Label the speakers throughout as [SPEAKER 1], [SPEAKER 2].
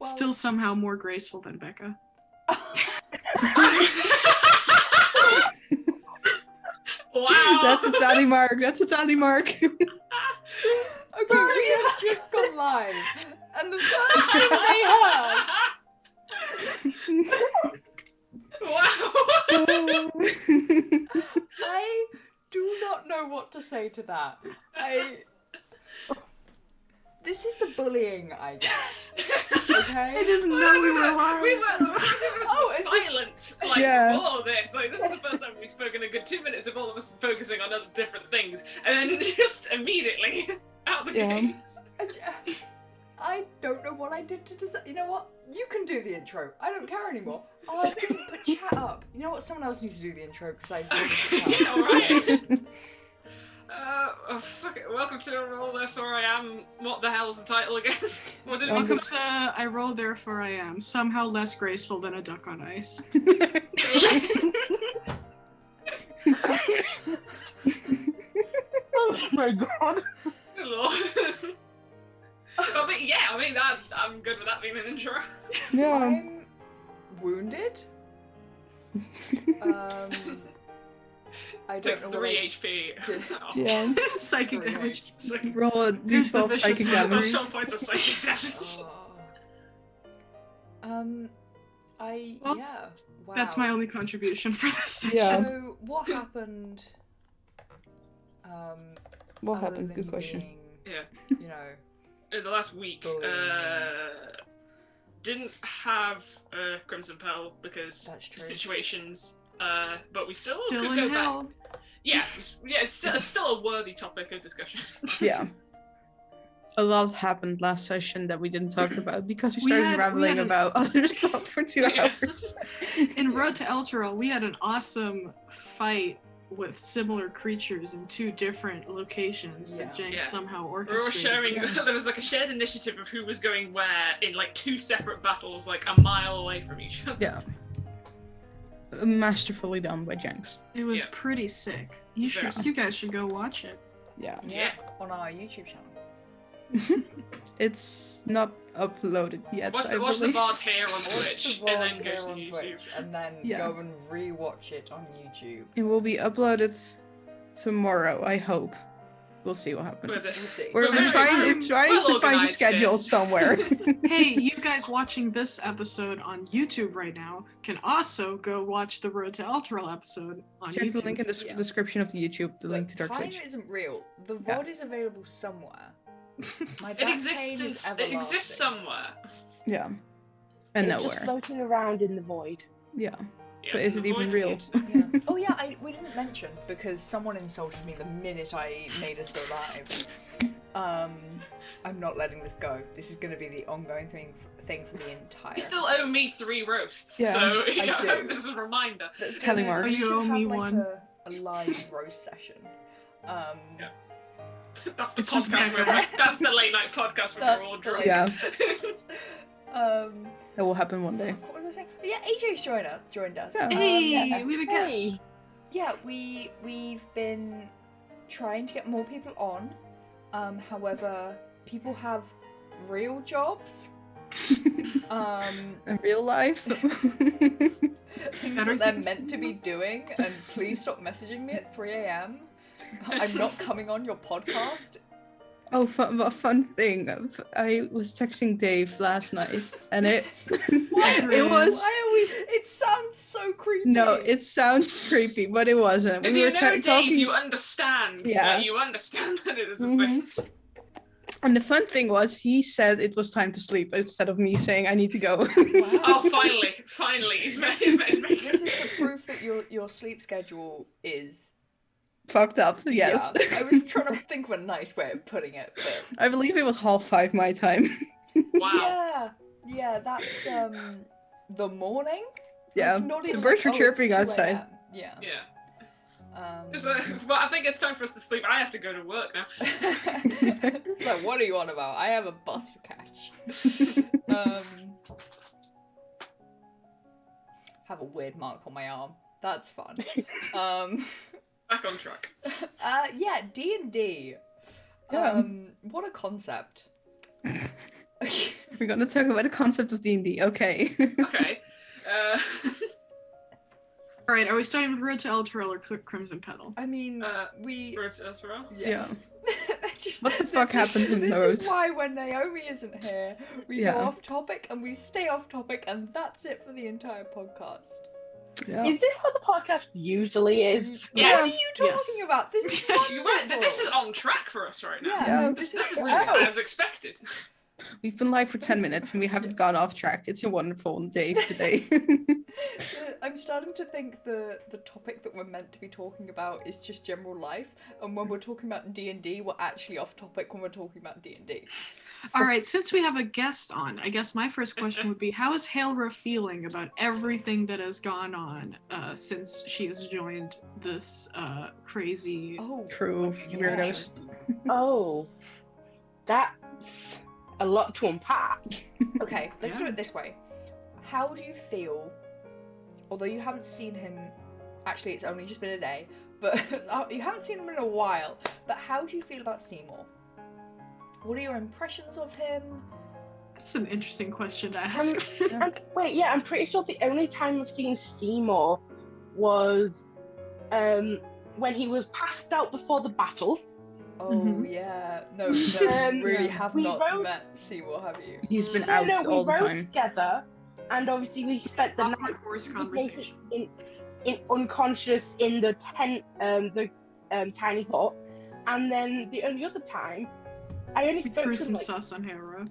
[SPEAKER 1] Well,
[SPEAKER 2] Still somehow more graceful than Becca.
[SPEAKER 3] Wow.
[SPEAKER 4] That's a tally mark. That's a tally mark.
[SPEAKER 1] okay, we have just gone live, and the first thing they heard.
[SPEAKER 3] Wow.
[SPEAKER 1] I do not know what to say to that. This is the bullying I get. Okay?
[SPEAKER 4] I didn't know we were live.
[SPEAKER 3] We were silent before this. Like, this is the first time we've spoken a good 2 minutes of all of us focusing on other different things, and then just immediately out the gates.
[SPEAKER 1] I don't know what I did to deserve. You know what? You can do the intro. I don't care anymore. Oh, I didn't put chat up. You know what? Someone else needs to do the intro because I didn't put chat up.
[SPEAKER 3] Alright. Fuck it. Welcome to A Roll Therefore I Am. What the hell's the title again? What did we
[SPEAKER 2] Welcome
[SPEAKER 3] say?
[SPEAKER 2] to I Roll Therefore I Am. Somehow less graceful than a duck on ice.
[SPEAKER 5] Oh my god.
[SPEAKER 3] Good lord. But yeah, I mean, I'm good with that being an intro.
[SPEAKER 4] Yeah.
[SPEAKER 1] I'm wounded. I don't know what
[SPEAKER 3] 3
[SPEAKER 1] I
[SPEAKER 3] HP.
[SPEAKER 1] did.
[SPEAKER 3] Oh.
[SPEAKER 4] Yeah.
[SPEAKER 2] Psychic damage.
[SPEAKER 4] Roll a
[SPEAKER 2] There's the
[SPEAKER 4] d12
[SPEAKER 2] vicious
[SPEAKER 4] psychic
[SPEAKER 2] memory.
[SPEAKER 4] damage.
[SPEAKER 3] Plus 12 points of psychic damage.
[SPEAKER 2] Well,
[SPEAKER 1] yeah. Wow.
[SPEAKER 2] That's my only contribution for this session.
[SPEAKER 4] Yeah.
[SPEAKER 1] So what happened?
[SPEAKER 4] What
[SPEAKER 1] other
[SPEAKER 4] happened?
[SPEAKER 1] than
[SPEAKER 4] Good question.
[SPEAKER 1] being,
[SPEAKER 3] Yeah.
[SPEAKER 1] You know.
[SPEAKER 3] In the last week, didn't have Crimson Pearl because
[SPEAKER 1] That's true.
[SPEAKER 3] situations, but we still
[SPEAKER 2] Still
[SPEAKER 3] could
[SPEAKER 2] in
[SPEAKER 3] go
[SPEAKER 2] hell.
[SPEAKER 3] back. Yeah, it's still a worthy topic of discussion.
[SPEAKER 4] Yeah. A lot happened last session that we didn't talk about because we started
[SPEAKER 2] we
[SPEAKER 4] rambling
[SPEAKER 2] had
[SPEAKER 4] about other stuff for 2
[SPEAKER 3] Yeah.
[SPEAKER 4] hours.
[SPEAKER 2] In Road to Elturel, we had an awesome fight with similar creatures in 2 different locations that Jenk
[SPEAKER 3] Yeah.
[SPEAKER 2] somehow
[SPEAKER 3] We were
[SPEAKER 2] orchestrated.
[SPEAKER 3] sharing.
[SPEAKER 4] Yeah.
[SPEAKER 3] There was like a shared initiative of who was going where in like 2 separate battles, like a mile away from each other.
[SPEAKER 4] Yeah. Masterfully done by Jenks.
[SPEAKER 2] It was
[SPEAKER 3] Yeah.
[SPEAKER 2] pretty sick.
[SPEAKER 3] Very
[SPEAKER 2] You guys should go watch it.
[SPEAKER 4] Yeah.
[SPEAKER 3] Yeah.
[SPEAKER 1] On our YouTube channel.
[SPEAKER 4] It's not uploaded yet.
[SPEAKER 3] Watch
[SPEAKER 4] I
[SPEAKER 3] the
[SPEAKER 4] believe.
[SPEAKER 3] VOD here on
[SPEAKER 1] Watch
[SPEAKER 3] Twitch,
[SPEAKER 1] the
[SPEAKER 3] and
[SPEAKER 1] VOD
[SPEAKER 3] then go
[SPEAKER 1] here
[SPEAKER 3] to
[SPEAKER 1] on
[SPEAKER 3] YouTube.
[SPEAKER 1] Twitch, and then
[SPEAKER 4] Yeah.
[SPEAKER 1] go and re-watch it on YouTube.
[SPEAKER 4] It will be uploaded tomorrow, I hope. We'll see what happens.
[SPEAKER 3] Was it?
[SPEAKER 1] We'll see.
[SPEAKER 4] We're
[SPEAKER 3] very
[SPEAKER 4] trying to find a
[SPEAKER 3] well-organised
[SPEAKER 4] schedule
[SPEAKER 3] here.
[SPEAKER 4] somewhere.
[SPEAKER 2] Hey, you guys watching this episode on YouTube right now can also go watch the Road to Elturel episode on
[SPEAKER 4] Check
[SPEAKER 2] YouTube.
[SPEAKER 4] the link in the
[SPEAKER 1] Yeah.
[SPEAKER 4] description of the YouTube, the link to our
[SPEAKER 1] Time
[SPEAKER 4] Twitch.
[SPEAKER 1] isn't real. The
[SPEAKER 4] Yeah.
[SPEAKER 1] VOD is available somewhere. My
[SPEAKER 3] It
[SPEAKER 1] back
[SPEAKER 3] exists.
[SPEAKER 1] pain is
[SPEAKER 3] It exists
[SPEAKER 1] everlasting.
[SPEAKER 3] somewhere.
[SPEAKER 4] Yeah. And
[SPEAKER 5] It's just
[SPEAKER 4] nowhere.
[SPEAKER 5] floating around in the void.
[SPEAKER 4] Yeah.
[SPEAKER 3] Yeah,
[SPEAKER 4] But is it
[SPEAKER 3] the
[SPEAKER 4] even
[SPEAKER 3] void
[SPEAKER 4] real?
[SPEAKER 3] needs-
[SPEAKER 1] Yeah. Oh yeah, we didn't mention because someone insulted me the minute I made us go live. I'm not letting this go. This is going to be the ongoing thing for the entire.
[SPEAKER 3] You still owe me 3 roasts,
[SPEAKER 4] Yeah,
[SPEAKER 3] so
[SPEAKER 1] I
[SPEAKER 3] I
[SPEAKER 1] do.
[SPEAKER 3] hope this is a reminder.
[SPEAKER 1] That's
[SPEAKER 4] Telling
[SPEAKER 1] gonna-
[SPEAKER 4] marks.
[SPEAKER 1] we
[SPEAKER 2] You
[SPEAKER 1] should
[SPEAKER 2] owe
[SPEAKER 1] have,
[SPEAKER 2] me
[SPEAKER 1] like,
[SPEAKER 2] one.
[SPEAKER 1] A live roast session.
[SPEAKER 3] Yeah. That's the
[SPEAKER 2] It's just
[SPEAKER 3] podcast.
[SPEAKER 2] Becca.
[SPEAKER 3] That's the late night podcast where we're all
[SPEAKER 1] That's
[SPEAKER 3] drunk.
[SPEAKER 4] Yeah.
[SPEAKER 1] Um,
[SPEAKER 4] That will happen one day.
[SPEAKER 1] what was I saying? Yeah, AJ's joined us.
[SPEAKER 4] Yeah.
[SPEAKER 2] Hey,
[SPEAKER 5] Yeah.
[SPEAKER 2] we have a
[SPEAKER 5] Hey.
[SPEAKER 2] guest.
[SPEAKER 1] Yeah, we've been trying to get more people on. However, people have real jobs.
[SPEAKER 4] In real life.
[SPEAKER 1] Things
[SPEAKER 2] Better
[SPEAKER 1] that they're
[SPEAKER 2] things
[SPEAKER 1] meant to be doing, and please stop messaging me at 3 a.m. I'm not coming on your podcast.
[SPEAKER 4] Oh, a fun thing. I was texting Dave last night, and it it was
[SPEAKER 1] Why are we? It sounds so creepy.
[SPEAKER 4] no. It sounds creepy, but it wasn't.
[SPEAKER 3] If
[SPEAKER 4] We
[SPEAKER 3] you
[SPEAKER 4] were
[SPEAKER 3] know Dave,
[SPEAKER 4] talking.
[SPEAKER 3] you understand.
[SPEAKER 4] Yeah.
[SPEAKER 3] You understand that it is a
[SPEAKER 4] Mhm.
[SPEAKER 3] thing.
[SPEAKER 4] And the fun thing was, he said it was time to sleep instead of me saying I need to go.
[SPEAKER 1] Wow.
[SPEAKER 3] Oh, finally, he's made it.
[SPEAKER 1] This is the proof that your sleep schedule is.
[SPEAKER 4] Fucked up. Yes.
[SPEAKER 1] Yeah, I was trying to think of a nice way of putting it, but
[SPEAKER 4] I believe it was 5:30 my time.
[SPEAKER 3] Wow.
[SPEAKER 1] yeah, that's the morning.
[SPEAKER 4] Yeah.
[SPEAKER 1] Like, not
[SPEAKER 4] The
[SPEAKER 1] even
[SPEAKER 4] birds
[SPEAKER 1] like,
[SPEAKER 4] were
[SPEAKER 1] oh, it's
[SPEAKER 4] chirping
[SPEAKER 1] 2
[SPEAKER 4] outside.
[SPEAKER 1] a.m. Yeah.
[SPEAKER 3] Yeah.
[SPEAKER 1] It's
[SPEAKER 3] But I think it's time for us to sleep. I have to go to work now.
[SPEAKER 1] like, what are you on about? I have a bus to catch. Have a weird mark on my arm. That's fun.
[SPEAKER 3] Back on track.
[SPEAKER 1] Yeah, D&D.
[SPEAKER 4] Yeah.
[SPEAKER 1] What a concept.
[SPEAKER 4] We're gonna talk about the concept of D&D. Okay.
[SPEAKER 3] Okay.
[SPEAKER 2] All right, are we starting with Road to El Terrell or Crimson Petal?
[SPEAKER 1] I mean, we.
[SPEAKER 3] Road to El Terrell?
[SPEAKER 4] Yeah.
[SPEAKER 1] Just,
[SPEAKER 4] What the fuck happened in the road?
[SPEAKER 1] This is why when Naomi isn't here, we go off topic and we stay off topic, and that's it for the entire podcast.
[SPEAKER 4] Yeah.
[SPEAKER 5] Is this what the podcast usually is?
[SPEAKER 3] Yes.
[SPEAKER 1] What are you talking about? This is
[SPEAKER 3] You were, this is on track for us right now.
[SPEAKER 1] Yeah.
[SPEAKER 3] This is just as expected.
[SPEAKER 4] We've been live for 10 minutes and we haven't gone off track. It's a wonderful day today.
[SPEAKER 1] I'm starting to think the topic that we're meant to be talking about is just general life, and when we're talking about D&D, we're actually off topic when we're talking about D&D.
[SPEAKER 2] All right, since we have a guest on, I guess my first question would be, how is Hailra feeling about everything that has gone on since she has joined this crazy...
[SPEAKER 1] Oh,
[SPEAKER 4] True. Weirdos.
[SPEAKER 5] Oh, that's a lot to unpack.
[SPEAKER 1] Okay, let's do it this way. How do you feel, although you haven't seen him, actually it's only just been a day, but you haven't seen him in a while, but how do you feel about Seymour? What are your impressions of him?
[SPEAKER 2] That's an interesting question to ask.
[SPEAKER 5] I'm pretty sure the only time I've seen Seymour was when he was passed out before the battle.
[SPEAKER 1] Oh yeah, no, you really have
[SPEAKER 5] we
[SPEAKER 1] not
[SPEAKER 5] rode-
[SPEAKER 1] met Seymour, have you?
[SPEAKER 4] He's been out all the
[SPEAKER 5] we rode
[SPEAKER 4] time.
[SPEAKER 5] together, and obviously we spent the
[SPEAKER 2] Awkward
[SPEAKER 5] night
[SPEAKER 2] horse conversation.
[SPEAKER 5] in unconscious in the tent, tiny hut, and then the only other time, I only
[SPEAKER 2] We
[SPEAKER 5] spoke
[SPEAKER 2] threw
[SPEAKER 5] to
[SPEAKER 2] some
[SPEAKER 5] him,
[SPEAKER 2] sus on Hailra.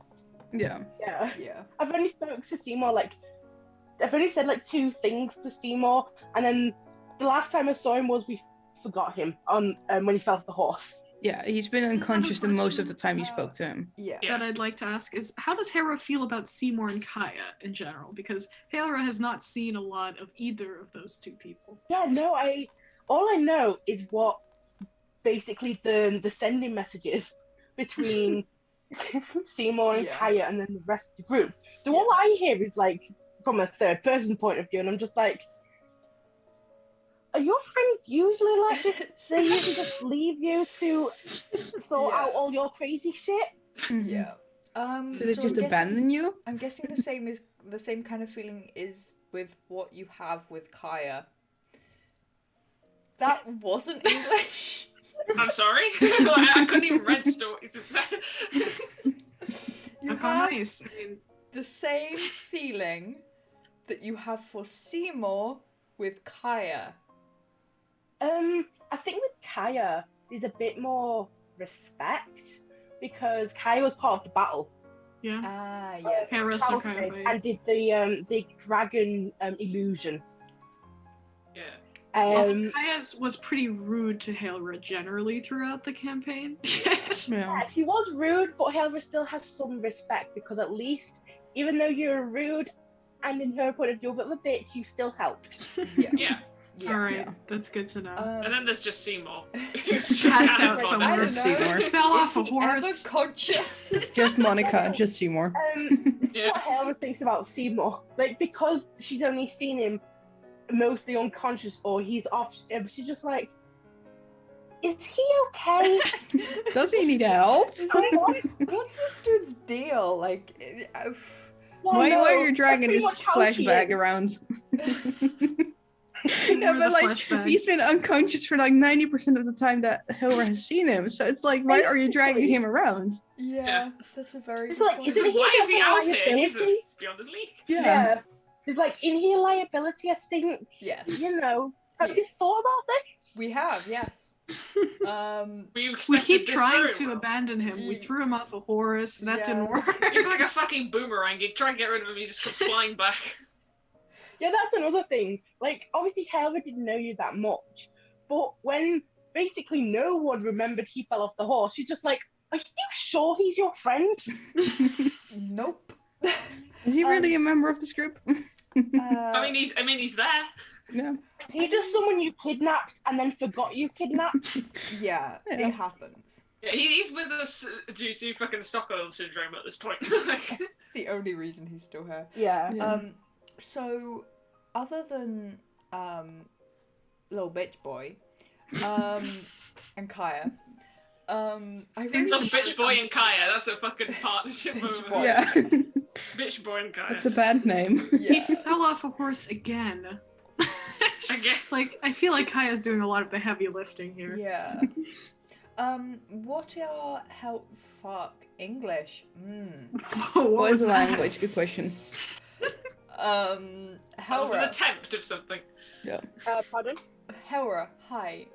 [SPEAKER 4] Yeah.
[SPEAKER 1] Yeah.
[SPEAKER 5] I've only spoke to Seymour I've only said like 2 things to Seymour, and then the last time I saw him was we forgot him on when he fell off the horse.
[SPEAKER 4] Yeah, he's been unconscious the most of the time you spoke to him.
[SPEAKER 1] Yeah.
[SPEAKER 2] That I'd like to ask is, how does Hailra feel about Seymour and Kaya in general? Because Hailra has not seen a lot of either of those two people.
[SPEAKER 5] Yeah, no, all I know is what basically the sending messages between Seymour and
[SPEAKER 1] Yeah.
[SPEAKER 5] Kaya and then the rest of the group. So all I hear is like from a third person point of view, and I'm just like, are your friends usually like this? They usually just leave you to sort out all your crazy shit?
[SPEAKER 1] Yeah.
[SPEAKER 4] Did it
[SPEAKER 1] so
[SPEAKER 4] just abandon you?
[SPEAKER 1] I'm guessing the same kind of feeling is with what you have with Kaya. That wasn't English.
[SPEAKER 3] I'm sorry. I couldn't even register what you just said.
[SPEAKER 1] You
[SPEAKER 2] How
[SPEAKER 1] have
[SPEAKER 2] nice. I mean,
[SPEAKER 1] the same feeling that you have for Seymour with Kaya.
[SPEAKER 5] I think with Kaya, there's a bit more respect because Kaya was part of the battle.
[SPEAKER 2] yeah.
[SPEAKER 1] Ah, yes.
[SPEAKER 2] Hailra's so kind of
[SPEAKER 5] And did the dragon illusion.
[SPEAKER 3] Yeah.
[SPEAKER 2] Kaya was pretty rude to Hailra generally throughout the campaign.
[SPEAKER 4] Yeah.
[SPEAKER 5] Yeah, she was rude, but Hailra still has some respect because at least, even though you're rude and in her point of view a bit of a bitch, you still helped.
[SPEAKER 1] Yeah.
[SPEAKER 3] Yeah.
[SPEAKER 1] Yeah.
[SPEAKER 2] All right, that's good to know.
[SPEAKER 3] And then there's just Seymour. Who's just
[SPEAKER 2] Passed
[SPEAKER 3] kind of
[SPEAKER 2] out
[SPEAKER 3] gone.
[SPEAKER 2] somewhere.
[SPEAKER 1] I don't know.
[SPEAKER 4] Seymour.
[SPEAKER 2] Fell off a
[SPEAKER 1] Is he
[SPEAKER 2] horse.
[SPEAKER 1] ever conscious?
[SPEAKER 4] Just Monica, just Seymour.
[SPEAKER 5] This
[SPEAKER 3] Yeah.
[SPEAKER 5] is what Hailra thinks about Seymour. Like, because she's only seen him mostly unconscious or he's off, she's just like, is he okay?
[SPEAKER 4] Does he need help?
[SPEAKER 1] What's this dude's deal? Like,
[SPEAKER 5] Yeah,
[SPEAKER 4] Why
[SPEAKER 5] no,
[SPEAKER 4] are you
[SPEAKER 5] that's
[SPEAKER 4] dragging
[SPEAKER 5] pretty
[SPEAKER 4] this
[SPEAKER 5] much how
[SPEAKER 4] flash
[SPEAKER 5] she
[SPEAKER 4] bag
[SPEAKER 5] is.
[SPEAKER 4] around?
[SPEAKER 2] More
[SPEAKER 4] but
[SPEAKER 2] the
[SPEAKER 4] like,
[SPEAKER 2] flesh bag.
[SPEAKER 4] he's been unconscious for like 90% of the time that Hailra has seen him. So it's like, why are you dragging him around?
[SPEAKER 1] yeah, that's a very
[SPEAKER 5] It's
[SPEAKER 1] good
[SPEAKER 5] like,
[SPEAKER 1] point.
[SPEAKER 5] isn't
[SPEAKER 3] Why is he out here? He's
[SPEAKER 5] liability?
[SPEAKER 3] beyond his league.
[SPEAKER 5] Yeah. It's like, in here liability, I think,
[SPEAKER 1] Yes,
[SPEAKER 5] you know, have you
[SPEAKER 1] Yes.
[SPEAKER 5] thought about this?
[SPEAKER 1] we have. Yes.
[SPEAKER 2] We
[SPEAKER 3] expected
[SPEAKER 2] keep
[SPEAKER 3] this
[SPEAKER 2] trying
[SPEAKER 3] very
[SPEAKER 2] to
[SPEAKER 3] well.
[SPEAKER 2] abandon him. We
[SPEAKER 1] Ye-
[SPEAKER 2] threw him off a horse. That
[SPEAKER 1] Yeah.
[SPEAKER 2] didn't work.
[SPEAKER 3] He's like a fucking boomerang. You try and get rid of him, he just comes flying back.
[SPEAKER 5] Yeah, that's another thing. Like, obviously, Hailra didn't know you that much, but when basically no one remembered he fell off the horse, she's just like, are you sure he's your friend?
[SPEAKER 1] Nope.
[SPEAKER 4] Is he really a member of this group?
[SPEAKER 3] I mean, he's there.
[SPEAKER 4] Yeah.
[SPEAKER 5] Is he just someone you kidnapped and then forgot you kidnapped?
[SPEAKER 1] yeah,
[SPEAKER 4] Yeah.
[SPEAKER 1] it happens.
[SPEAKER 3] Yeah, he's with us due to fucking Stockholm syndrome at this point.
[SPEAKER 1] It's the only reason he's still here.
[SPEAKER 5] Yeah.
[SPEAKER 4] Yeah.
[SPEAKER 1] So, other than little bitch boy, and Kaya, I
[SPEAKER 2] Thanks
[SPEAKER 1] really
[SPEAKER 3] Love Bitch Boy and Kaya. That's a fucking partnership
[SPEAKER 1] Bitch
[SPEAKER 3] over
[SPEAKER 1] Boy.
[SPEAKER 3] there.
[SPEAKER 4] Yeah.
[SPEAKER 3] Bitch Boy and Kaya.
[SPEAKER 4] It's a bad name.
[SPEAKER 2] He
[SPEAKER 1] Yeah.
[SPEAKER 2] fell off a horse again.
[SPEAKER 3] Again.
[SPEAKER 2] Like, I feel like Kaya's doing a lot of the heavy lifting here.
[SPEAKER 1] Yeah. What are fuck English?
[SPEAKER 2] What
[SPEAKER 4] What is the
[SPEAKER 2] that?
[SPEAKER 4] language? Good question.
[SPEAKER 3] That was an
[SPEAKER 1] Helra.
[SPEAKER 3] attempt of something.
[SPEAKER 5] Pardon?
[SPEAKER 1] Helra, hi.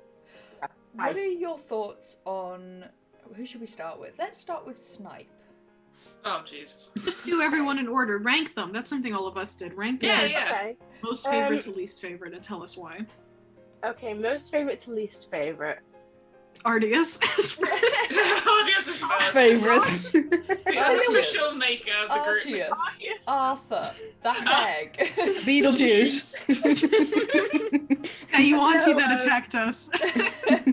[SPEAKER 5] Hi.
[SPEAKER 1] What are your thoughts on who should we start with? Let's start with Snipe.
[SPEAKER 3] Oh, Jesus.
[SPEAKER 2] Just do everyone in order. Rank them. That's something all of us did. Rank them.
[SPEAKER 3] Yeah, yeah.
[SPEAKER 5] Okay.
[SPEAKER 2] Most favorite to least favorite, and tell us why.
[SPEAKER 5] Okay, most favorite to least favorite.
[SPEAKER 2] Ardius is first.
[SPEAKER 3] Ardius is first.
[SPEAKER 4] Favorites.
[SPEAKER 3] The
[SPEAKER 1] Ardius.
[SPEAKER 3] unofficial maker of the group.
[SPEAKER 1] Artius.
[SPEAKER 5] Yes.
[SPEAKER 1] Arthur. That egg.
[SPEAKER 4] Beetlejuice.
[SPEAKER 2] Hey, you auntie
[SPEAKER 5] No,
[SPEAKER 2] that attacked us.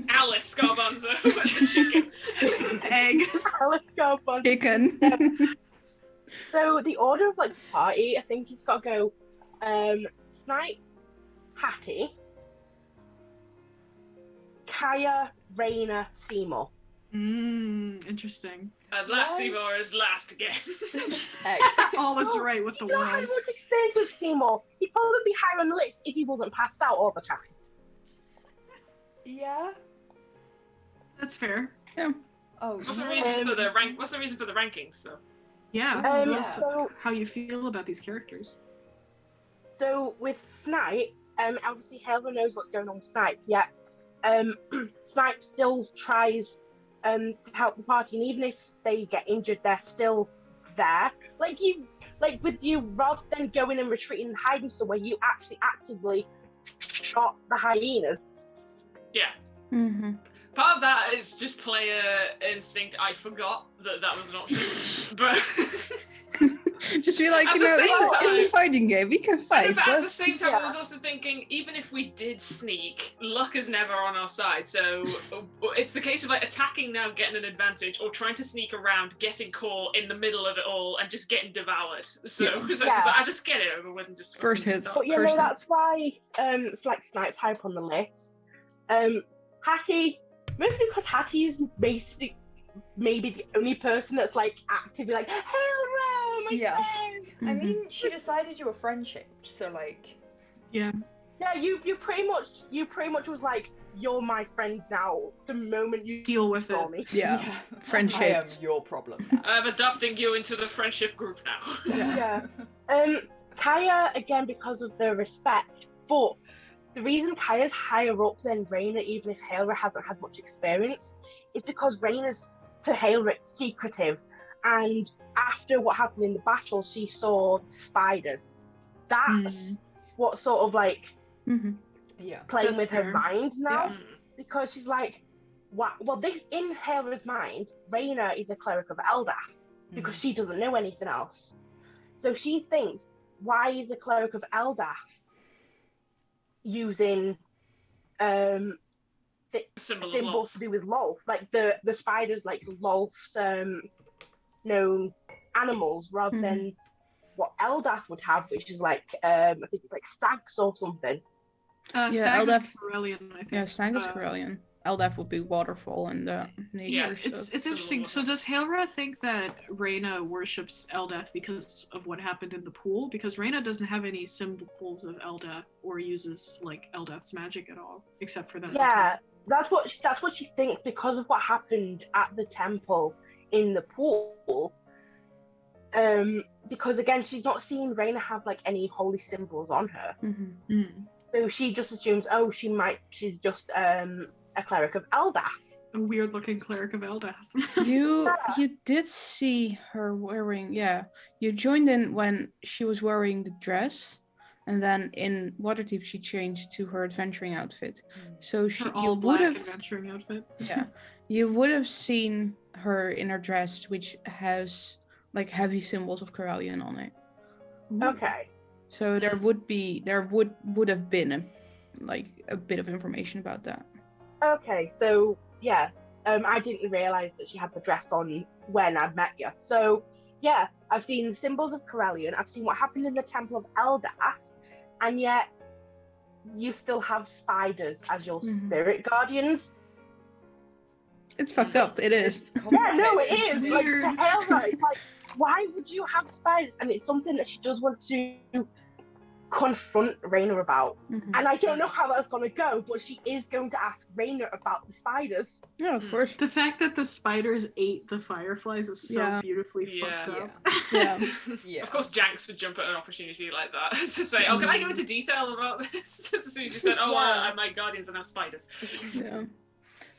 [SPEAKER 3] Alice Garbanzo and the chicken.
[SPEAKER 2] Egg.
[SPEAKER 5] Let's go, Bun.
[SPEAKER 4] Chicken.
[SPEAKER 5] So the order of like the party, I think it's got to go Snipe, Hattie, Kaya, Raina, Seymour.
[SPEAKER 2] Interesting.
[SPEAKER 3] And last Seymour is last again.
[SPEAKER 1] Egg.
[SPEAKER 2] All is right with the
[SPEAKER 5] You don't have
[SPEAKER 2] world.
[SPEAKER 5] much experience with Seymour. He'd probably be higher on the list if he wasn't passed out all the time.
[SPEAKER 1] Yeah.
[SPEAKER 2] That's fair.
[SPEAKER 1] Oh,
[SPEAKER 3] What's the
[SPEAKER 1] yeah.
[SPEAKER 3] reason for the rank? What's the reason for the rankings, though?
[SPEAKER 2] Yeah.
[SPEAKER 1] Yeah.
[SPEAKER 5] So
[SPEAKER 2] How you feel about these characters?
[SPEAKER 5] with Snipe, obviously Helga knows what's going on with Snipe, yet Snipe still tries to help the party, and even if they get injured, they're still there. Like with you, rather than going and retreating and hiding somewhere, you actually actively shot the hyenas.
[SPEAKER 3] Yeah.
[SPEAKER 4] Mm-hmm.
[SPEAKER 3] Part of that is just player instinct. I forgot that was an option, but
[SPEAKER 4] Just be like,
[SPEAKER 3] At
[SPEAKER 4] you
[SPEAKER 3] the
[SPEAKER 4] know,
[SPEAKER 3] same
[SPEAKER 4] it's a
[SPEAKER 3] time-
[SPEAKER 4] fighting game. We can
[SPEAKER 3] I know,
[SPEAKER 4] fight.
[SPEAKER 3] but at the
[SPEAKER 4] Let's-
[SPEAKER 3] same time, I
[SPEAKER 5] Yeah.
[SPEAKER 3] was also thinking, even if we did sneak, luck is never on our side. So it's the case of like attacking now, getting an advantage, or trying to sneak around, getting caught in the middle of it all, and just getting devoured. So,
[SPEAKER 4] Yeah.
[SPEAKER 3] so it's
[SPEAKER 5] Yeah.
[SPEAKER 3] just like, I just get it over with and just
[SPEAKER 4] First
[SPEAKER 3] fucking
[SPEAKER 4] hit.
[SPEAKER 3] start.
[SPEAKER 5] But you know,
[SPEAKER 4] Person.
[SPEAKER 5] that's why it's like Snipe's high up on the list. Hattie, mostly because Hattie is basically maybe the only person that's like actively like, hello, my
[SPEAKER 1] Yeah.
[SPEAKER 5] friend.
[SPEAKER 1] I
[SPEAKER 4] Mhm.
[SPEAKER 1] mean, she decided you were friendship, so like.
[SPEAKER 2] Yeah.
[SPEAKER 5] Yeah, you pretty much was like, you're my friend now. The moment you
[SPEAKER 2] Deal with
[SPEAKER 5] saw
[SPEAKER 2] it.
[SPEAKER 5] me.
[SPEAKER 4] Yeah.
[SPEAKER 1] I
[SPEAKER 4] Friendship.
[SPEAKER 1] am your problem now.
[SPEAKER 3] I'm adopting you into the friendship group now.
[SPEAKER 5] Yeah. Kaya again because of the respect, but the reason Kaya's higher up than Raina, even if Hailra hasn't had much experience, is because Raina's to Hailra secretive, and after what happened in the battle, she saw spiders. That's what sort of like
[SPEAKER 4] Mm-hmm.
[SPEAKER 1] Yeah.
[SPEAKER 5] playing
[SPEAKER 2] That's
[SPEAKER 5] with her
[SPEAKER 2] fair.
[SPEAKER 5] mind now,
[SPEAKER 3] Mm.
[SPEAKER 5] because she's like, what? Well, this in Hailra's mind, Raina is a cleric of Eldath because she doesn't know anything else. So she thinks, why is a cleric of Eldath using
[SPEAKER 3] Symbol of
[SPEAKER 5] symbols
[SPEAKER 3] love.
[SPEAKER 5] to do with Lolth? Like the spiders, like Lolth's known animals, rather than what Eldath would have, which is like I think it's like stags or something.
[SPEAKER 2] Stag is
[SPEAKER 4] Eldath-
[SPEAKER 2] Corellian, I think.
[SPEAKER 4] Yeah, Stag is
[SPEAKER 2] Uh,
[SPEAKER 4] Corellian. Eldath would be waterfall and nature
[SPEAKER 3] Yeah,
[SPEAKER 2] It's
[SPEAKER 4] stuff.
[SPEAKER 2] it's interesting. So does Hailra think that Reyna worships Eldath because of what happened in the pool? Because Reyna doesn't have any symbols of Eldath or uses like Eldath's magic at all, except for that.
[SPEAKER 5] Yeah, that's what she thinks because of what happened at the temple in the pool. Because again, she's not seen Reyna have like any holy symbols on her,
[SPEAKER 4] Mm-hmm.
[SPEAKER 5] so she just assumes, oh, she's just a cleric of Eldath.
[SPEAKER 2] A weird looking cleric of Eldath.
[SPEAKER 4] You did see her wearing, you joined in when she was wearing the dress, and then in Waterdeep she changed to her adventuring outfit. So
[SPEAKER 2] Her
[SPEAKER 4] you
[SPEAKER 2] all
[SPEAKER 4] would
[SPEAKER 2] black
[SPEAKER 4] have
[SPEAKER 2] adventuring outfit.
[SPEAKER 4] you would have seen her in her dress, which has like heavy symbols of Corellian on it.
[SPEAKER 5] Okay.
[SPEAKER 4] So there would have been a bit of information about that.
[SPEAKER 5] Okay, so yeah, I didn't realize that she had the dress on when I met you. So yeah, I've seen the symbols of Corellian, I've seen what happened in the Temple of Eldath, and yet you still have spiders as your
[SPEAKER 4] Mhm.
[SPEAKER 5] spirit guardians.
[SPEAKER 4] It's fucked up. It is.
[SPEAKER 1] It's
[SPEAKER 5] Yeah, no, it
[SPEAKER 1] complicated.
[SPEAKER 5] is. Like,
[SPEAKER 2] weird.
[SPEAKER 5] to Helga, it's like, why would you have spiders? And it's something that she does want to confront Raina about.
[SPEAKER 4] Mhm.
[SPEAKER 5] And I don't know how that's going to go, but she is going to ask Raina about the spiders.
[SPEAKER 4] Yeah, of course.
[SPEAKER 2] The fact that the spiders ate the fireflies is so
[SPEAKER 4] Yeah.
[SPEAKER 2] beautifully
[SPEAKER 3] Yeah.
[SPEAKER 2] fucked up.
[SPEAKER 4] Yeah.
[SPEAKER 1] Yeah.
[SPEAKER 3] Of course, Janks would jump at an opportunity like that to say, "Oh, can I go into detail about this?" Just as soon as you said, "Oh,
[SPEAKER 5] Yeah.
[SPEAKER 3] my guardians are now spiders."
[SPEAKER 4] Yeah.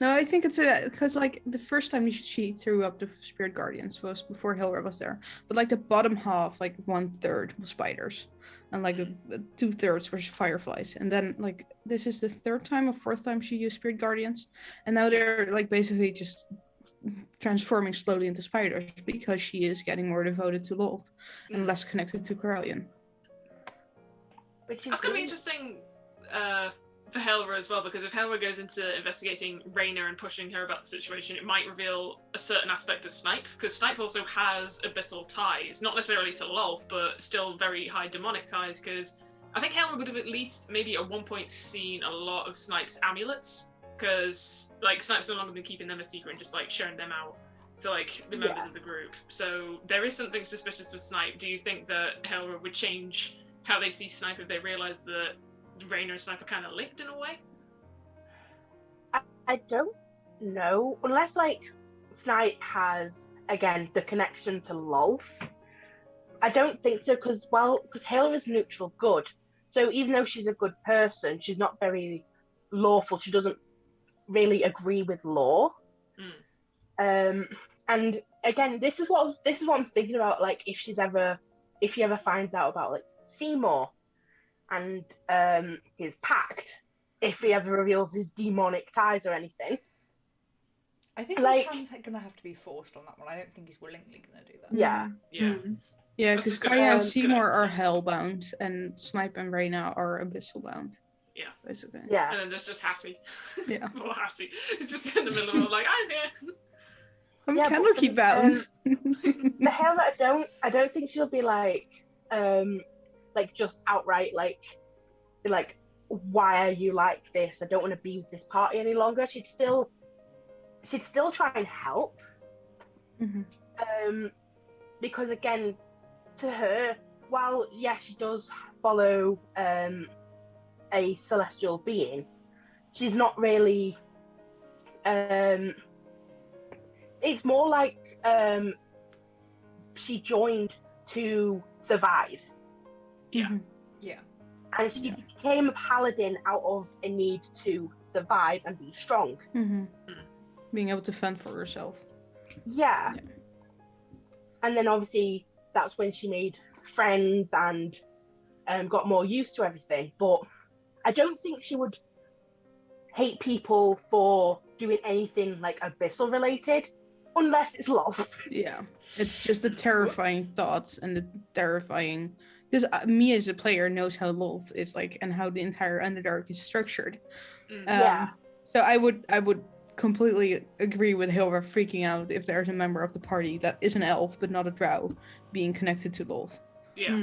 [SPEAKER 4] No, I think it's because like the first time she threw up the spirit guardians was before Hilra was there, but like the bottom half, like 1/3 was spiders, and like 2/3 were fireflies, and then like this is the third time or fourth time she used spirit guardians, and now they're like basically just transforming slowly into spiders because she is getting more devoted to Lolth and less connected to Corellian.
[SPEAKER 5] Which is
[SPEAKER 3] That's gonna be
[SPEAKER 5] weird.
[SPEAKER 3] interesting for Helra as well, because if Helra goes into investigating Raina and pushing her about the situation, it might reveal a certain aspect of Snipe, because Snipe also has abyssal ties, not necessarily to Lolth, but still very high demonic ties, because I think Helra would have at least maybe at one point seen a lot of Snipe's amulets, because like Snipe's no longer been keeping them a secret and just like sharing them out to like the members of the group. So there is something suspicious with Snipe. Do you think that Helra would change how they see Snipe if they realise that Raina and Snipe are kind of linked in a way?
[SPEAKER 5] I don't know. Unless, like, Snipe has, again, the connection to Lolth. I don't think so, because Helra is neutral good. So even though she's a good person, she's not very lawful. She doesn't really agree with law. And again, this is what I'm thinking about. Like, if she ever finds out about like Seymour and his pact, if he ever reveals his demonic ties or anything.
[SPEAKER 1] I think
[SPEAKER 5] like-
[SPEAKER 1] his hand's gonna have to be forced on that one. I don't think he's willingly gonna do that.
[SPEAKER 5] Yeah.
[SPEAKER 3] Yeah.
[SPEAKER 4] Yeah,
[SPEAKER 3] That's
[SPEAKER 4] because
[SPEAKER 3] just good-
[SPEAKER 4] Kaya and
[SPEAKER 3] that's good
[SPEAKER 4] Seymour are
[SPEAKER 3] answer.
[SPEAKER 4] hellbound, and Snipe and Raina are abyssal bound.
[SPEAKER 3] Yeah.
[SPEAKER 4] Basically.
[SPEAKER 5] Yeah.
[SPEAKER 3] And then there's just Hattie.
[SPEAKER 4] Yeah.
[SPEAKER 3] Poor Hattie. It's just in the middle of like, I'm here.
[SPEAKER 4] I'm
[SPEAKER 5] Yeah, but
[SPEAKER 4] Candlekeep
[SPEAKER 5] for
[SPEAKER 4] bound.
[SPEAKER 5] The Helra, I don't think she'll be like just outright like why are you like this? I don't want to be with this party any longer. She'd still try and help.
[SPEAKER 4] Mhm.
[SPEAKER 5] Because again, to her, while yes, she does follow a celestial being, she's not really. It's more like she joined to survive.
[SPEAKER 3] Yeah.
[SPEAKER 4] Mhm.
[SPEAKER 1] Yeah.
[SPEAKER 5] And she became a paladin out of a need to survive and be strong.
[SPEAKER 4] Mhm. Being able to fend for herself.
[SPEAKER 5] Yeah.
[SPEAKER 4] Yeah.
[SPEAKER 5] And then obviously that's when she made friends and got more used to everything. But I don't think she would hate people for doing anything like abyssal related, unless it's love.
[SPEAKER 4] Yeah. It's just the terrifying thoughts and the terrifying. Because me as a player knows how Lolth is like and how the entire Underdark is structured.
[SPEAKER 5] Yeah.
[SPEAKER 4] So I would completely agree with Hilra freaking out if there's a member of the party that is an elf but not a drow being connected to Lolth.
[SPEAKER 3] Yeah.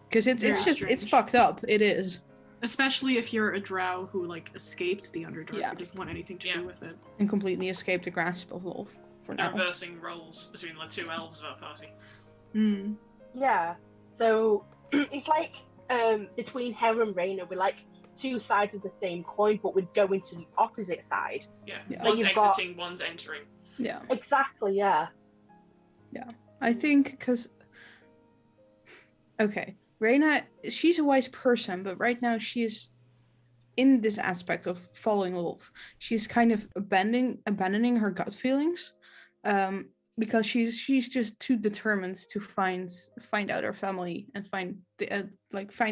[SPEAKER 4] Because it's
[SPEAKER 2] Very
[SPEAKER 4] just it's
[SPEAKER 2] strange.
[SPEAKER 4] fucked up. It is.
[SPEAKER 2] Especially if you're a drow who like escaped the Underdark
[SPEAKER 4] Yeah.
[SPEAKER 2] and doesn't want anything to
[SPEAKER 3] Yeah.
[SPEAKER 2] do with it.
[SPEAKER 4] And completely escaped the grasp of Lolth for now.
[SPEAKER 3] Reversing roles between the two elves of our party.
[SPEAKER 5] Yeah. So it's like between her and Raina, we're like two sides of the same coin, but we'd go into the opposite side.
[SPEAKER 3] Yeah.
[SPEAKER 4] Yeah.
[SPEAKER 3] One's
[SPEAKER 5] Like you've got-
[SPEAKER 3] exiting, one's entering.
[SPEAKER 4] Yeah.
[SPEAKER 5] Exactly, yeah.
[SPEAKER 4] I think because okay, Reina, she's a wise person, but right now she's in this aspect of following Lolth. She's kind of abandoning her gut feelings, because she's just too determined to find out her family and find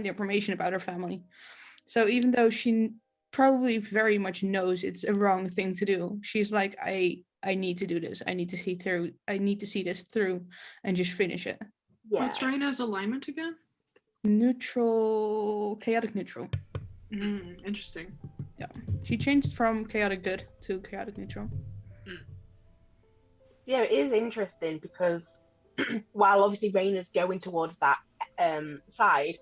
[SPEAKER 4] information about her family. So even though she probably very much knows it's a wrong thing to do, she's like, I need to do this. I need to see this through and just finish it.
[SPEAKER 5] Yeah.
[SPEAKER 2] What's Raina's alignment again?
[SPEAKER 4] Neutral, chaotic neutral.
[SPEAKER 2] Interesting.
[SPEAKER 5] Mm-hmm.
[SPEAKER 4] She changed from chaotic good to chaotic neutral.
[SPEAKER 5] Yeah, it is interesting because while obviously Raina's going towards that side,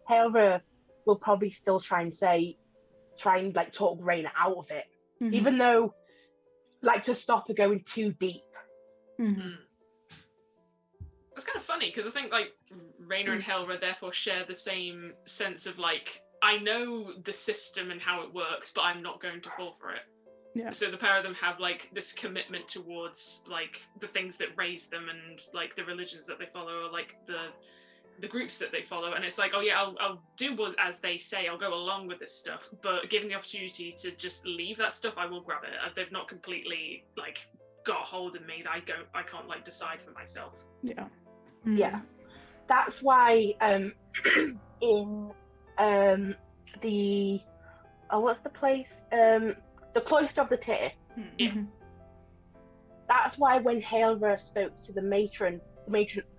[SPEAKER 5] Helra will probably still try and talk Raina out of it.
[SPEAKER 4] Mhm.
[SPEAKER 5] Even though like to stop her going too deep.
[SPEAKER 4] Mhm.
[SPEAKER 3] It's kind of funny because I think like Raina and Helra therefore share the same sense of like, I know the system and how it works, but I'm not going to fall for it.
[SPEAKER 4] Yeah.
[SPEAKER 3] So the pair of them have like this commitment towards like the things that raise them and like the religions that they follow, or like the groups that they follow. And it's like, oh yeah, I'll do what as they say, I'll go along with this stuff, but given the opportunity to just leave that stuff, I will grab it. They've not completely like got a hold of me that I can't like decide for myself.
[SPEAKER 4] Yeah.
[SPEAKER 5] Yeah, that's why in the what's the place, the Cloister of the Tear.
[SPEAKER 3] Yeah.
[SPEAKER 5] That's why when Helra spoke to the matron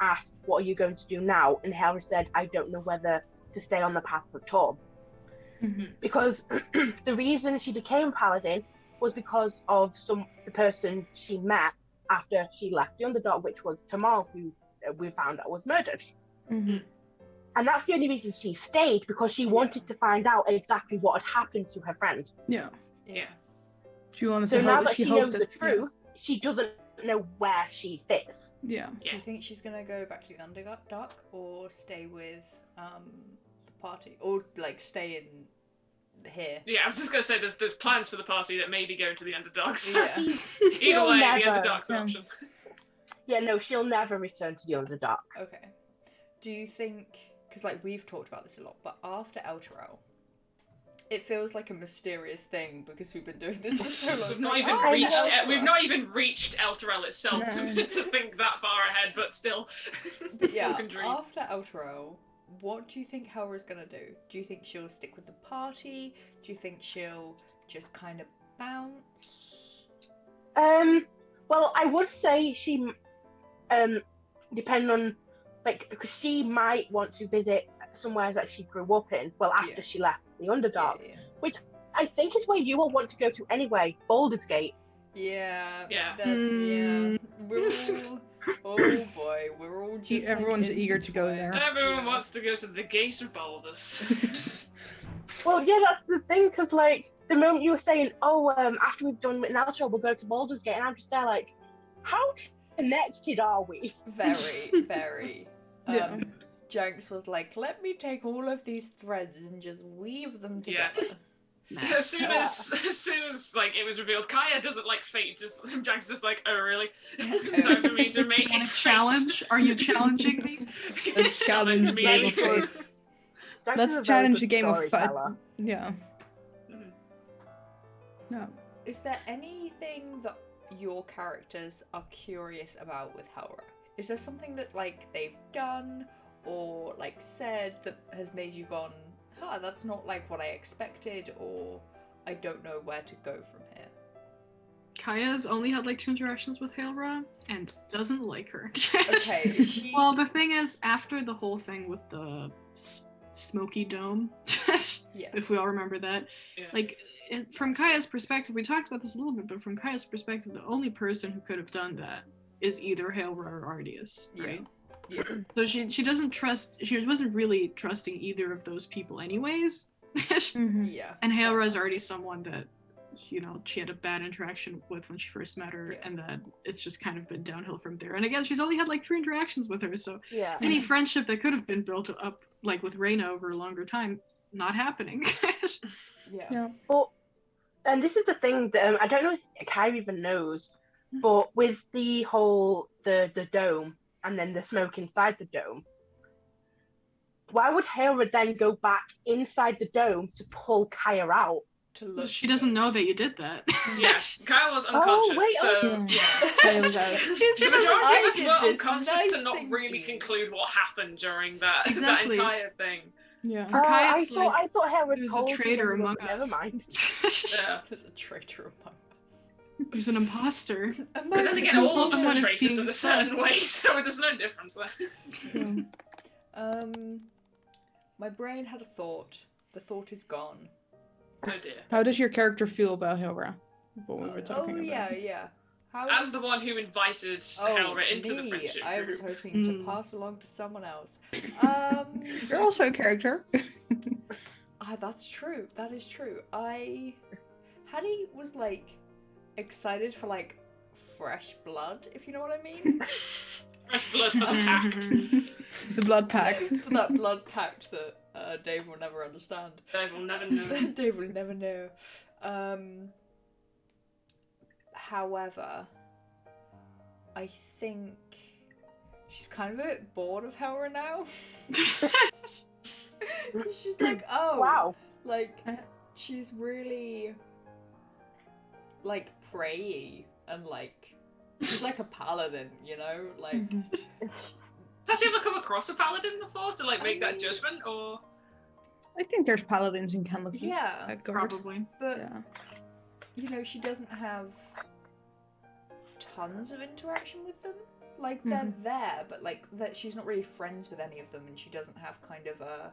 [SPEAKER 5] asked, "What are you going to do now?" And Helra said, "I don't know whether to stay on the path of Torm." Because the reason she became paladin was because of the person she met after she left the Underdark, which was Tamal, who we found out was murdered. And that's the only reason she stayed, because she wanted to find out exactly what had happened to her friend.
[SPEAKER 4] Yeah. She wanted
[SPEAKER 5] So
[SPEAKER 4] to
[SPEAKER 5] now
[SPEAKER 4] hope,
[SPEAKER 5] that she knows the
[SPEAKER 4] that,
[SPEAKER 5] truth, she doesn't know where she fits.
[SPEAKER 4] Yeah.
[SPEAKER 1] Do you think she's gonna go back to the Underdark or stay with the party, or like stay in here?
[SPEAKER 3] Yeah, I was just gonna say there's plans for the party that may be going to the Underdarks.
[SPEAKER 1] Yeah.
[SPEAKER 3] Either way,
[SPEAKER 5] never.
[SPEAKER 3] the Underdark's an option.
[SPEAKER 5] Yeah, no, she'll never return to the Underdark.
[SPEAKER 1] Okay. Do you think, because like we've talked about this a lot, but after Elturel, it feels like a mysterious thing because we've been doing this for so long.
[SPEAKER 3] We've not even reached Elturel itself to think that far ahead, but still.
[SPEAKER 1] But yeah, after Elturel, what do you think Helra's gonna do? Do you think she'll stick with the party? Do you think she'll just kind of bounce?
[SPEAKER 5] Well, I would say she, depending on, like, because she might want to visit somewhere that she grew up in, well, after she left the Underdark, which I think is where you will want to go to anyway, Baldur's Gate.
[SPEAKER 1] Yeah.
[SPEAKER 5] Yeah.
[SPEAKER 1] We're all, oh boy, we're all just
[SPEAKER 4] everyone's eager to go there.
[SPEAKER 3] Everyone wants to go to the Gate of Baldur's.
[SPEAKER 5] Well, yeah, that's the thing, because, like, the moment you were saying, after we've done an outro, we'll go to Baldur's Gate, and I'm just there like, how connected are we?
[SPEAKER 1] Very, very. Jenks was like, let me take all of these threads and just weave them together.
[SPEAKER 3] As soon as like it was revealed, Kaya doesn't like fate. Just Jack's just like, oh really? Time for me to make it.
[SPEAKER 2] Challenge? Are you challenging me?
[SPEAKER 4] Let's challenge the game of fate. Let's challenge the game of fate. Yeah. No.
[SPEAKER 1] Is there anything that your characters are curious about with Helra? Is there something that like they've done or like said that has made you gone, that's not like what I expected, or I don't know where to go from here?
[SPEAKER 2] Kaya's only had like 2 interactions with Helra and doesn't like her.
[SPEAKER 1] Okay.
[SPEAKER 2] Well, the thing is, after the whole thing with the smoky dome, if we all remember that, like from Kaya's perspective, we talked about this a little bit, but from Kaya's perspective, the only person who could have done that is either Helra or Ardius, right?
[SPEAKER 1] Yeah.
[SPEAKER 2] So she doesn't trust. She wasn't really trusting either of those people, anyways.
[SPEAKER 1] Yeah.
[SPEAKER 2] And Helra is already someone that, you know, she had a bad interaction with when she first met her, and that it's just kind of been downhill from there. And again, she's only had like 3 interactions with her, so any friendship that could have been built up, like with Raina over a longer time, not happening.
[SPEAKER 1] Yeah.
[SPEAKER 5] But, and this is the thing that I don't know if Kai even knows, but with the whole the dome and then the smoke inside the dome, why would Helra then go back inside the dome to pull Kaya out?
[SPEAKER 2] She doesn't know that you did that.
[SPEAKER 3] Yeah, Kaya was unconscious,
[SPEAKER 2] Kaya was out.
[SPEAKER 3] The majority of us were unconscious to not really conclude what happened during that entire thing.
[SPEAKER 2] Yeah.
[SPEAKER 5] I thought Helra told
[SPEAKER 2] a traitor
[SPEAKER 5] you,
[SPEAKER 2] among us.
[SPEAKER 5] Never mind.
[SPEAKER 3] Yeah.
[SPEAKER 1] There's a traitor among us.
[SPEAKER 2] Who's an imposter.
[SPEAKER 3] But then again, all of us are traitors in a certain way, so there's no difference there.
[SPEAKER 1] My brain had a thought. The thought is gone.
[SPEAKER 3] Oh dear.
[SPEAKER 4] How does your character feel about Helra? What we were talking about.
[SPEAKER 1] Yeah.
[SPEAKER 3] As the one who invited Helra into the friendship
[SPEAKER 1] I was
[SPEAKER 3] group.
[SPEAKER 1] hoping to pass along to someone else.
[SPEAKER 4] You're also a character.
[SPEAKER 1] That's true. That is true. Hattie was like excited for like fresh blood, if you know what I mean.
[SPEAKER 3] Fresh blood for the pact.
[SPEAKER 4] The blood pact.
[SPEAKER 1] For that blood pact that Dave will never understand.
[SPEAKER 3] Dave will never know.
[SPEAKER 1] Dave will never know. However, I think she's kind of a bit bored of Hera now. She's like, oh,
[SPEAKER 5] Wow.
[SPEAKER 1] like she's really like prey and like she's like a paladin, you know, like.
[SPEAKER 3] Has he ever come across a paladin before to like make that
[SPEAKER 1] mean-
[SPEAKER 3] judgment, or?
[SPEAKER 4] I think there's paladins in Kentucky.
[SPEAKER 1] Yeah,
[SPEAKER 4] That guard.
[SPEAKER 2] Probably.
[SPEAKER 1] but
[SPEAKER 4] Yeah.
[SPEAKER 1] you know, she doesn't have tons of interaction with them. Like they're there, but like that she's not really friends with any of them, and she doesn't have kind of a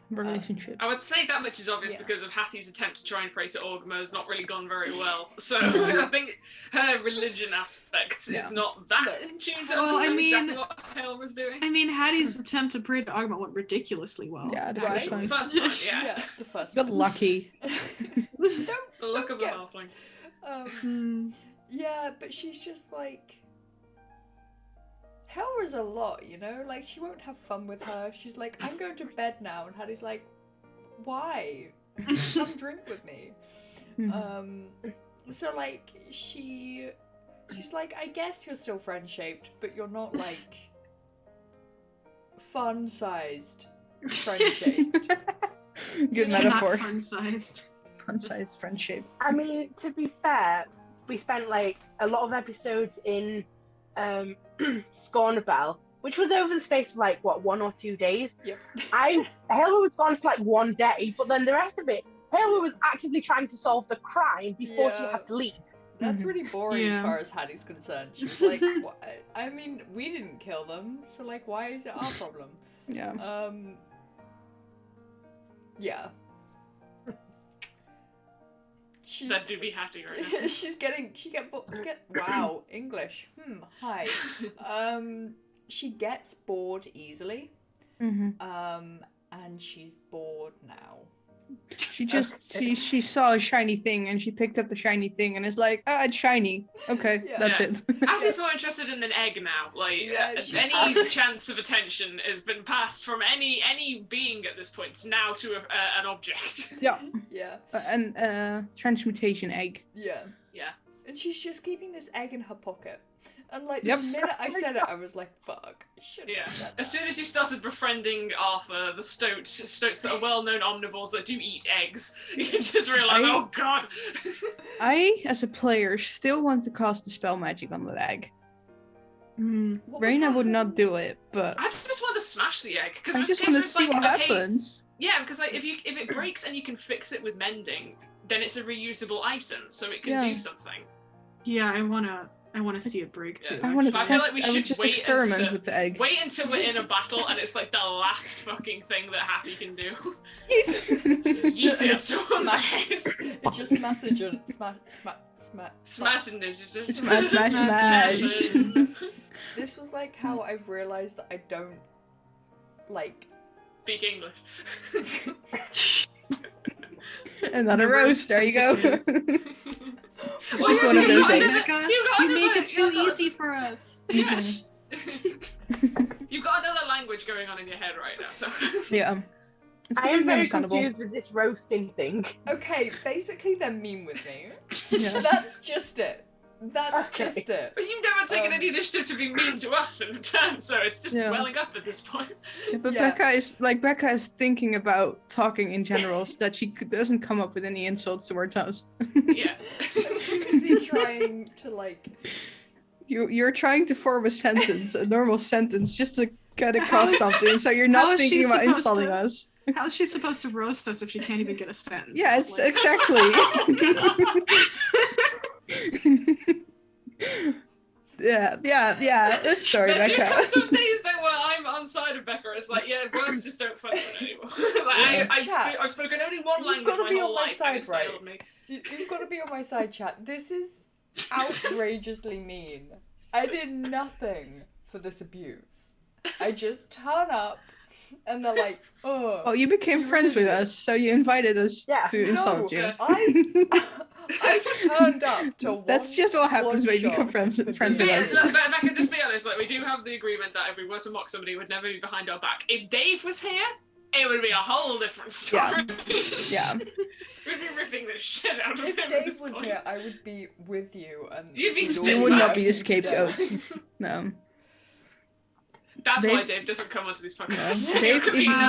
[SPEAKER 4] Relationships.
[SPEAKER 3] I would say that much is obvious
[SPEAKER 1] Yeah.
[SPEAKER 3] because of Hattie's attempt to try and pray to Orgma has not really gone very well. So
[SPEAKER 4] Yeah.
[SPEAKER 3] I think her religion aspect
[SPEAKER 4] Yeah.
[SPEAKER 3] is not that
[SPEAKER 1] Look,
[SPEAKER 3] in tune to
[SPEAKER 2] well, I
[SPEAKER 3] understand
[SPEAKER 2] mean-
[SPEAKER 3] exactly what Hale was doing.
[SPEAKER 2] I mean, Hattie's attempt to pray to Ogma went ridiculously well.
[SPEAKER 4] Yeah, the
[SPEAKER 1] Right.
[SPEAKER 4] first time.
[SPEAKER 3] First time, yeah.
[SPEAKER 1] yeah, the first
[SPEAKER 4] Got
[SPEAKER 1] one.
[SPEAKER 4] lucky.
[SPEAKER 1] Don't
[SPEAKER 3] The look of a
[SPEAKER 1] get-
[SPEAKER 3] halfling.
[SPEAKER 1] yeah, but she's just like Hela's a lot, you know? Like she won't have fun with her. She's like, I'm going to bed now, and Hattie's like, why? Come drink with me. So like she's like, I guess you're still friend shaped, but you're not like fun sized friend shaped.
[SPEAKER 4] Good
[SPEAKER 2] Not
[SPEAKER 4] metaphor.
[SPEAKER 2] fun-sized.
[SPEAKER 4] Fun-sized friendships.
[SPEAKER 5] I mean, to be fair, we spent like a lot of episodes in Scornabelle, which was over the space of like what 1 or 2 days.
[SPEAKER 1] Yep.
[SPEAKER 5] Hela was gone for like 1 day, but then the rest of it, Hela was actively trying to solve the crime before she
[SPEAKER 1] Yeah.
[SPEAKER 5] had to leave.
[SPEAKER 1] That's really boring as
[SPEAKER 2] Yeah.
[SPEAKER 1] far as Hattie's concerned. She was like, what? I mean, we didn't kill them, so like, why is it our problem?
[SPEAKER 4] Yeah.
[SPEAKER 1] Yeah. She's
[SPEAKER 3] That do be Hattie right now.
[SPEAKER 1] wow, English. Hi. She gets bored easily. And she's bored now.
[SPEAKER 4] She saw a shiny thing and she picked up the shiny thing and is like, ah, it's shiny. Okay,
[SPEAKER 1] Yeah.
[SPEAKER 4] that's
[SPEAKER 3] Yeah.
[SPEAKER 4] it.
[SPEAKER 3] Hattie's more interested in an egg now. Like
[SPEAKER 1] Yeah, she's
[SPEAKER 3] any chance of attention has been passed from any being at this point now to an object.
[SPEAKER 4] Yeah.
[SPEAKER 1] Yeah.
[SPEAKER 4] And transmutation egg.
[SPEAKER 1] Yeah.
[SPEAKER 3] Yeah.
[SPEAKER 1] And she's just keeping this egg in her pocket. And like
[SPEAKER 4] Yep.
[SPEAKER 1] the minute I said it, I was like, fuck. I should
[SPEAKER 3] Yeah.
[SPEAKER 1] have said
[SPEAKER 3] As
[SPEAKER 1] that.
[SPEAKER 3] soon as you started befriending Arthur, the stoats that are well-known omnivores that do eat eggs, you just realise, oh god.
[SPEAKER 4] I, as a player, still want to cast the spell magic on the egg.
[SPEAKER 1] What
[SPEAKER 4] Reina would
[SPEAKER 1] happen?
[SPEAKER 4] not do it, but
[SPEAKER 3] I just want to smash the egg because
[SPEAKER 4] I just want to see what happens.
[SPEAKER 3] Yeah, because like if it breaks and you can fix it with mending, then it's a reusable item, so it can
[SPEAKER 4] Yeah.
[SPEAKER 3] do something.
[SPEAKER 2] Yeah, I wanna see it break too.
[SPEAKER 3] Yeah.
[SPEAKER 4] I want to
[SPEAKER 3] I feel
[SPEAKER 4] test.
[SPEAKER 3] like we
[SPEAKER 4] I would
[SPEAKER 3] should
[SPEAKER 4] just
[SPEAKER 3] wait
[SPEAKER 4] experiment
[SPEAKER 3] until-
[SPEAKER 4] with the egg.
[SPEAKER 3] Wait until we're in a battle and it's like the last fucking thing that Hattie can do. Yeet it at someone's head.
[SPEAKER 1] It just smashes and
[SPEAKER 3] Smashing is just
[SPEAKER 4] Smash, smash, smash.
[SPEAKER 1] This was like how I've realised that I don't like
[SPEAKER 3] Speak English.
[SPEAKER 4] Another roast. There you go.
[SPEAKER 2] Yes.
[SPEAKER 3] Well,
[SPEAKER 4] Just
[SPEAKER 3] you-
[SPEAKER 4] one of
[SPEAKER 3] you
[SPEAKER 4] those
[SPEAKER 3] got
[SPEAKER 4] things.
[SPEAKER 3] another- you got
[SPEAKER 2] You make
[SPEAKER 3] another-
[SPEAKER 2] it too
[SPEAKER 3] you got-
[SPEAKER 2] easy for us.
[SPEAKER 3] Yes. You've got another language going on in your head right now, so.
[SPEAKER 4] Yeah. It's
[SPEAKER 5] I am
[SPEAKER 4] completely
[SPEAKER 5] very
[SPEAKER 4] understandable.
[SPEAKER 5] confused with this roasting thing.
[SPEAKER 1] okay, basically they're mean with me.
[SPEAKER 4] Yeah.
[SPEAKER 1] That's just it. That's
[SPEAKER 5] Okay.
[SPEAKER 1] just it.
[SPEAKER 3] But you've never taken any initiative to be mean to us in return, so it's just
[SPEAKER 4] Yeah.
[SPEAKER 3] welling up at this point.
[SPEAKER 4] Yeah, but
[SPEAKER 1] Yeah.
[SPEAKER 4] Becca is thinking about talking in general so that she doesn't come up with any insults towards us.
[SPEAKER 3] Yeah.
[SPEAKER 1] Is he trying to like
[SPEAKER 4] You're trying to form a sentence, a normal sentence, just to get
[SPEAKER 2] How
[SPEAKER 4] across
[SPEAKER 2] is-
[SPEAKER 4] something, so you're
[SPEAKER 2] how
[SPEAKER 4] not
[SPEAKER 2] is she
[SPEAKER 4] thinking about
[SPEAKER 2] supposed
[SPEAKER 4] insulting
[SPEAKER 2] to-
[SPEAKER 4] us.
[SPEAKER 2] How's she supposed to roast us if she can't even get a sentence?
[SPEAKER 4] Yeah, it's
[SPEAKER 2] Like-
[SPEAKER 4] exactly. yeah. Sorry,
[SPEAKER 3] There do
[SPEAKER 4] Becca.
[SPEAKER 3] come some days though where I'm on side of Becca. It's like, yeah, words just don't function anymore. Like I've spoken only one
[SPEAKER 1] You've
[SPEAKER 3] language
[SPEAKER 1] gotta
[SPEAKER 3] my
[SPEAKER 1] be
[SPEAKER 3] whole
[SPEAKER 1] on my
[SPEAKER 3] life, and
[SPEAKER 1] side,
[SPEAKER 3] it's
[SPEAKER 1] right?
[SPEAKER 3] failed me.
[SPEAKER 1] You've got to be on my side, chat. This is outrageously mean. I did nothing for this abuse. I just turn up And they're like, oh.
[SPEAKER 4] Oh, you became friends with us, so you invited us to insult you.
[SPEAKER 1] I turned up to
[SPEAKER 4] That's just what happens when you become friends with us.
[SPEAKER 3] But I can just be honest, like, we do have the agreement that if we were to mock somebody, it would never be behind our back. If Dave was here, it would be a whole different story.
[SPEAKER 4] Yeah.
[SPEAKER 3] We'd be ripping the shit out of him.
[SPEAKER 1] If Dave was here, I would be with you, and
[SPEAKER 3] you'd be
[SPEAKER 4] you would not be the scapegoat. No.
[SPEAKER 3] That's why Dave doesn't come onto these podcasts.
[SPEAKER 4] No.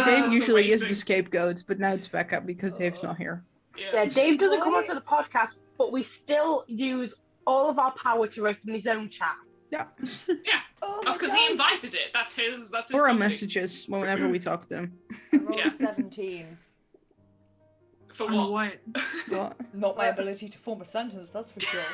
[SPEAKER 4] Dave usually is the scapegoat, but now it's back up because Dave's not here.
[SPEAKER 5] Yeah, Dave doesn't come onto the podcast, but we still use all of our power to roast in his own chat.
[SPEAKER 4] Yeah.
[SPEAKER 3] Yeah. That's because he invited it. That's his.
[SPEAKER 4] Or our messages whenever we talk to him.
[SPEAKER 1] I rolled 17.
[SPEAKER 3] For what?
[SPEAKER 4] What?
[SPEAKER 1] Not my ability to form a sentence, that's for sure.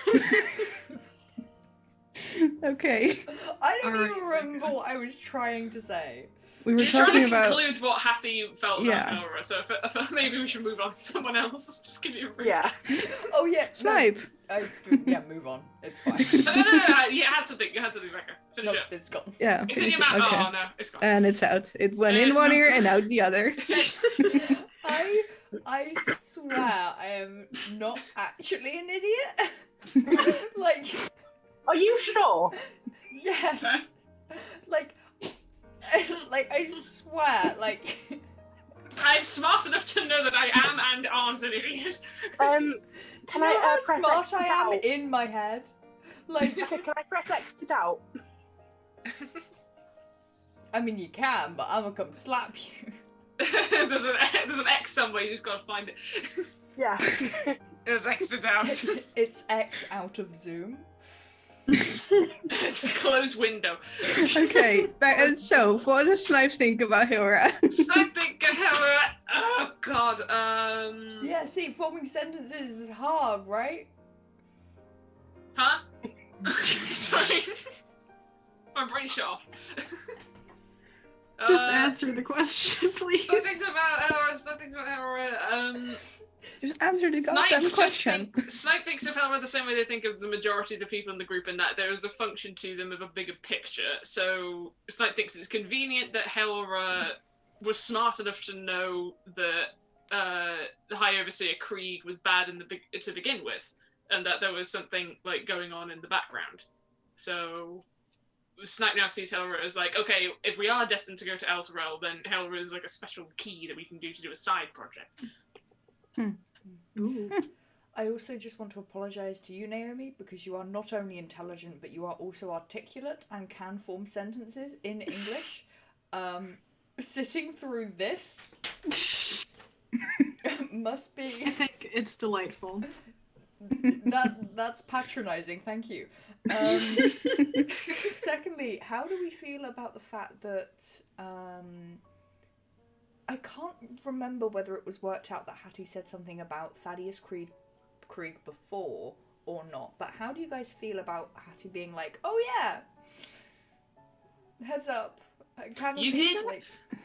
[SPEAKER 4] Okay.
[SPEAKER 1] I don't even remember what I was trying to say.
[SPEAKER 4] We were
[SPEAKER 3] trying
[SPEAKER 4] talking
[SPEAKER 3] to
[SPEAKER 4] about
[SPEAKER 3] conclude what Hattie felt about Elra, so I thought maybe we should move on to someone else. Just give you a break.
[SPEAKER 5] Yeah.
[SPEAKER 1] Oh yeah.
[SPEAKER 4] Snipe.
[SPEAKER 1] Move on. It's fine.
[SPEAKER 3] No. You had something, Becca. Finish
[SPEAKER 1] Nope,
[SPEAKER 3] it.
[SPEAKER 1] it's gone.
[SPEAKER 4] Yeah.
[SPEAKER 3] It's in your mouth.
[SPEAKER 4] Okay.
[SPEAKER 3] Oh no, it's gone.
[SPEAKER 4] And it's out. It went in one ear and out the other.
[SPEAKER 1] I swear I am not actually an idiot. Like.
[SPEAKER 5] Are you sure?
[SPEAKER 1] Yes. Like I swear, like.
[SPEAKER 3] I'm smart enough to know that I am and aren't an idiot.
[SPEAKER 5] Can
[SPEAKER 1] Do you know how
[SPEAKER 5] press
[SPEAKER 1] smart
[SPEAKER 5] X to
[SPEAKER 1] I am
[SPEAKER 5] doubt?
[SPEAKER 1] in my head? Like.
[SPEAKER 5] Okay, can I press X to doubt?
[SPEAKER 1] I mean, you can, but I'm gonna come slap you.
[SPEAKER 3] there's an X somewhere. You just gotta find it.
[SPEAKER 5] Yeah.
[SPEAKER 3] There's X to doubt.
[SPEAKER 1] It's X out of Zoom.
[SPEAKER 3] It's a closed window.
[SPEAKER 4] Okay, so what does Snipe think about Hilra?
[SPEAKER 3] Snipe think Hilra. Oh god.
[SPEAKER 1] Yeah, see, forming sentences is hard, right?
[SPEAKER 3] Huh? Sorry. My brain shut off.
[SPEAKER 2] Just answer the question, please.
[SPEAKER 3] Some things about Hilra.
[SPEAKER 4] Just answer the goddamn question.
[SPEAKER 3] Snipe thinks of Helra the same way they think of the majority of the people in the group, in that there is a function to them of a bigger picture. So Snipe thinks it's convenient that Helra was smart enough to know that the High Overseer Krieg was bad to begin with, and that there was something like going on in the background. So Snipe now sees Helra as like, okay, if we are destined to go to Elturel, then Helra is like a special key that we can do to do a side project.
[SPEAKER 2] Ooh.
[SPEAKER 1] I also just want to apologise to you, Naomi, because you are not only intelligent, but you are also articulate and can form sentences in English. Sitting through this must be...
[SPEAKER 2] I think it's delightful.
[SPEAKER 1] That's patronising, thank you. Secondly, how do we feel about the fact that... I can't remember whether it was worked out that Hattie said something about Thaddeus Krieg before or not, but how do you guys feel about Hattie being like, oh yeah, heads up.
[SPEAKER 3] You did?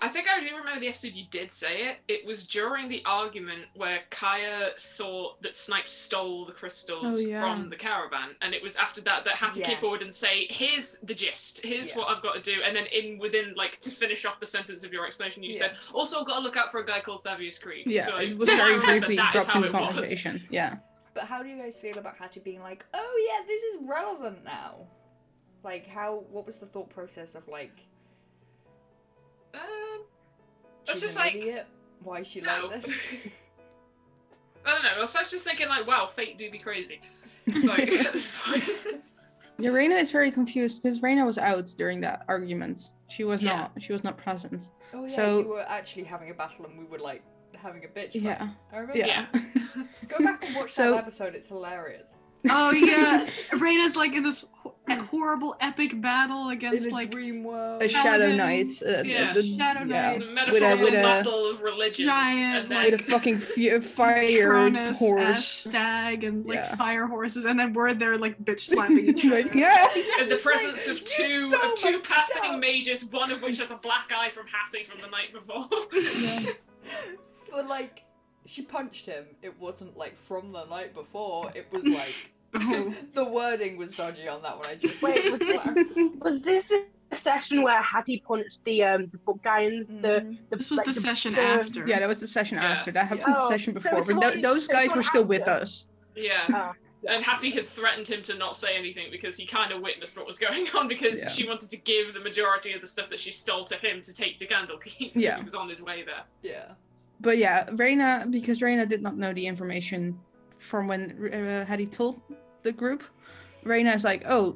[SPEAKER 3] I think I do remember the episode you did say it. It was during the argument where Kaya thought that Snipe stole the crystals from the caravan, and it was after that Hattie came forward and say, here's the gist, here's what I've got to do, and then within like to finish off the sentence of your explanation, you said, also got to look out for a guy called Thaddeus Krieg.
[SPEAKER 4] Yeah,
[SPEAKER 3] so
[SPEAKER 4] it was very briefly dropped in the
[SPEAKER 3] it
[SPEAKER 4] conversation. Yeah.
[SPEAKER 1] But how do you guys feel about Hattie being like, oh yeah, this is relevant now? Like, what was the thought process of like,
[SPEAKER 3] it's
[SPEAKER 1] she's
[SPEAKER 3] just
[SPEAKER 1] an
[SPEAKER 3] like,
[SPEAKER 1] idiot? Why is she like this?
[SPEAKER 3] I don't know. I was just thinking like, wow, fate do be crazy. Like, at this point.
[SPEAKER 4] Yeah, Reina is very confused because Reina was out during that argument. She was not. She was not present.
[SPEAKER 1] Oh yeah,
[SPEAKER 4] so,
[SPEAKER 1] you were actually having a battle and we were like having a bitch fight.
[SPEAKER 4] Yeah.
[SPEAKER 1] I remember.
[SPEAKER 3] Yeah.
[SPEAKER 1] Go back and watch that episode. It's hilarious.
[SPEAKER 2] Oh yeah, Reina's like in this horrible epic battle against
[SPEAKER 1] in a
[SPEAKER 2] like
[SPEAKER 1] dream world.
[SPEAKER 4] a Shadow Knight.
[SPEAKER 2] Shadow Knight.
[SPEAKER 3] The metaphorical battle of religions.
[SPEAKER 2] Giant,
[SPEAKER 3] and then...
[SPEAKER 2] like,
[SPEAKER 4] with a fucking fire
[SPEAKER 2] Cronus,
[SPEAKER 4] horse.
[SPEAKER 2] Stag and like fire horses, and then we're there like bitch slapping each other.
[SPEAKER 4] Like, yeah.
[SPEAKER 3] In the presence of two casting
[SPEAKER 1] stuff.
[SPEAKER 3] mages, one of which has a black eye from Hattie from the night before.
[SPEAKER 1] For like, she punched him. It wasn't like from the night before. It was like the wording was dodgy on that one. I just
[SPEAKER 5] Wait, was this the session where Hattie punched the book guy in the
[SPEAKER 2] This was
[SPEAKER 5] like,
[SPEAKER 2] the session
[SPEAKER 5] the-
[SPEAKER 2] after.
[SPEAKER 4] Yeah, that was the session
[SPEAKER 3] Yeah.
[SPEAKER 4] after. That happened the
[SPEAKER 5] Oh,
[SPEAKER 4] session
[SPEAKER 5] so
[SPEAKER 4] before,
[SPEAKER 5] it's
[SPEAKER 4] but
[SPEAKER 5] one-
[SPEAKER 4] those
[SPEAKER 5] so it's
[SPEAKER 4] guys
[SPEAKER 5] one
[SPEAKER 4] were still with
[SPEAKER 5] after.
[SPEAKER 4] us.
[SPEAKER 3] Yeah.
[SPEAKER 5] Oh,
[SPEAKER 3] And Hattie had threatened him to not say anything because he kind of witnessed what was going on because
[SPEAKER 4] Yeah.
[SPEAKER 3] she wanted to give the majority of the stuff that she stole to him to take to Candlekeep because
[SPEAKER 4] Yeah.
[SPEAKER 3] he was on his way there.
[SPEAKER 1] Yeah.
[SPEAKER 4] But yeah, because Reyna did not know the information from when Hattie told the group. Reyna is like, oh,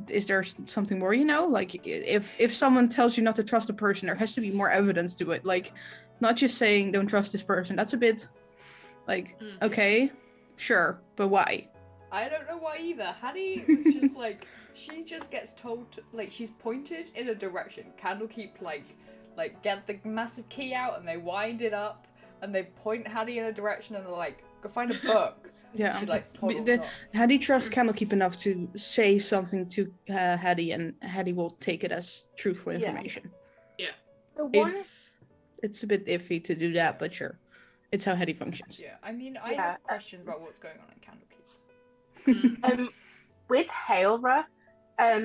[SPEAKER 4] is there something more you know? Like, if someone tells you not to trust a person, there has to be more evidence to it. Like, not just saying don't trust this person. That's a bit like, okay, sure, but why?
[SPEAKER 1] I don't know why either. Hattie was just like, she just gets told to, like, she's pointed in a direction. Candlekeep like get the massive key out and they wind it up and they point Hattie in a direction and they're like, go find a book.
[SPEAKER 4] Yeah.
[SPEAKER 1] She like toddles
[SPEAKER 4] The-
[SPEAKER 1] off.
[SPEAKER 4] Hattie trusts Candlekeep enough to say something to Hattie, and Hattie will take it as truthful
[SPEAKER 5] Yeah.
[SPEAKER 4] information.
[SPEAKER 5] the one
[SPEAKER 4] If it's a bit iffy to do that, but sure, it's how Hattie functions.
[SPEAKER 1] Yeah, I mean, I
[SPEAKER 5] Yeah.
[SPEAKER 1] have questions about what's going on in Candlekeep.
[SPEAKER 5] with Hailra,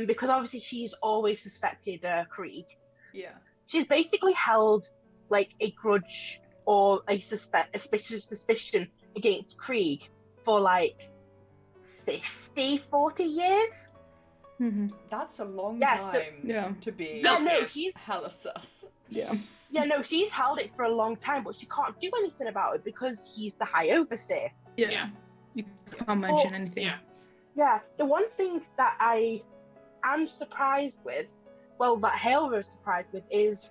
[SPEAKER 5] because obviously she's always suspected Krieg.
[SPEAKER 1] Yeah.
[SPEAKER 5] She's basically held like a grudge or a suspicion against Krieg for like 40 years.
[SPEAKER 4] Mm-hmm.
[SPEAKER 1] That's a long
[SPEAKER 5] Yeah, so-
[SPEAKER 1] time
[SPEAKER 4] Yeah.
[SPEAKER 1] to be
[SPEAKER 5] Yeah,
[SPEAKER 3] Self-
[SPEAKER 5] no,
[SPEAKER 3] yes.
[SPEAKER 5] she's
[SPEAKER 1] hella sus.
[SPEAKER 4] Yeah.
[SPEAKER 5] she's held it for a long time, but she can't do anything about it because he's the High Overseer.
[SPEAKER 4] Yeah.
[SPEAKER 3] Yeah.
[SPEAKER 4] You can't mention
[SPEAKER 5] Oh,
[SPEAKER 4] anything.
[SPEAKER 3] Yeah.
[SPEAKER 5] Yeah, the one thing that I am surprised with, well, that Hailra is surprised with, is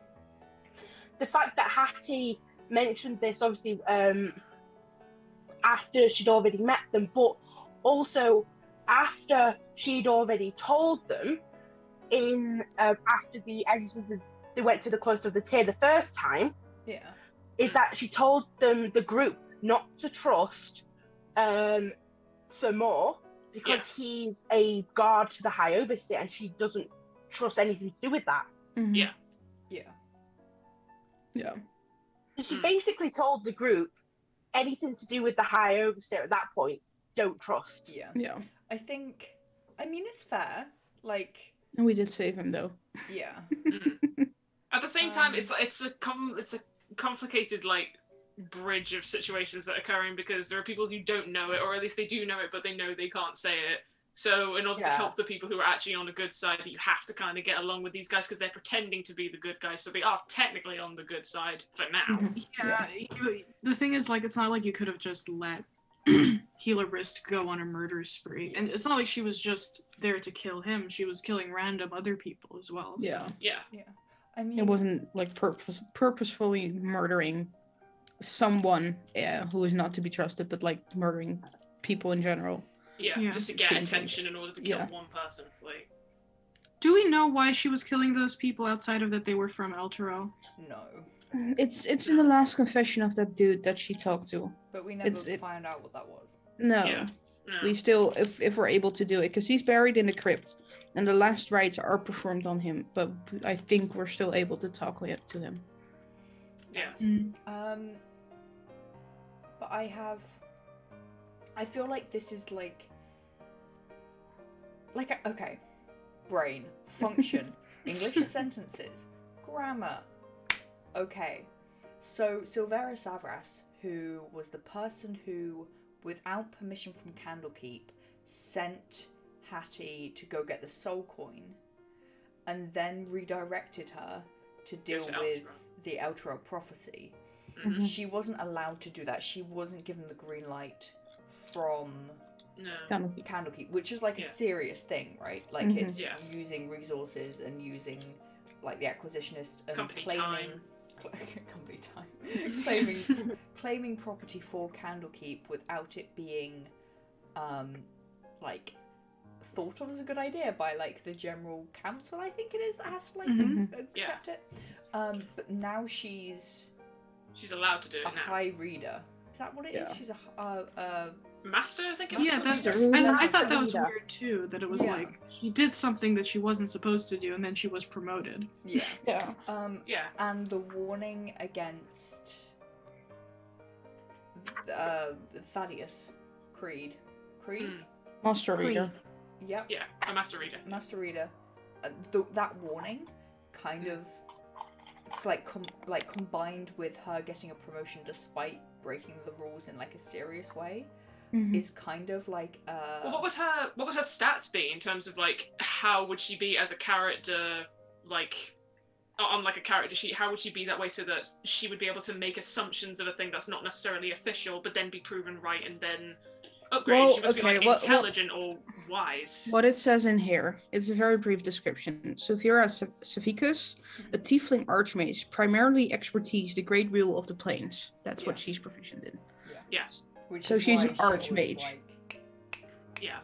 [SPEAKER 5] the fact that Hattie mentioned this, obviously, after she'd already met them, but also after she'd already told them in after they went to the close of the tier the first time,
[SPEAKER 1] Yeah.
[SPEAKER 5] is that she told them, the group, not to trust Sir Moore because he's a guard to the High Overseer and she doesn't trust anything to do with that.
[SPEAKER 4] Mhm.
[SPEAKER 3] Yeah.
[SPEAKER 1] Yeah.
[SPEAKER 4] Yeah.
[SPEAKER 5] So she basically told the group anything to do with the High Overseer at that point, don't trust.
[SPEAKER 1] Yeah.
[SPEAKER 4] Yeah.
[SPEAKER 1] I think, I mean, it's fair. Like,
[SPEAKER 4] And we did save him though.
[SPEAKER 1] yeah.
[SPEAKER 3] At the same time,
[SPEAKER 1] Um,
[SPEAKER 3] it's a complicated like bridge of situations that are occurring because there are people who don't know it, or at least they do know it, but they know they can't say it. So in order to
[SPEAKER 5] Yeah.
[SPEAKER 3] help the people who are actually on the good side, you have to kind of get along with these guys because they're pretending to be the good guys, so they are technically on the good side for now.
[SPEAKER 4] Mhm.
[SPEAKER 2] Yeah, the thing is, like, it's not like you could have just let Healerist go on a murder spree. And it's not like she was just there to kill him. She was killing random other people as well. so-
[SPEAKER 4] Yeah.
[SPEAKER 3] Yeah.
[SPEAKER 1] I mean,
[SPEAKER 4] It wasn't like purposefully murdering someone who is not to be trusted, but like murdering people in general.
[SPEAKER 3] Yeah,
[SPEAKER 2] Yeah.
[SPEAKER 3] just to get
[SPEAKER 4] Shouldn't
[SPEAKER 3] attention in order to kill
[SPEAKER 4] Yeah.
[SPEAKER 3] one person. Like,
[SPEAKER 2] Do we know why she was killing those people outside of that they were from Eltero?
[SPEAKER 1] no.
[SPEAKER 4] It's in the last confession of that dude that she talked to.
[SPEAKER 1] But we never
[SPEAKER 4] It-
[SPEAKER 1] found out what that was.
[SPEAKER 4] No.
[SPEAKER 3] Yeah. no.
[SPEAKER 4] We still, if we're able to do it, because he's buried in the crypt, and the last rites are performed on him. But I think we're still able to talk to him.
[SPEAKER 3] Yeah.
[SPEAKER 1] But I feel like this is like, okay, brain, function, English sentences, grammar. Okay, so Silvera Savras, who was the person who, without permission from Candlekeep, sent Hattie to go get the soul coin, and then redirected her to deal
[SPEAKER 3] Yes,
[SPEAKER 1] with
[SPEAKER 3] Eltero.
[SPEAKER 1] the Eltero prophecy.
[SPEAKER 3] Mhm.
[SPEAKER 1] She wasn't allowed to do that. She wasn't given the green light from
[SPEAKER 3] No.
[SPEAKER 1] Candlekeep, which is like a
[SPEAKER 3] Yeah.
[SPEAKER 1] serious thing, right? Like
[SPEAKER 4] Mhm.
[SPEAKER 1] it's
[SPEAKER 3] Yeah.
[SPEAKER 1] using resources and using like the acquisitionist and
[SPEAKER 3] Company
[SPEAKER 1] claiming
[SPEAKER 3] time.
[SPEAKER 1] company time, claiming property for Candlekeep without it being like thought of as a good idea by like the general council. I think it is that has to like
[SPEAKER 4] Mhm.
[SPEAKER 1] accept it. But now she's
[SPEAKER 3] She's allowed to do
[SPEAKER 1] a
[SPEAKER 3] it now.
[SPEAKER 1] high reader. Is that what it is?
[SPEAKER 4] Yeah.
[SPEAKER 1] She's a
[SPEAKER 3] Master, I think it
[SPEAKER 2] Yeah,
[SPEAKER 3] was.
[SPEAKER 2] that's,
[SPEAKER 4] Master.
[SPEAKER 2] I thought that was
[SPEAKER 5] Reader.
[SPEAKER 2] weird too. That it was
[SPEAKER 1] Yeah.
[SPEAKER 2] like she did something that she wasn't supposed to do, and then she was promoted.
[SPEAKER 1] yeah.
[SPEAKER 4] Yeah.
[SPEAKER 3] Yeah.
[SPEAKER 1] And the warning against Thaddeus Creed.
[SPEAKER 3] Mm.
[SPEAKER 4] Master reader.
[SPEAKER 1] Yep.
[SPEAKER 3] Yeah, a master reader.
[SPEAKER 1] Master Reader. that warning kind of combined with her getting a promotion despite breaking the rules in like a serious way is kind of like
[SPEAKER 3] Well, what would her stats be in terms of like how would she be as a character, like on like a character sheet? How would she be that way so that she would be able to make assumptions of a thing that's not necessarily official but then be proven right and then upgrade?
[SPEAKER 4] Well,
[SPEAKER 3] She must be like
[SPEAKER 4] okay,
[SPEAKER 3] intelligent or wise.
[SPEAKER 4] What it says in here, it's a very brief description. Sophia Saficus, a tiefling archmage, primarily expertise, the great rule of the plains. That's what she's proficient in.
[SPEAKER 3] Yeah.
[SPEAKER 1] Which
[SPEAKER 4] So
[SPEAKER 1] is
[SPEAKER 4] she's
[SPEAKER 1] why
[SPEAKER 4] an
[SPEAKER 1] she was,
[SPEAKER 4] archmage.
[SPEAKER 1] like,
[SPEAKER 3] Yeah.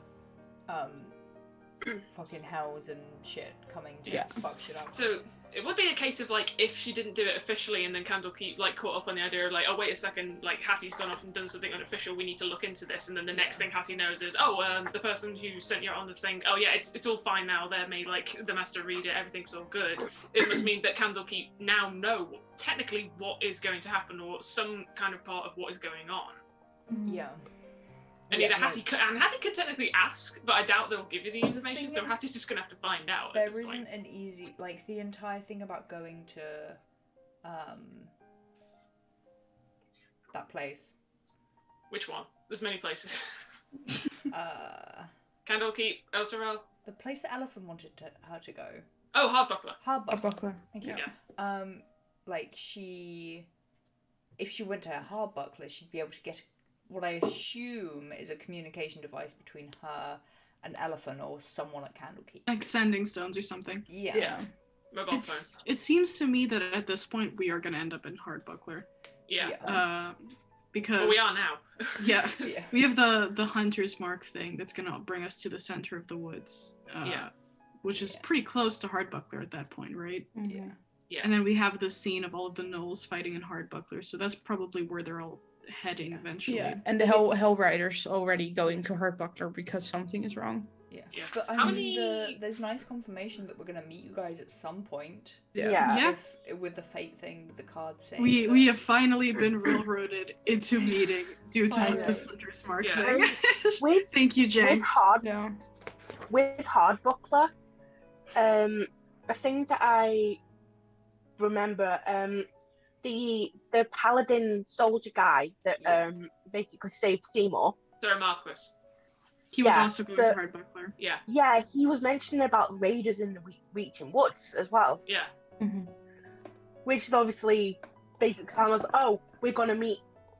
[SPEAKER 1] fucking hells and shit coming to
[SPEAKER 4] Yeah.
[SPEAKER 1] fuck shit up.
[SPEAKER 3] So it would be a case of like if she didn't do it officially and then Candlekeep like caught up on the idea of like, oh wait a second, like Hattie's gone off and done something unofficial, we need to look into this, and then the next thing Hattie knows is, the person who sent you out on the thing, oh yeah, it's all fine now, they made like the master read it, everything's all good. It must mean that Candlekeep now know technically what is going to happen or some kind of part of what is going on.
[SPEAKER 1] Yeah.
[SPEAKER 3] And either Hattie could technically ask, but I doubt they'll give you the information, so
[SPEAKER 1] thing is,
[SPEAKER 3] Hattie's just gonna have to find out
[SPEAKER 1] There
[SPEAKER 3] at this
[SPEAKER 1] isn't
[SPEAKER 3] point.
[SPEAKER 1] an easy, like, the entire thing about going to that place.
[SPEAKER 3] Which one? There's many places.
[SPEAKER 1] The
[SPEAKER 3] Candlekeep, Elturel.
[SPEAKER 1] place that Elephant wanted her to go.
[SPEAKER 3] Oh, Hardbuckler.
[SPEAKER 1] Hardbuckler. Thank you.
[SPEAKER 3] Yeah.
[SPEAKER 1] Like, if she went to her Hardbuckler, she'd be able to get what I assume is a communication device between her and Elephant or someone at Candlekeep.
[SPEAKER 2] Like sending stones or something.
[SPEAKER 1] Yeah.
[SPEAKER 3] Mobile phone.
[SPEAKER 2] It seems to me that at this point we are going to end up in Hardbuckler.
[SPEAKER 3] Yeah.
[SPEAKER 2] Because
[SPEAKER 3] Well, we are now.
[SPEAKER 2] Yeah.
[SPEAKER 1] Yeah.
[SPEAKER 2] We have the Hunter's Mark thing that's going to bring us to the center of the woods. Which is pretty close to Hardbuckler at that point, right?
[SPEAKER 1] Yeah.
[SPEAKER 3] Yeah.
[SPEAKER 2] And then we have the scene of all of the gnolls fighting in Hardbuckler, so that's probably where they're all heading eventually.
[SPEAKER 4] Yeah, and the Hell Riders already going to Hardbuckler because something is wrong.
[SPEAKER 1] Yeah.
[SPEAKER 3] Yeah.
[SPEAKER 1] But there's nice confirmation that we're gonna meet you guys at some point.
[SPEAKER 2] Yeah.
[SPEAKER 1] With the fate thing, with the card saying.
[SPEAKER 2] We have finally been railroaded into meeting due to
[SPEAKER 1] Finally.
[SPEAKER 2] this Hunter's Mark
[SPEAKER 3] Yeah.
[SPEAKER 2] thing. Thank you, James.
[SPEAKER 5] With Hardbuckler, a thing that I remember, the paladin soldier guy that basically saved Seymour.
[SPEAKER 3] Sir Marquis.
[SPEAKER 2] He was also going to Hardbuckler.
[SPEAKER 3] Yeah.
[SPEAKER 5] Yeah, he was mentioning about raiders in the Reaching Woods as well.
[SPEAKER 3] Yeah.
[SPEAKER 5] Which is obviously basically telling us, oh, we're going to meet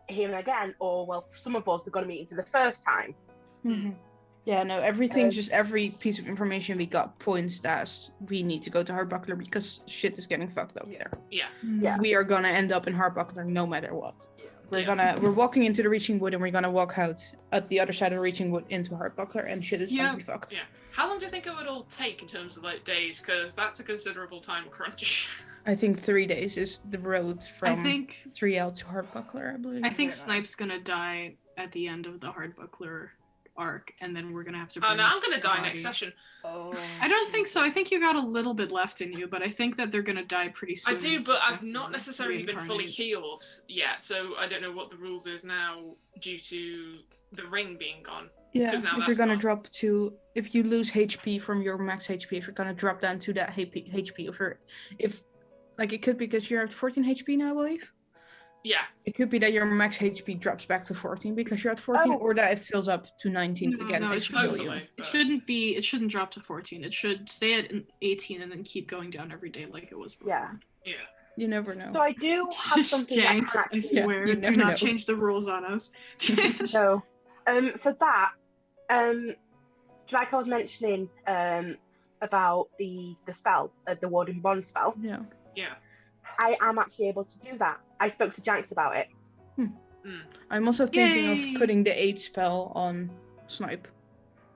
[SPEAKER 5] him again, or, well, for some of us, we're going to meet him for the first time.
[SPEAKER 4] Yeah, no, everything's just every piece of information we got points that we need to go to Hardbuckler because shit is getting fucked up there.
[SPEAKER 5] Yeah.
[SPEAKER 4] We are gonna end up in Hardbuckler no matter what. We're walking into the Reaching Wood and we're gonna walk out at the other side of the Reaching Wood into Hardbuckler and shit is gonna be fucked.
[SPEAKER 3] Yeah. How long do you think it would all take in terms of like days? Because that's a considerable time crunch.
[SPEAKER 4] I think 3 days is the road from 3L to Hardbuckler, I believe.
[SPEAKER 2] I think Snipe's gonna die at the end of the Hardbuckler arc, and then we're gonna have to bring
[SPEAKER 3] I'm gonna die
[SPEAKER 2] body.
[SPEAKER 3] next session.
[SPEAKER 1] Oh.
[SPEAKER 2] I don't think so. I think you got a little bit left in you, but I think that they're gonna die pretty soon.
[SPEAKER 3] I do, but I've not necessarily been fully
[SPEAKER 2] reincarnate.
[SPEAKER 3] healed yet, so I don't know what the rules is now due to the ring being gone.
[SPEAKER 4] Yeah,
[SPEAKER 3] Because now
[SPEAKER 4] if you're
[SPEAKER 3] that's
[SPEAKER 4] gonna
[SPEAKER 3] gone.
[SPEAKER 4] drop to, if you lose HP from your max HP, if you're gonna drop down to that HP, if like it could be because you're at 14 HP now, I believe.
[SPEAKER 3] Yeah.
[SPEAKER 4] It could be that your max HP drops back to 14 because you're at 14, or that it fills up to 19 again.
[SPEAKER 2] No,
[SPEAKER 4] They
[SPEAKER 2] it
[SPEAKER 4] should heal you.
[SPEAKER 3] Hopefully.
[SPEAKER 2] It shouldn't drop to 14. It should stay at 18 and then keep going down every day like it was before.
[SPEAKER 5] Yeah.
[SPEAKER 3] Yeah.
[SPEAKER 4] You never know.
[SPEAKER 5] So I do have something that
[SPEAKER 2] Janks,
[SPEAKER 5] can
[SPEAKER 2] I
[SPEAKER 5] actually...
[SPEAKER 2] swear,
[SPEAKER 4] you
[SPEAKER 2] do
[SPEAKER 4] never
[SPEAKER 2] not
[SPEAKER 4] know.
[SPEAKER 2] change the rules on us.
[SPEAKER 5] So, for that, like I was mentioning about the spell, the Warding Bond spell,
[SPEAKER 4] Yeah.
[SPEAKER 3] Yeah.
[SPEAKER 5] I am actually able to do that. I spoke to Janks about it.
[SPEAKER 4] I'm also thinking
[SPEAKER 2] Yay!
[SPEAKER 4] of putting the 8 spell on Snipe.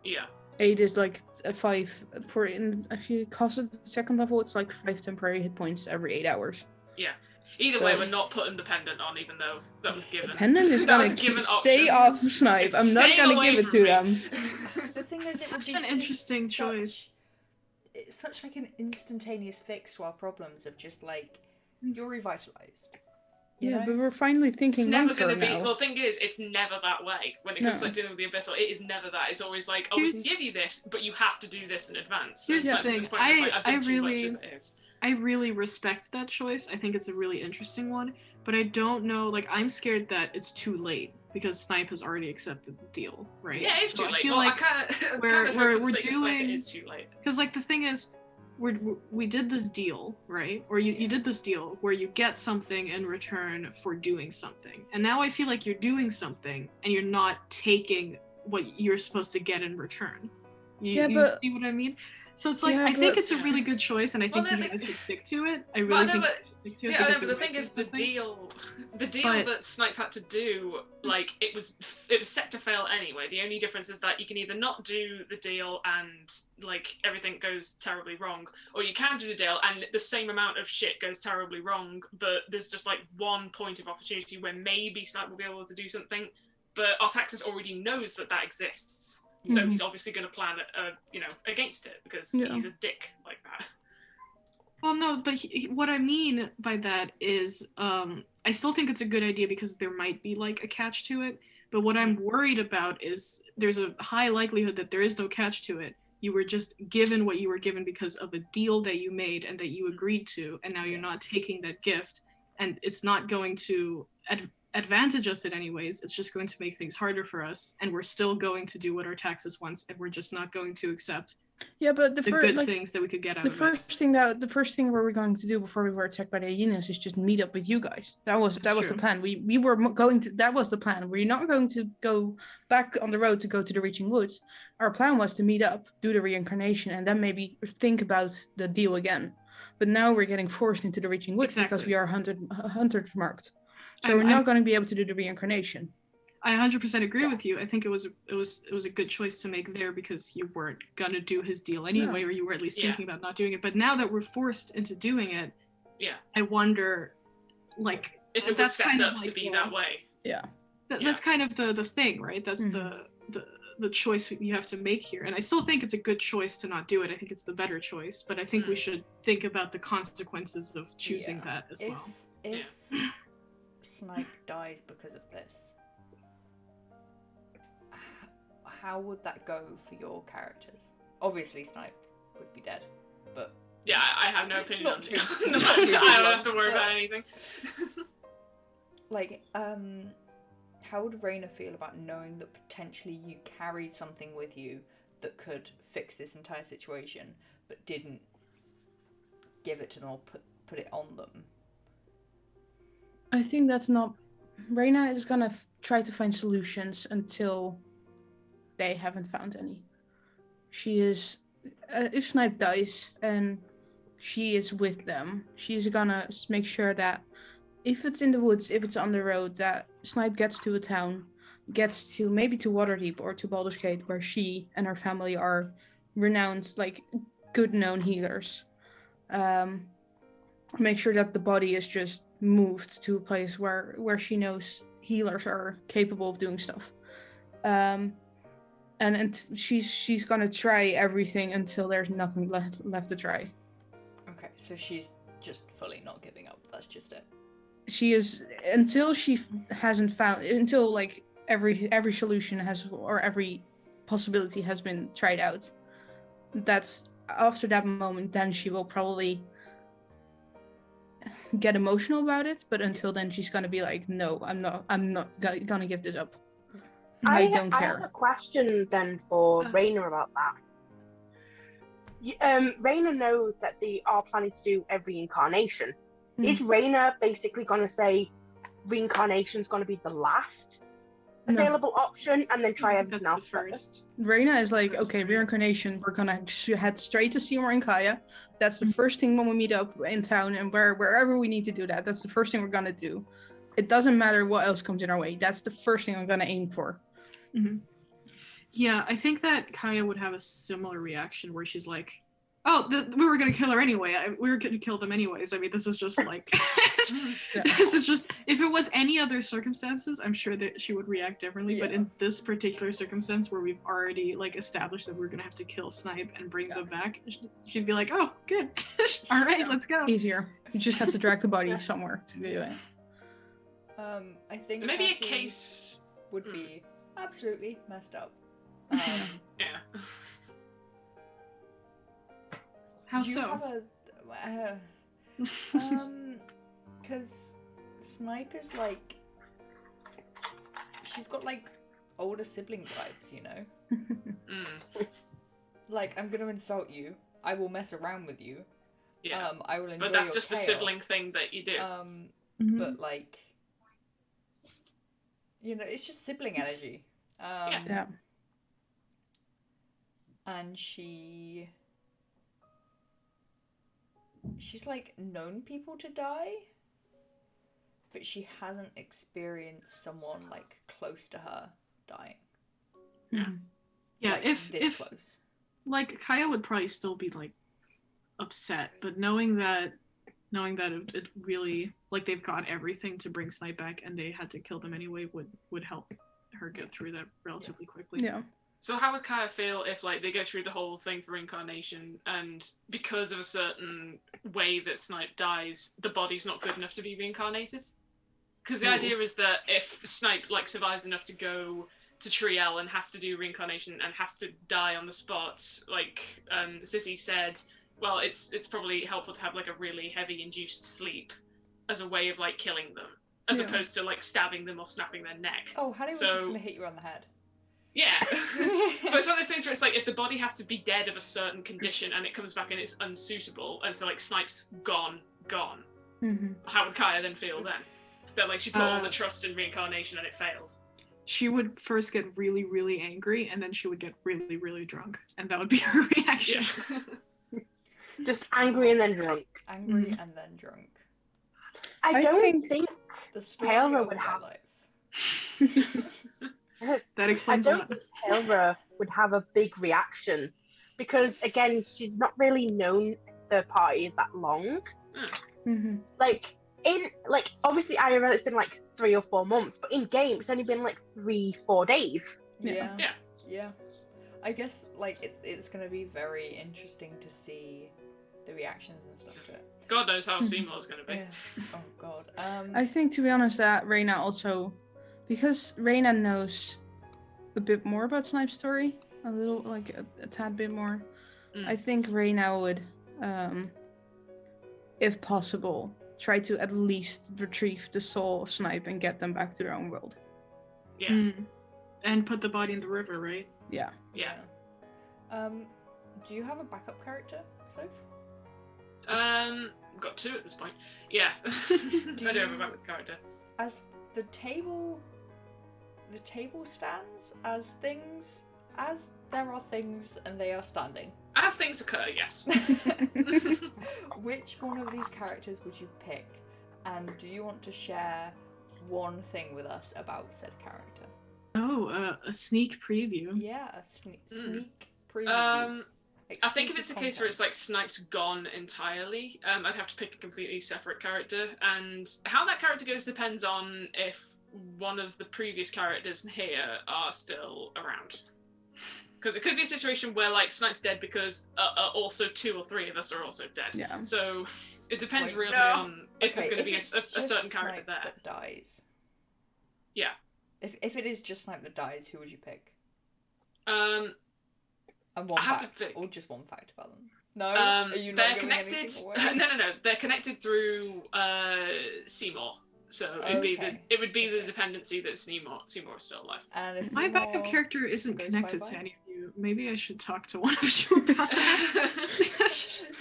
[SPEAKER 3] Yeah.
[SPEAKER 4] 8 is like a 5 if you cast it at second level, it's like 5 temporary hit points every 8 hours.
[SPEAKER 3] Yeah. Either
[SPEAKER 4] So-
[SPEAKER 3] way, we're not putting the pendant on, even though that was given.
[SPEAKER 4] Pendant is
[SPEAKER 3] That
[SPEAKER 4] gonna
[SPEAKER 3] was a given
[SPEAKER 4] stay
[SPEAKER 3] option.
[SPEAKER 4] off Snipe.
[SPEAKER 3] It's
[SPEAKER 4] I'm not
[SPEAKER 3] staying
[SPEAKER 4] gonna
[SPEAKER 3] away
[SPEAKER 4] give it
[SPEAKER 3] from
[SPEAKER 4] to
[SPEAKER 3] me.
[SPEAKER 4] them.
[SPEAKER 1] The thing is,
[SPEAKER 2] It's
[SPEAKER 1] it would
[SPEAKER 2] such
[SPEAKER 1] be
[SPEAKER 2] an interesting choice.
[SPEAKER 1] It's such like an instantaneous fix to our problems of just like you're revitalized. You
[SPEAKER 4] Yeah,
[SPEAKER 1] know?
[SPEAKER 4] but we're finally thinking
[SPEAKER 3] It's never
[SPEAKER 4] long-term
[SPEAKER 3] going to be.
[SPEAKER 4] now.
[SPEAKER 3] Well, thing is, it's never that way. When it comes to
[SPEAKER 4] No.
[SPEAKER 3] like dealing with the abyssal, it is never that. It's always like, oh, we can give you this, but you have to do this in advance.
[SPEAKER 2] Here's
[SPEAKER 3] And
[SPEAKER 2] the
[SPEAKER 3] it's to
[SPEAKER 2] thing,
[SPEAKER 3] this point, it's like, I've done
[SPEAKER 2] I
[SPEAKER 3] too much
[SPEAKER 2] really-
[SPEAKER 3] as it is.
[SPEAKER 2] I really respect that choice. I think it's a really interesting one, but I don't know, like, I'm scared that it's too late because Snipe has already accepted the deal, right?
[SPEAKER 3] Yeah, it's
[SPEAKER 2] So
[SPEAKER 3] too
[SPEAKER 2] I
[SPEAKER 3] late.
[SPEAKER 2] feel
[SPEAKER 3] Well,
[SPEAKER 2] like
[SPEAKER 3] I kind of
[SPEAKER 2] we're
[SPEAKER 3] hope for the sake of Snipe
[SPEAKER 2] doing-
[SPEAKER 3] it is too late.
[SPEAKER 2] because, like, the thing is, we did this deal, right? Or you did this deal where you get something in return for doing something, and now I feel like you're doing something and you're not taking what you're supposed to get in return. You see what I mean? So it's like,
[SPEAKER 4] Yeah,
[SPEAKER 2] I think
[SPEAKER 4] but-
[SPEAKER 2] it's a really good choice, and I think
[SPEAKER 3] Well,
[SPEAKER 2] you guys should stick to it. I
[SPEAKER 3] Well,
[SPEAKER 2] really
[SPEAKER 3] no,
[SPEAKER 2] think
[SPEAKER 3] but-
[SPEAKER 2] you should stick to it.
[SPEAKER 3] Yeah, I know,
[SPEAKER 2] because
[SPEAKER 3] but the
[SPEAKER 2] there
[SPEAKER 3] thing
[SPEAKER 2] might
[SPEAKER 3] is,
[SPEAKER 2] be something.
[SPEAKER 3] the deal
[SPEAKER 2] But-
[SPEAKER 3] that Snipe had to do, like, it was set to fail anyway. The only difference is that you can either not do the deal and like everything goes terribly wrong, or you can do the deal and the same amount of shit goes terribly wrong, but there's just like one point of opportunity where maybe Snipe will be able to do something, but Artaxis already knows that that exists. So
[SPEAKER 4] Mhm.
[SPEAKER 3] he's obviously going to plan, against it because
[SPEAKER 4] Yeah.
[SPEAKER 3] he's a dick like that.
[SPEAKER 2] Well, no, but what I mean by that is, I still think it's a good idea because there might be like a catch to it. But what I'm worried about is there's a high likelihood that there is no catch to it. You were just given what you were given because of a deal that you made and that you agreed to, and now you're not taking that gift, and it's not going to advantage us in any ways. It's just going to make things harder for us, and we're still going to do what our taxes wants, and we're just not going to accept
[SPEAKER 4] Yeah, but
[SPEAKER 2] the good things that we could get out
[SPEAKER 4] the
[SPEAKER 2] of it.
[SPEAKER 4] the first thing we were going to do before we were attacked by the hyenas is just meet up with you guys. That was the
[SPEAKER 2] true.
[SPEAKER 4] plan. We were going to. That was the plan. We're not going to go back on the road to go to the Reaching Woods. Our plan was to meet up, do the reincarnation, and then maybe think about the deal again. But now we're getting forced into the Reaching Woods because
[SPEAKER 2] Exactly.
[SPEAKER 4] we are hunter marked. So
[SPEAKER 2] I'm-
[SPEAKER 4] we're not going to be able to do the reincarnation.
[SPEAKER 2] I 100% agree with you. I think it was a good choice to make there because you weren't gonna do his deal anyway, or you were at least
[SPEAKER 3] Yeah.
[SPEAKER 2] thinking about not doing it. But now that we're forced into doing it,
[SPEAKER 3] Yeah.
[SPEAKER 2] I wonder, like,
[SPEAKER 3] If it was
[SPEAKER 2] that's
[SPEAKER 3] set
[SPEAKER 2] kind of
[SPEAKER 3] up to
[SPEAKER 2] like,
[SPEAKER 3] be that way.
[SPEAKER 2] that's kind of the thing, right? That's the choice you have to make here. And I still think it's a good choice to not do it. I think it's the better choice, but I think we should think about the consequences of choosing that as well.
[SPEAKER 1] If Snipe dies because of this, how would that go for your characters? Obviously, Snipe would be dead, but
[SPEAKER 3] Yeah, I have no opinion on
[SPEAKER 1] Not
[SPEAKER 3] it.
[SPEAKER 1] too-
[SPEAKER 3] No,
[SPEAKER 1] not too
[SPEAKER 3] I don't
[SPEAKER 1] long,
[SPEAKER 3] have to worry
[SPEAKER 1] but-
[SPEAKER 3] about anything.
[SPEAKER 1] like, how would Raina feel about knowing that potentially you carried something with you that could fix this entire situation, but didn't give it to them or put it on them?
[SPEAKER 4] I think that's not. Reina is gonna try to find solutions until they haven't found any. She is. If Snipe dies and she is with them, she's gonna make sure that if it's in the woods, if it's on the road, that Snipe gets to a town, gets to maybe to Waterdeep or to Baldur's Gate, where she and her family are renowned, like good known healers. Make sure that the body is just moved to a place where she knows healers are capable of doing stuff. And she's gonna try everything until there's nothing left to try.
[SPEAKER 1] Okay, so she's just fully not giving up. That's just it.
[SPEAKER 4] She is until she hasn't found until like every solution has or every possibility has been tried out. That's after that moment, then she will probably get emotional about it. But until then, she's gonna be like, no, I'm not gonna give this up. I don't
[SPEAKER 5] I have a
[SPEAKER 4] care.
[SPEAKER 5] question then for Raina about that. Raina knows that they are planning to do a reincarnation. Is Raina basically going to say reincarnation is going to be the last available option and then try everything
[SPEAKER 2] That's
[SPEAKER 5] else
[SPEAKER 2] the
[SPEAKER 5] first?
[SPEAKER 2] first.
[SPEAKER 4] Reina is like,
[SPEAKER 2] First,
[SPEAKER 4] okay,
[SPEAKER 2] right.
[SPEAKER 4] reincarnation. We're gonna head straight to Seymour and Kaya. That's the first thing when we meet up in town, and wherever we need to do that, that's the first thing we're gonna do. It doesn't matter what else comes in our way. That's the first thing I'm gonna aim for.
[SPEAKER 2] Mhm. Yeah, I think that Kaya would have a similar reaction where she's like, "Oh, we were gonna kill her anyway. We were gonna kill them anyways. I mean, this is just like, this is just. If it was any other circumstances, I'm sure that she would react differently. But
[SPEAKER 1] Yeah.
[SPEAKER 2] in this particular circumstance, where we've already like established that we're gonna have to kill Snipe and bring them back, she'd be like, "Oh, good. All right, let's go."
[SPEAKER 4] Easier. You just have to drag the body somewhere to do it.
[SPEAKER 1] I think
[SPEAKER 3] Maybe a
[SPEAKER 1] Kathy
[SPEAKER 3] case.
[SPEAKER 1] would be absolutely messed up.
[SPEAKER 3] Yeah.
[SPEAKER 2] How
[SPEAKER 1] do you
[SPEAKER 2] so?
[SPEAKER 1] have because Snipe is like, she's got like older sibling vibes, you know. Like, I'm gonna insult you. I will mess around with you.
[SPEAKER 3] Yeah.
[SPEAKER 1] I will enjoy
[SPEAKER 3] But that's
[SPEAKER 1] your
[SPEAKER 3] just
[SPEAKER 1] chaos.
[SPEAKER 3] a sibling thing that you do.
[SPEAKER 1] But like, you know, it's just sibling energy.
[SPEAKER 4] Yeah.
[SPEAKER 1] And she's like known people to die, but she hasn't experienced someone like close to her dying.
[SPEAKER 2] Yeah,
[SPEAKER 1] like,
[SPEAKER 2] if
[SPEAKER 1] this close.
[SPEAKER 2] Like Kaya would probably still be like upset, but knowing that it really, like, they've got everything to bring Snipe back and they had to kill them anyway would help her get through that relatively quickly.
[SPEAKER 4] Yeah.
[SPEAKER 3] So how would Kaya feel if, like, they go through the whole thing for reincarnation and because of a certain way that Snipe dies, the body's not good enough to be reincarnated? Because the idea is that if Snipe, like, survives enough to go to Triel and has to do reincarnation and has to die on the spot, like Sissy said, well, it's probably helpful to have like a really heavy induced sleep as a way of like killing them, as opposed to like stabbing them or snapping their neck.
[SPEAKER 1] Oh, Honey was just gonna hit you on the head.
[SPEAKER 3] Yeah. But it's one of those things where it's like, if the body has to be dead of a certain condition and it comes back and it's unsuitable, and so like Snipe's gone, how would Kaya then feel then? That like she put all the trust in reincarnation and it failed.
[SPEAKER 2] She would first get really, really angry, and then she would get really, really drunk, and that would be her reaction.
[SPEAKER 3] Yeah.
[SPEAKER 5] Just angry and then drunk.
[SPEAKER 1] Angry and then drunk.
[SPEAKER 5] I don't think
[SPEAKER 1] the story
[SPEAKER 5] Taylor
[SPEAKER 1] of
[SPEAKER 5] would
[SPEAKER 1] my
[SPEAKER 5] have.
[SPEAKER 1] life.
[SPEAKER 2] That
[SPEAKER 5] I
[SPEAKER 2] explains a
[SPEAKER 5] don't
[SPEAKER 2] lot.
[SPEAKER 5] think Taylor would have a big reaction because, again, she's not really known the party that long. Like, obviously IRL it's been like 3 or 4 months, but in game it's only been like 3-4 days.
[SPEAKER 1] Yeah. I guess like it's gonna be very interesting to see the reactions and stuff to it.
[SPEAKER 3] God knows how Seymour's gonna be.
[SPEAKER 1] Yeah. Oh god.
[SPEAKER 4] I think, to be honest, that Reyna also, because Reyna knows a bit more about Snipe's story, a little, like a tad bit more. I think Reyna would, if possible, try to at least retrieve the soul of Snipe and get them back to their own world.
[SPEAKER 3] Yeah.
[SPEAKER 2] And put the body in the river, right?
[SPEAKER 4] Yeah.
[SPEAKER 3] Yeah.
[SPEAKER 1] Do you have a backup character, Soph?
[SPEAKER 3] Got 2 at this point. Yeah. I do have a backup character.
[SPEAKER 1] As the table stands, as there are things and they are standing.
[SPEAKER 3] As things occur, yes.
[SPEAKER 1] Which one of these characters would you pick? And do you want to share one thing with us about said character?
[SPEAKER 2] Oh, a sneak preview.
[SPEAKER 1] Yeah, a sneak previews.
[SPEAKER 3] I think if it's a case where it's like Snipe's gone entirely, I'd have to pick a completely separate character, and how that character goes depends on if one of the previous characters here are still around. Because it could be a situation where like Snipe's dead because also 2 or 3 of us are also dead.
[SPEAKER 4] Yeah.
[SPEAKER 3] So it depends really on if there's going to be a certain character
[SPEAKER 1] Snipe
[SPEAKER 3] there.
[SPEAKER 1] that dies.
[SPEAKER 3] Yeah.
[SPEAKER 1] If it is just Snipe that dies, who would you pick?
[SPEAKER 3] And
[SPEAKER 1] one
[SPEAKER 3] I have
[SPEAKER 1] fact,
[SPEAKER 3] to pick.
[SPEAKER 1] Or just one fact about them. No, are you not
[SPEAKER 3] they're
[SPEAKER 1] giving
[SPEAKER 3] connected.
[SPEAKER 1] anything away?
[SPEAKER 3] No. They're connected through Seymour. So it would be the dependency that Seymour is still alive.
[SPEAKER 1] And if
[SPEAKER 2] My backup
[SPEAKER 1] Seymour
[SPEAKER 2] character isn't
[SPEAKER 1] goes
[SPEAKER 2] connected
[SPEAKER 1] bye-bye?
[SPEAKER 2] to any of you. Maybe I should talk to one of you about that.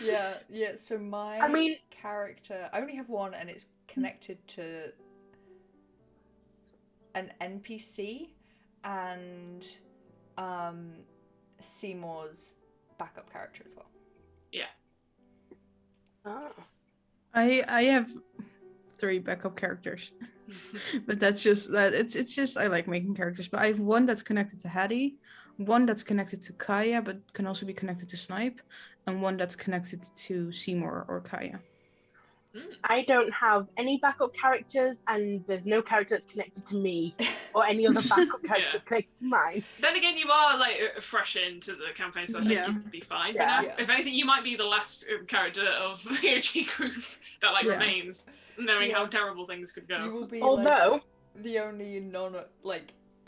[SPEAKER 1] Yeah. So my character, I only have one, and it's connected to an NPC and Seymour's backup character as well.
[SPEAKER 3] Yeah.
[SPEAKER 5] Oh.
[SPEAKER 4] I have 3 backup characters, but that's just that. It's just I like making characters, but I have one that's connected to Hattie, one that's connected to Kaya, but can also be connected to Snipe, and one that's connected to Seymour or Kaya.
[SPEAKER 5] I don't have any backup characters, and there's no character that's connected to me, or any other backup character that's connected to mine.
[SPEAKER 3] Then again, you are like fresh into the campaign, so I think you'd be fine.
[SPEAKER 5] Yeah.
[SPEAKER 3] But now, if anything, you might be the last character of the OG group that like remains, knowing how terrible things could go.
[SPEAKER 1] You will be
[SPEAKER 5] Although
[SPEAKER 1] the only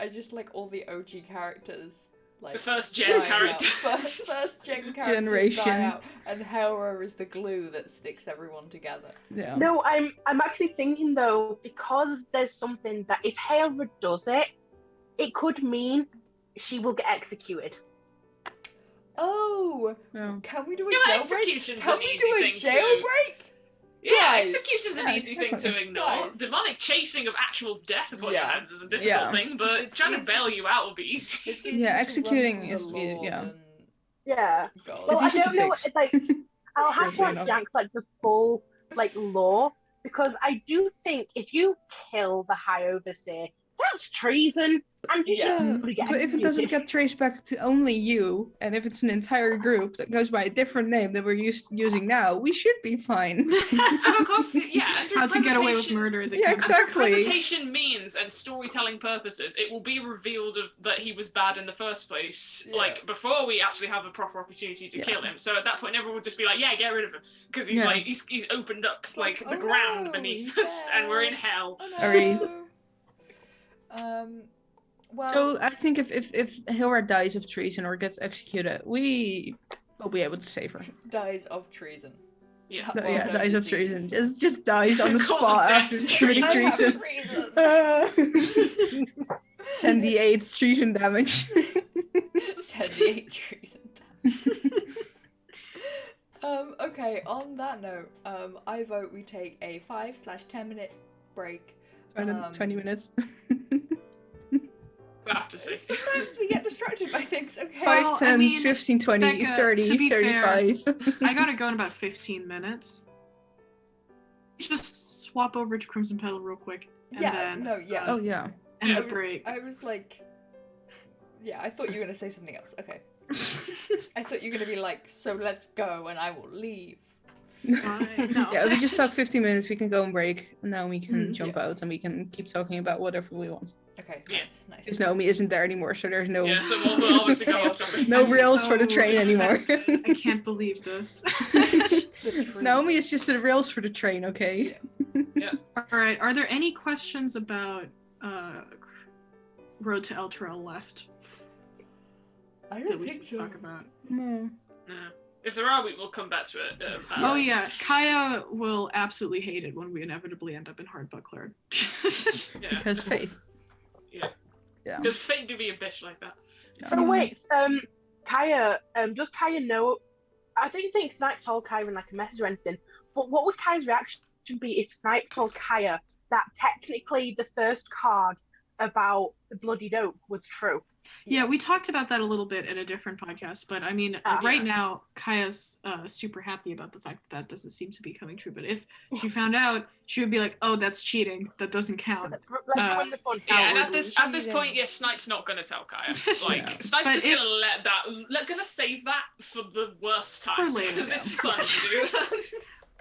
[SPEAKER 1] I just like all the OG characters. Like,
[SPEAKER 3] the first gen characters.
[SPEAKER 1] First gen characters
[SPEAKER 4] Generation.
[SPEAKER 1] die out, and Hera is the glue that sticks everyone together.
[SPEAKER 4] Yeah.
[SPEAKER 5] no, I'm actually thinking though, because there's something that if Hera does it, it could mean she will get executed.
[SPEAKER 1] Oh,
[SPEAKER 4] Yeah.
[SPEAKER 1] can we do a
[SPEAKER 3] Yeah,
[SPEAKER 1] jailbreak?
[SPEAKER 3] execution's
[SPEAKER 1] Can
[SPEAKER 3] an
[SPEAKER 1] we
[SPEAKER 3] easy
[SPEAKER 1] do a
[SPEAKER 3] thing to-
[SPEAKER 1] jailbreak?
[SPEAKER 3] Yeah,
[SPEAKER 1] Guys.
[SPEAKER 3] execution's an easy thing to ignore.
[SPEAKER 1] Guys.
[SPEAKER 3] Demonic chasing of actual death upon your heads is a difficult
[SPEAKER 4] Yeah.
[SPEAKER 3] thing, but
[SPEAKER 1] It's
[SPEAKER 3] trying to
[SPEAKER 1] easy.
[SPEAKER 3] bail you out will be easy.
[SPEAKER 1] It's easier
[SPEAKER 4] Yeah,
[SPEAKER 1] to
[SPEAKER 4] executing
[SPEAKER 1] run
[SPEAKER 4] is
[SPEAKER 1] from the Lord
[SPEAKER 4] yeah.
[SPEAKER 1] than
[SPEAKER 5] Yeah.
[SPEAKER 1] God.
[SPEAKER 5] Well, I
[SPEAKER 4] easy to
[SPEAKER 5] don't know.
[SPEAKER 4] fix.
[SPEAKER 5] Like, I'll have to
[SPEAKER 4] Strangely
[SPEAKER 5] ask
[SPEAKER 4] enough.
[SPEAKER 5] Jax like the full like lore, because I do think if you kill the High Overseer, that's treason, and you
[SPEAKER 1] Yeah.
[SPEAKER 5] should probably get
[SPEAKER 4] But if it doesn't
[SPEAKER 5] executed.
[SPEAKER 4] get traced back to only you, and if it's an entire group that goes by a different name that we're using now, we should be fine.
[SPEAKER 3] And of course, yeah, and through
[SPEAKER 2] How to get away with
[SPEAKER 3] presentation-
[SPEAKER 2] murder. The
[SPEAKER 4] Yeah,
[SPEAKER 2] campaign.
[SPEAKER 4] exactly.
[SPEAKER 3] Presentation means and storytelling purposes, it will be revealed that he was bad in the first place,
[SPEAKER 1] Yeah.
[SPEAKER 3] like before we actually have a proper opportunity to
[SPEAKER 4] Yeah.
[SPEAKER 3] kill him. So at that point, everyone would just be like, "Yeah, get rid of him," because he's
[SPEAKER 4] Yeah.
[SPEAKER 3] like he's opened up
[SPEAKER 1] It's
[SPEAKER 3] like
[SPEAKER 1] like,
[SPEAKER 3] the
[SPEAKER 1] "Oh
[SPEAKER 3] ground
[SPEAKER 1] no,
[SPEAKER 3] beneath
[SPEAKER 1] he's
[SPEAKER 3] us, and we're in
[SPEAKER 1] dead."
[SPEAKER 3] hell.
[SPEAKER 1] Oh,
[SPEAKER 4] Ari.
[SPEAKER 1] no. Well,
[SPEAKER 4] So I think if Hilra dies of treason or gets executed, we will be able to save her.
[SPEAKER 1] dies of treason.
[SPEAKER 3] Yeah.
[SPEAKER 1] Well,
[SPEAKER 4] Yeah,
[SPEAKER 1] no
[SPEAKER 4] dies of
[SPEAKER 1] disease.
[SPEAKER 4] treason. Just dies on the
[SPEAKER 3] Cause of
[SPEAKER 4] spot
[SPEAKER 3] death,
[SPEAKER 4] after committing
[SPEAKER 1] I have
[SPEAKER 4] treason.
[SPEAKER 1] treason.
[SPEAKER 4] 10d8 treason damage.
[SPEAKER 1] 10d8 treason. Okay, on that note, I vote we take a 5/10 minute break.
[SPEAKER 4] 20 minutes.
[SPEAKER 3] After 6.
[SPEAKER 1] Sometimes we get distracted by things, okay?
[SPEAKER 4] 5,
[SPEAKER 2] Well, I
[SPEAKER 4] 10,
[SPEAKER 2] mean,
[SPEAKER 4] 15, 20,
[SPEAKER 2] Becca,
[SPEAKER 4] 30,
[SPEAKER 2] to be fair,
[SPEAKER 4] 35.
[SPEAKER 2] I gotta go in about 15 minutes. Just swap over to Crimson Petal real quick. And
[SPEAKER 1] Yeah,
[SPEAKER 2] then,
[SPEAKER 1] no, yeah.
[SPEAKER 4] Oh yeah.
[SPEAKER 2] end
[SPEAKER 1] I
[SPEAKER 2] the
[SPEAKER 1] was-
[SPEAKER 2] break.
[SPEAKER 1] I was like, yeah, I thought you were gonna say something else. Okay. I thought you were gonna be like, so let's go and I will leave.
[SPEAKER 2] Fine, no.
[SPEAKER 4] Yeah, we just have 15 minutes, we can go and break, and then we can
[SPEAKER 2] Mhm.
[SPEAKER 4] jump out and we can keep talking about whatever we want.
[SPEAKER 1] Okay,
[SPEAKER 3] Yeah.
[SPEAKER 1] nice.
[SPEAKER 4] Because Naomi isn't there anymore, so there's no
[SPEAKER 3] Yeah, so we'll obviously go off topic.
[SPEAKER 4] no
[SPEAKER 2] I'm
[SPEAKER 4] rails for the
[SPEAKER 2] so
[SPEAKER 4] train anymore.
[SPEAKER 2] I can't believe this.
[SPEAKER 1] The treason.
[SPEAKER 4] Naomi is just the rails for the train, okay?
[SPEAKER 2] Alright, are there any questions about Road to Elturel left
[SPEAKER 1] I
[SPEAKER 2] that
[SPEAKER 1] don't
[SPEAKER 2] we
[SPEAKER 1] think
[SPEAKER 2] should
[SPEAKER 1] so.
[SPEAKER 2] talk about?
[SPEAKER 4] No.
[SPEAKER 3] No. If there are, we will come back to it.
[SPEAKER 2] Oh
[SPEAKER 1] Yes.
[SPEAKER 2] yeah, Kaya will absolutely hate it when we inevitably end up in Hardbuckler.
[SPEAKER 3] Yeah.
[SPEAKER 4] Because faith.
[SPEAKER 3] Yeah.
[SPEAKER 4] Yeah.
[SPEAKER 3] Does fate do be a bitch like that?
[SPEAKER 5] Oh wait, Kaya, does Kaya know? I don't think Snipe told Kaya in like a message or anything. But what would Kaya's reaction be if Snipe told Kaya that technically the first card about the Bloodied Oak was true?
[SPEAKER 2] Yeah, we talked about that a little bit in a different podcast, but I mean, right now, Kaya's super happy about the fact that doesn't seem to be coming true. But if she found out, she would be like, "Oh, that's cheating. That doesn't count."
[SPEAKER 5] Let's ruin the fun.
[SPEAKER 3] Yeah, and
[SPEAKER 1] Outwardly
[SPEAKER 3] at this point,
[SPEAKER 1] cheating.
[SPEAKER 3] yeah, Snipe's not gonna tell Kaya. Like,
[SPEAKER 4] Yeah.
[SPEAKER 3] Snipe's
[SPEAKER 2] But
[SPEAKER 3] just
[SPEAKER 2] if-
[SPEAKER 3] gonna gonna save that for the worst time
[SPEAKER 2] For later,
[SPEAKER 3] because
[SPEAKER 2] yeah.
[SPEAKER 3] it's fun to do that.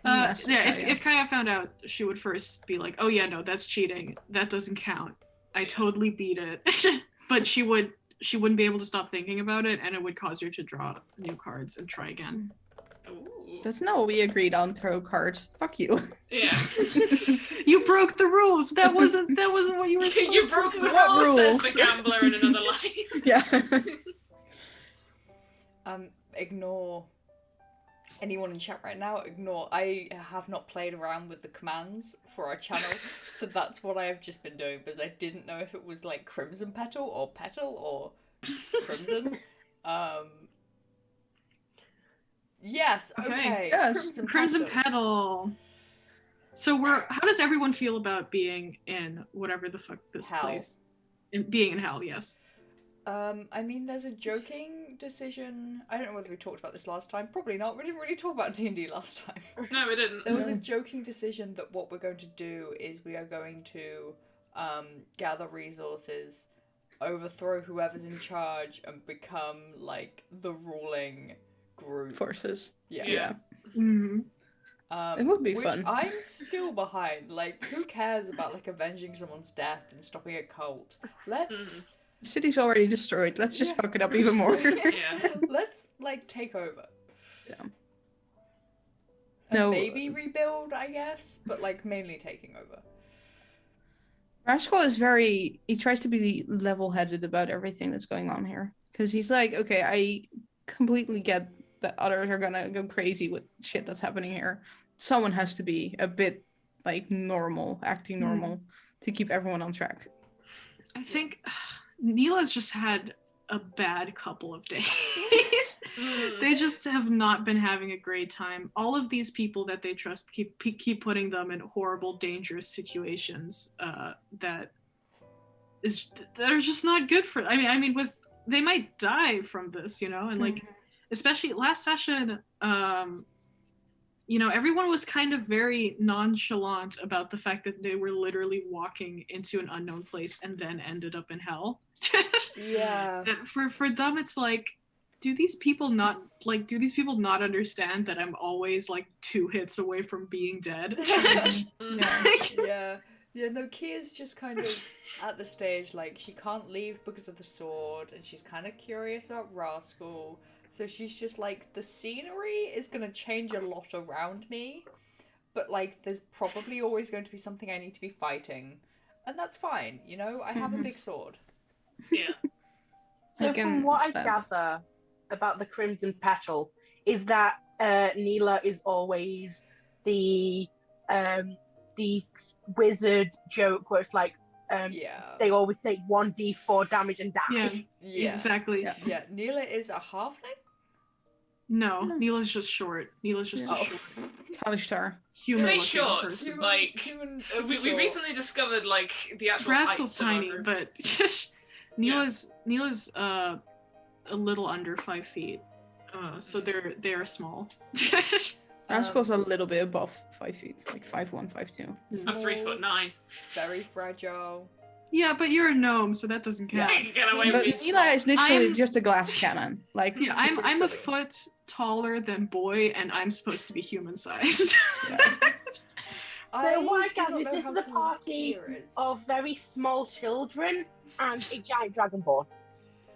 [SPEAKER 4] Yes,
[SPEAKER 2] Yeah,
[SPEAKER 4] Kaya.
[SPEAKER 2] if Kaya found out, she would first be like, "Oh yeah, no, that's cheating. That doesn't count. I totally beat it." But she wouldn't be able to stop thinking about it, and it would cause her to draw new cards and try again.
[SPEAKER 3] Ooh.
[SPEAKER 4] That's not what we agreed on, tarot cards. Fuck you.
[SPEAKER 3] Yeah.
[SPEAKER 2] You broke the rules. That wasn't what you were supposed
[SPEAKER 3] You
[SPEAKER 2] to
[SPEAKER 3] broke
[SPEAKER 2] do.
[SPEAKER 3] the
[SPEAKER 4] What
[SPEAKER 3] rules, says
[SPEAKER 4] rules?
[SPEAKER 3] the gambler in another life.
[SPEAKER 4] Yeah.
[SPEAKER 1] Ignore anyone in chat right now. Ignore. I have not played around with the commands for our channel, so that's what I have just been doing because I didn't know if it was like Crimson Petal or Crimson. Yes. Okay.
[SPEAKER 4] Yes,
[SPEAKER 2] Crimson Petal. So how does everyone feel about being in whatever the fuck this
[SPEAKER 1] Hell.
[SPEAKER 2] place? Being in hell, yes.
[SPEAKER 1] I mean, there's a joking decision. I don't know whether we talked about this last time. Probably not. We didn't really talk about D&D last time.
[SPEAKER 3] No, we didn't.
[SPEAKER 1] There was a joking decision that what we're going to do is we are going to gather resources, overthrow whoever's in charge, and become like the ruling group.
[SPEAKER 4] Forces.
[SPEAKER 1] Yeah.
[SPEAKER 3] Yeah.
[SPEAKER 2] Mhm.
[SPEAKER 4] It would be
[SPEAKER 1] which
[SPEAKER 4] fun.
[SPEAKER 1] I'm still behind. Like, who cares about like avenging someone's death and stopping a cult? Let's
[SPEAKER 4] The city's already destroyed. Let's just fuck it up even more.
[SPEAKER 3] Yeah.
[SPEAKER 1] let's like take over.
[SPEAKER 4] Yeah.
[SPEAKER 1] And
[SPEAKER 4] No.
[SPEAKER 1] maybe rebuild, I guess, but like mainly taking over.
[SPEAKER 4] Rascal is very. He tries to be level-headed about everything that's going on here, because he's like, okay, I completely get that others are gonna go crazy with shit that's happening here. Someone has to be a bit like normal, acting normal, to keep everyone on track.
[SPEAKER 2] I think Neela's just had a bad couple of days. They just have not been having a great time. All of these people that they trust keep putting them in horrible, dangerous situations that are just not good for. I mean, they might die from this, you know, and like, especially last session, you know, everyone was kind of very nonchalant about the fact that they were literally walking into an unknown place and then ended up in hell.
[SPEAKER 1] Yeah.
[SPEAKER 2] For them, it's like, do these people not understand that I'm always like 2 hits away from being dead?
[SPEAKER 1] Yeah, no, Kia's just kind of at the stage, like, she can't leave because of the sword, and she's kind of curious about Rascal, so she's just like, the scenery is going to change a lot around me, but, like, there's probably always going to be something I need to be fighting, and that's fine, you know? I have a big sword.
[SPEAKER 3] Yeah.
[SPEAKER 5] So from what I gather about the Crimson Petal is that Neela is always the wizard joke where it's like they always take 1d4 damage and die.
[SPEAKER 2] Yeah. Exactly.
[SPEAKER 1] Yeah, Neela is a halfling?
[SPEAKER 2] No, Neela's just short. Neela's just a short.
[SPEAKER 4] Kalistar.
[SPEAKER 3] Say short, like we recently discovered like the actual
[SPEAKER 2] Rascal's
[SPEAKER 3] heights
[SPEAKER 2] tiny, but Neela's a little under 5 feet, so they are small.
[SPEAKER 4] Rascal's a little bit above 5 feet, like 5'1", 5'2".
[SPEAKER 3] I'm 3'9".
[SPEAKER 1] Very fragile.
[SPEAKER 2] Yeah, but you're a gnome, so that doesn't count.
[SPEAKER 3] Yeah, get away
[SPEAKER 4] But
[SPEAKER 3] with
[SPEAKER 4] Neela is literally just a glass cannon. Like,
[SPEAKER 2] yeah, I'm a foot taller than Boy, and I'm supposed to be human sized.
[SPEAKER 5] So what I gather is this is a party of very small children and a giant dragonborn.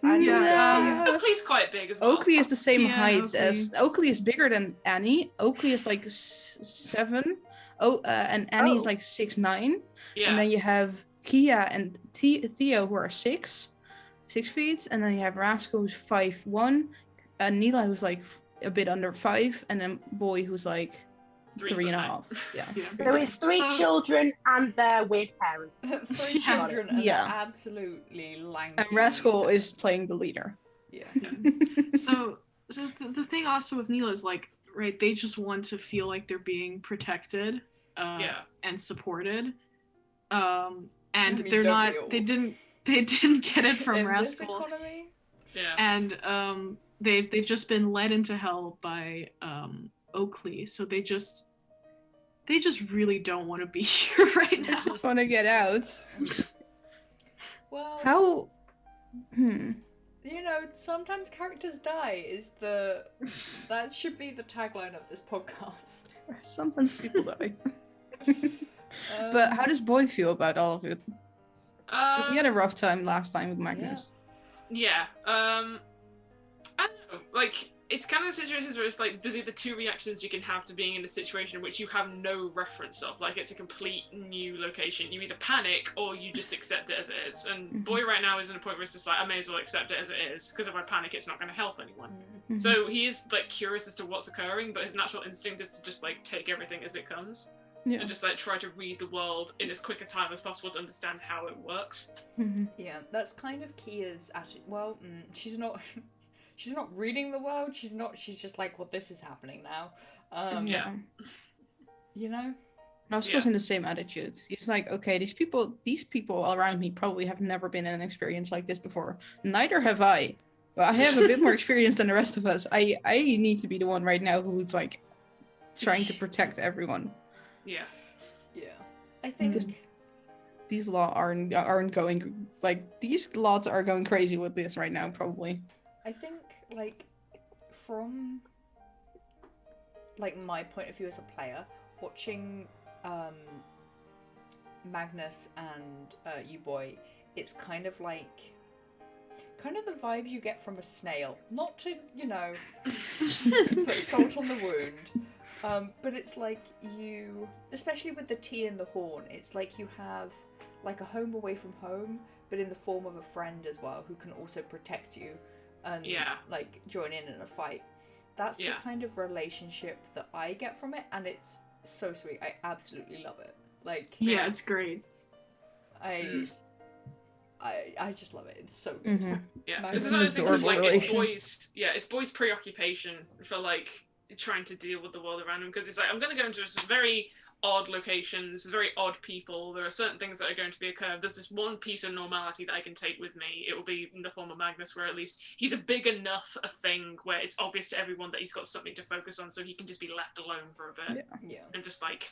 [SPEAKER 3] Oakley's quite big as well.
[SPEAKER 4] Oakley is the same height as Oakley is bigger than Annie. Oakley is like 7. And Annie is like 6'9".
[SPEAKER 3] Yeah.
[SPEAKER 4] And then you have Kia and Theo who are 6 feet, and then you have Rascal who's 5'1", and Neela who's like a bit under 5, and then Boy who's like 3.5. Yeah.
[SPEAKER 5] So it's 3 children and their weird parents.
[SPEAKER 1] 3 children and they're absolutely lanky.
[SPEAKER 4] And Rascal is playing the leader.
[SPEAKER 1] Yeah.
[SPEAKER 2] So the thing also with Neela is like, right, they just want to feel like they're being protected and supported. And they're not. They didn't get it from Rascal.
[SPEAKER 1] This economy?
[SPEAKER 2] Yeah. And they've just been led into hell by Oakley, so they just really don't want to be here right now.
[SPEAKER 4] Want to get out.
[SPEAKER 1] Well,
[SPEAKER 4] how?
[SPEAKER 1] You know, sometimes characters die. That should be the tagline of this podcast.
[SPEAKER 4] Sometimes people die. But how does Boy feel about all of it? He had a rough time last time with Magnus.
[SPEAKER 3] Yeah. I don't know. Like, it's kind of situations where it's like there's either 2 reactions you can have to being in a situation in which you have no reference of. Like, it's a complete new location. You either panic or you just accept it as it is. And Boy right now is in a point where it's just like, I may as well accept it as it is, because if I panic, it's not going to help anyone. So he is like curious as to what's occurring, but his natural instinct is to just like take everything as it comes. And just like try to read the world in as quick a time as possible to understand how it works.
[SPEAKER 1] Yeah, that's kind of Kia's attitude. Well, she's not reading the world. She's just like, well, this is happening now. You know?
[SPEAKER 4] Rascal's in the same attitude. He's like, okay, these people around me probably have never been in an experience like this before. Neither have I. But I have a bit more experience than the rest of us. I need to be the one right now who's like trying to protect everyone.
[SPEAKER 3] Yeah.
[SPEAKER 1] I think
[SPEAKER 4] these laws aren't going like these laws are going crazy with this right now, probably.
[SPEAKER 1] I think like from like my point of view as a player, watching Magnus and you boy, it's kind of like the vibes you get from a snail. Not to, put salt on the wound. But it's like you, especially with the tea and the horn, it's like you have like a home away from home, but in the form of a friend as well, who can also protect you and like join in a fight. That's the kind of relationship that I get from it, and it's so sweet. I absolutely love it. Like,
[SPEAKER 2] yeah, it's great.
[SPEAKER 1] I just love it. It's so good.
[SPEAKER 4] Mm-hmm.
[SPEAKER 3] Yeah,
[SPEAKER 1] Magnus
[SPEAKER 3] this is one of those things of, like,
[SPEAKER 4] relation.
[SPEAKER 3] it's boys' preoccupation for like trying to deal with the world around him, because it's like, I'm going to go into some very odd locations, very odd people. There are certain things that are going to be occurring. There's just one piece of normality that I can take with me. It will be in the form of Magnus, where at least he's a big enough a thing where it's obvious to everyone that he's got something to focus on, so he can just be left alone for a bit.
[SPEAKER 1] Yeah. And
[SPEAKER 3] just like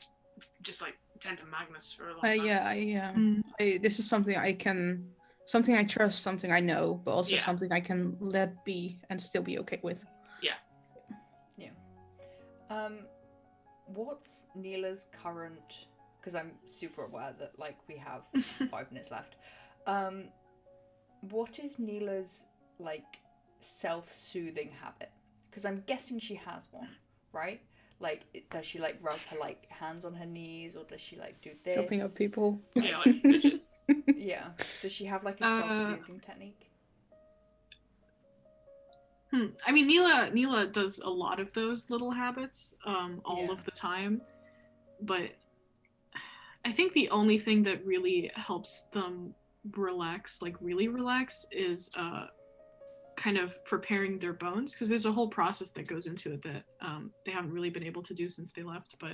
[SPEAKER 3] tend to Magnus for a long time.
[SPEAKER 4] This is something something I trust, something I know, but also something I can let be and still be okay with.
[SPEAKER 1] What's Neela's current? Because I'm super aware that like we have 5 minutes left. What is Neela's like self-soothing habit? Because I'm guessing she has one, right? Like, does she like rub her like hands on her knees, or does she like do this?
[SPEAKER 4] Chopping up people.
[SPEAKER 3] Yeah, like fidget.
[SPEAKER 1] Yeah. Does she have like a self-soothing technique?
[SPEAKER 2] I mean, Neela does a lot of those little habits all of the time, but I think the only thing that really helps them relax, like really relax, is kind of preparing their bones, because there's a whole process that goes into it that they haven't really been able to do since they left. But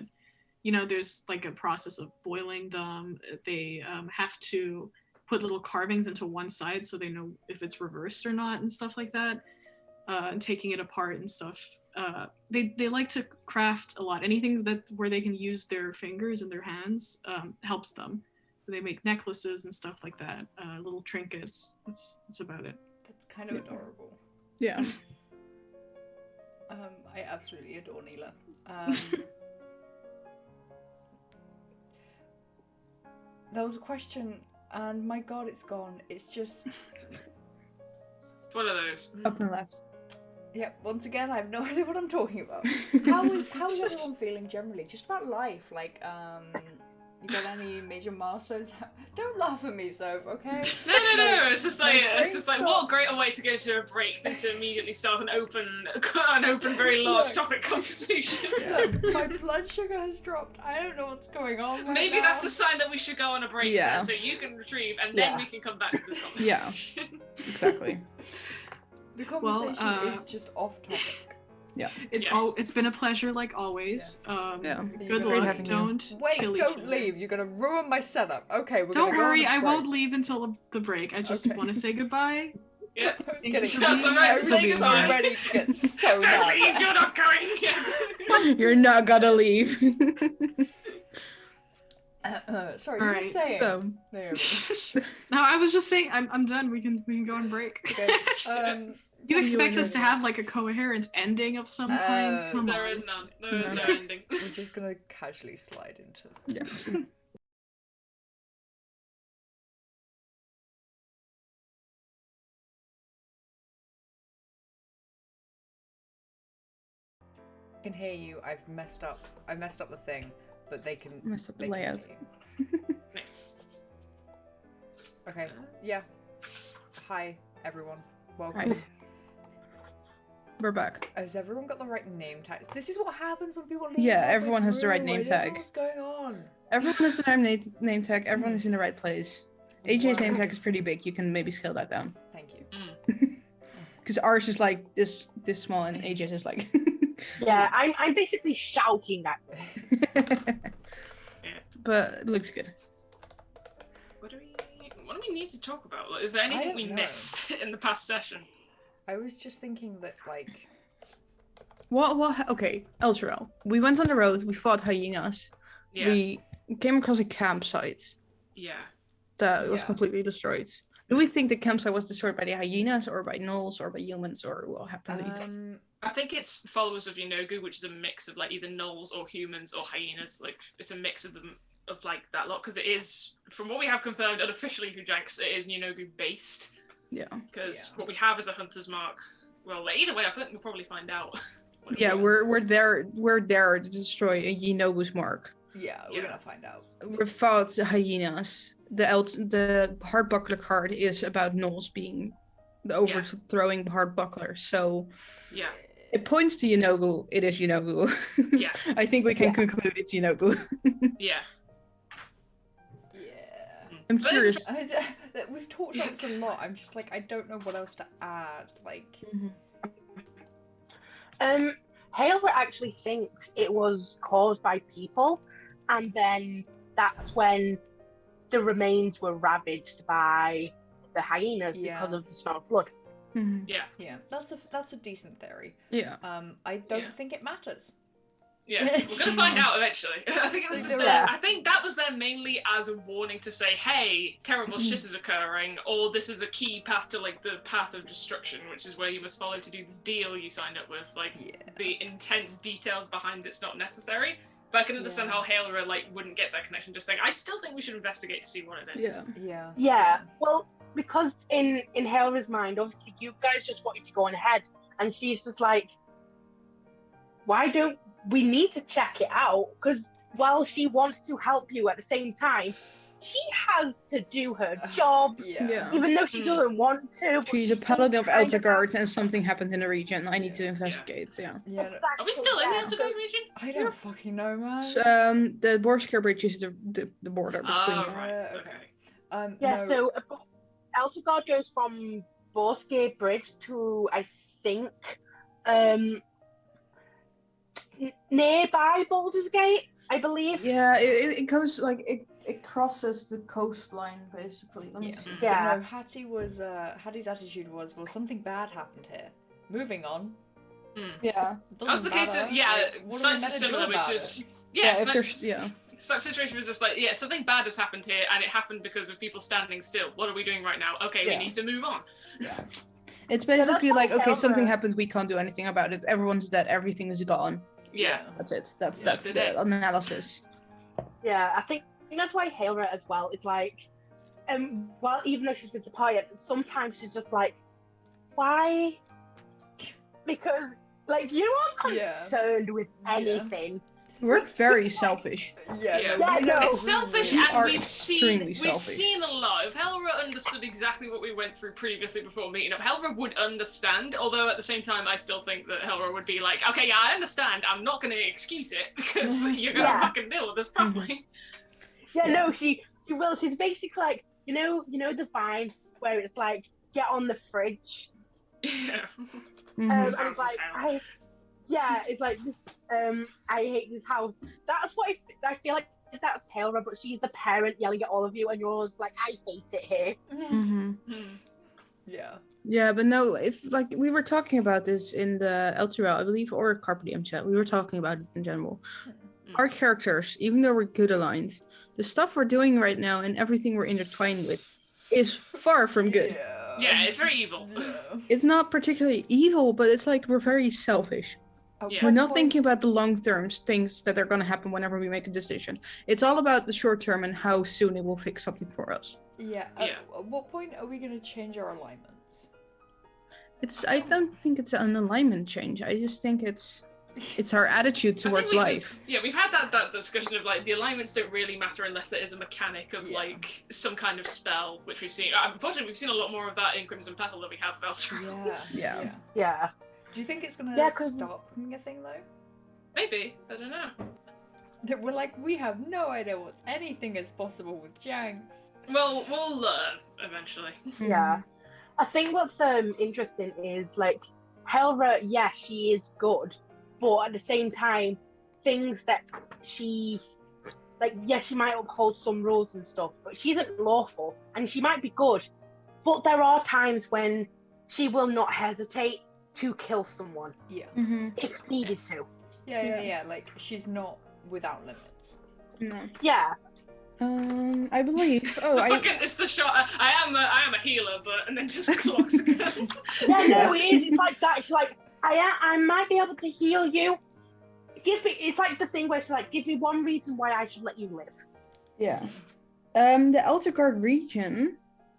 [SPEAKER 2] there's like a process of boiling them. They have to put little carvings into one side so they know if it's reversed or not and stuff like that. And taking it apart and stuff. They like to craft a lot. Anything where they can use their fingers and their hands helps them. They make necklaces and stuff like that, little trinkets. That's about it.
[SPEAKER 1] That's kind of adorable.
[SPEAKER 4] Yeah.
[SPEAKER 1] I absolutely adore Neela. There was a question, and my god, it's gone. It's just...
[SPEAKER 3] It's one of those.
[SPEAKER 4] Up and left.
[SPEAKER 1] Yep, once again, I have no idea what I'm talking about. How is everyone feeling generally? Just about life, like, you got any major milestones? Don't laugh at me, Soph, okay?
[SPEAKER 3] No. It's just like what a greater way to go to a break than to immediately start an open, very large topic conversation.
[SPEAKER 1] Look, my blood sugar has dropped. I don't know what's going on right
[SPEAKER 3] Maybe
[SPEAKER 1] now.
[SPEAKER 3] that's a sign that we should go on a break then, so you can retrieve, and then we can come back to this conversation.
[SPEAKER 4] Yeah, exactly.
[SPEAKER 1] The conversation is just off topic.
[SPEAKER 4] Yeah,
[SPEAKER 2] it's been a pleasure like always.
[SPEAKER 4] Yeah.
[SPEAKER 2] Good luck. Don't kill each
[SPEAKER 1] don't
[SPEAKER 2] other.
[SPEAKER 1] leave. You're gonna ruin my setup. Okay, we're
[SPEAKER 2] Don't
[SPEAKER 1] gonna go
[SPEAKER 2] worry,
[SPEAKER 1] on a
[SPEAKER 2] I
[SPEAKER 1] break.
[SPEAKER 2] won't leave until the break. I just want to say goodbye.
[SPEAKER 3] Yeah.
[SPEAKER 1] I was
[SPEAKER 2] Thank
[SPEAKER 1] kidding.
[SPEAKER 2] you.
[SPEAKER 3] Just about to say
[SPEAKER 1] Everybody's
[SPEAKER 3] goodbye.
[SPEAKER 1] ready to get so
[SPEAKER 3] Don't leave,
[SPEAKER 1] mad.
[SPEAKER 3] you're not going yet.
[SPEAKER 4] You're not gonna leave.
[SPEAKER 1] Sorry,
[SPEAKER 2] All
[SPEAKER 1] you were
[SPEAKER 2] right.
[SPEAKER 1] saying.
[SPEAKER 4] So,
[SPEAKER 1] There
[SPEAKER 2] No, I was just saying I'm done. We can go on break.
[SPEAKER 1] okay.
[SPEAKER 2] You expect us to have like a coherent ending of some kind? Come
[SPEAKER 3] There
[SPEAKER 2] on.
[SPEAKER 3] is none. There is no ending.
[SPEAKER 1] We're just gonna casually slide into.
[SPEAKER 4] yeah.
[SPEAKER 1] I can hear you. I messed up the thing, but they can.
[SPEAKER 4] Messed up the
[SPEAKER 1] they can
[SPEAKER 4] layout.
[SPEAKER 1] hear you.
[SPEAKER 3] Nice.
[SPEAKER 1] Okay. Yeah. Hi, everyone. Welcome.
[SPEAKER 4] Hi. We're back.
[SPEAKER 1] Has everyone got the right name tags? This is what happens when people leave.
[SPEAKER 4] Yeah,
[SPEAKER 1] halfway
[SPEAKER 4] everyone has the right
[SPEAKER 1] through.
[SPEAKER 4] name
[SPEAKER 1] I don't know
[SPEAKER 4] tag.
[SPEAKER 1] What's going on?
[SPEAKER 4] Everyone has the name tag. Everyone is in the right place. AJ's name tag is pretty big. You can maybe scale that down.
[SPEAKER 1] Thank you.
[SPEAKER 4] Because ours is like this small, and AJ's is like.
[SPEAKER 5] Yeah, I'm basically shouting that.
[SPEAKER 4] But it looks good.
[SPEAKER 3] What do we need to talk about? Like, is there anything we
[SPEAKER 1] don't know.
[SPEAKER 3] missed in the past session?
[SPEAKER 1] I was just thinking that, like,
[SPEAKER 4] Okay, Elturel. We went on the road. We fought hyenas.
[SPEAKER 3] Yeah.
[SPEAKER 4] We came across a campsite
[SPEAKER 3] Yeah.
[SPEAKER 4] that was
[SPEAKER 1] Yeah.
[SPEAKER 4] completely destroyed. Do we think the campsite was destroyed by the hyenas, or by gnolls, or by humans, or what happened?
[SPEAKER 3] I think it's followers of Yanogu, which is a mix of like either gnolls or humans or hyenas. Like it's a mix of them of like that lot because it is, from what we have confirmed unofficially through Janks, it is Yanogu based.
[SPEAKER 4] Yeah.
[SPEAKER 3] Because what we have is a hunter's mark. Well, either way, I think we'll probably find out.
[SPEAKER 4] Yeah, we're there to destroy a Yinobu's mark.
[SPEAKER 1] Yeah, we're gonna find out.
[SPEAKER 4] We fought the hyenas. The Heartbuckler card is about gnolls being overthrowing the Heartbuckler, so
[SPEAKER 3] yeah,
[SPEAKER 4] it points to Yinogu. It is Yinogu.
[SPEAKER 3] Yeah.
[SPEAKER 4] I think we can conclude it's Yinogu.
[SPEAKER 3] Yeah.
[SPEAKER 4] I'm
[SPEAKER 3] But
[SPEAKER 4] curious.
[SPEAKER 1] We've talked about this a lot. I'm just like, I don't know what else to add. Like,
[SPEAKER 5] Hailra actually thinks it was caused by people, and then that's when the remains were ravaged by the hyenas because of the smell of blood.
[SPEAKER 3] Yeah.
[SPEAKER 1] That's a decent theory.
[SPEAKER 4] Yeah.
[SPEAKER 1] I don't think it matters.
[SPEAKER 3] Yeah, we're gonna find out eventually. I think it was just there. I think that was there mainly as a warning to say, hey, terrible shit is occurring, or this is a key path to like the path of destruction, which is where you must follow to do this deal you signed up with. Like the intense details behind it's not necessary. But I can understand how Hailra like wouldn't get that connection. Just think, I still think we should investigate to see what it is.
[SPEAKER 5] Yeah. Well, because in Hailra's mind, obviously you guys just wanted to go on ahead, and she's just like, why don't we need to check it out? Because while she wants to help you at the same time, she has to do her job, even though she doesn't want to.
[SPEAKER 4] She's a paladin of Eltergard, and something happened in the region. I need to investigate. Yeah.
[SPEAKER 5] Exactly,
[SPEAKER 3] Are we still in the Eltergard region?
[SPEAKER 1] I don't fucking know, man.
[SPEAKER 4] The Borskar Bridge is the border between.
[SPEAKER 3] Oh, right. Okay.
[SPEAKER 5] So Eltergard goes from Borskar Bridge to, I think, nearby Baldur's Gate, I believe.
[SPEAKER 4] Yeah, it goes like it crosses the coastline basically. Let me see.
[SPEAKER 1] But no, Hattie's attitude was, well, something bad happened here. Moving on.
[SPEAKER 4] Yeah.
[SPEAKER 3] That's the case of slightly similar, which is Such situation was just like, something bad has happened here, and it happened because of people standing still. What are we doing right now? Okay, we need to move on.
[SPEAKER 4] Yeah. It's basically like, okay, something happened, we can't do anything about it. Everyone's dead, everything is gone.
[SPEAKER 3] Yeah.
[SPEAKER 4] That's it. That's the analysis.
[SPEAKER 5] Yeah, I think that's why Hailra as well is like, well, even though she's with the party, sometimes she's just like, why? Because, like, you aren't concerned with anything.
[SPEAKER 4] We're very selfish.
[SPEAKER 3] It's selfish, and we've seen a lot. If Helra understood exactly what we went through previously before meeting up, Helra would understand. Although at the same time, I still think that Helra would be like, "Okay, yeah, I understand. I'm not going to excuse it because you're going to fucking deal with this properly."
[SPEAKER 5] No, she will. She's basically like, you know the Vine where it's like, get on the fridge.
[SPEAKER 3] Yeah.
[SPEAKER 5] And it's like, it's like this. I hate this house. That's what I feel like. That's Hailra, but she's the parent yelling at all of you, and you're all just like, I hate it here.
[SPEAKER 4] Yeah, but no, if like we were talking about this in the LTRL, I believe, or CarpeDM chat, we were talking about it in general. Our characters, even though we're good aligned, the stuff we're doing right now and everything we're intertwined with is far from good.
[SPEAKER 3] Yeah, it's very evil.
[SPEAKER 4] It's not particularly evil, but it's like we're very selfish. We're not thinking about the long-term things that are going to happen whenever we make a decision. It's all about the short-term and how soon it will fix something for us.
[SPEAKER 1] At what point are we going to change our alignments?
[SPEAKER 4] I don't think it's an alignment change. I just think it's our attitude towards life.
[SPEAKER 3] We've had that discussion of like the alignments don't really matter unless there is a mechanic of like some kind of spell, which we've seen. Unfortunately, we've seen a lot more of that in Crimson Petal than we have elsewhere.
[SPEAKER 5] Yeah.
[SPEAKER 1] Do you think it's going to stop being a thing though?
[SPEAKER 3] Maybe. I don't know.
[SPEAKER 1] That we're like, we have no idea what anything is possible with Janks.
[SPEAKER 3] Well, we'll learn eventually.
[SPEAKER 5] Yeah. I think what's interesting is like Helra, she is good, but at the same time, things that she she might uphold some rules and stuff, but she isn't lawful, and she might be good, but there are times when she will not hesitate to kill someone. If needed to.
[SPEAKER 1] Like she's not without limits.
[SPEAKER 4] No.
[SPEAKER 5] Yeah.
[SPEAKER 4] I believe.
[SPEAKER 3] It's the shot. I am a healer, but and then just clocks again.
[SPEAKER 5] It is. It's like that. It's like I might be able to heal you. It's like the thing where she's like, give me one reason why I should let you live.
[SPEAKER 4] Yeah. The Elderguard region,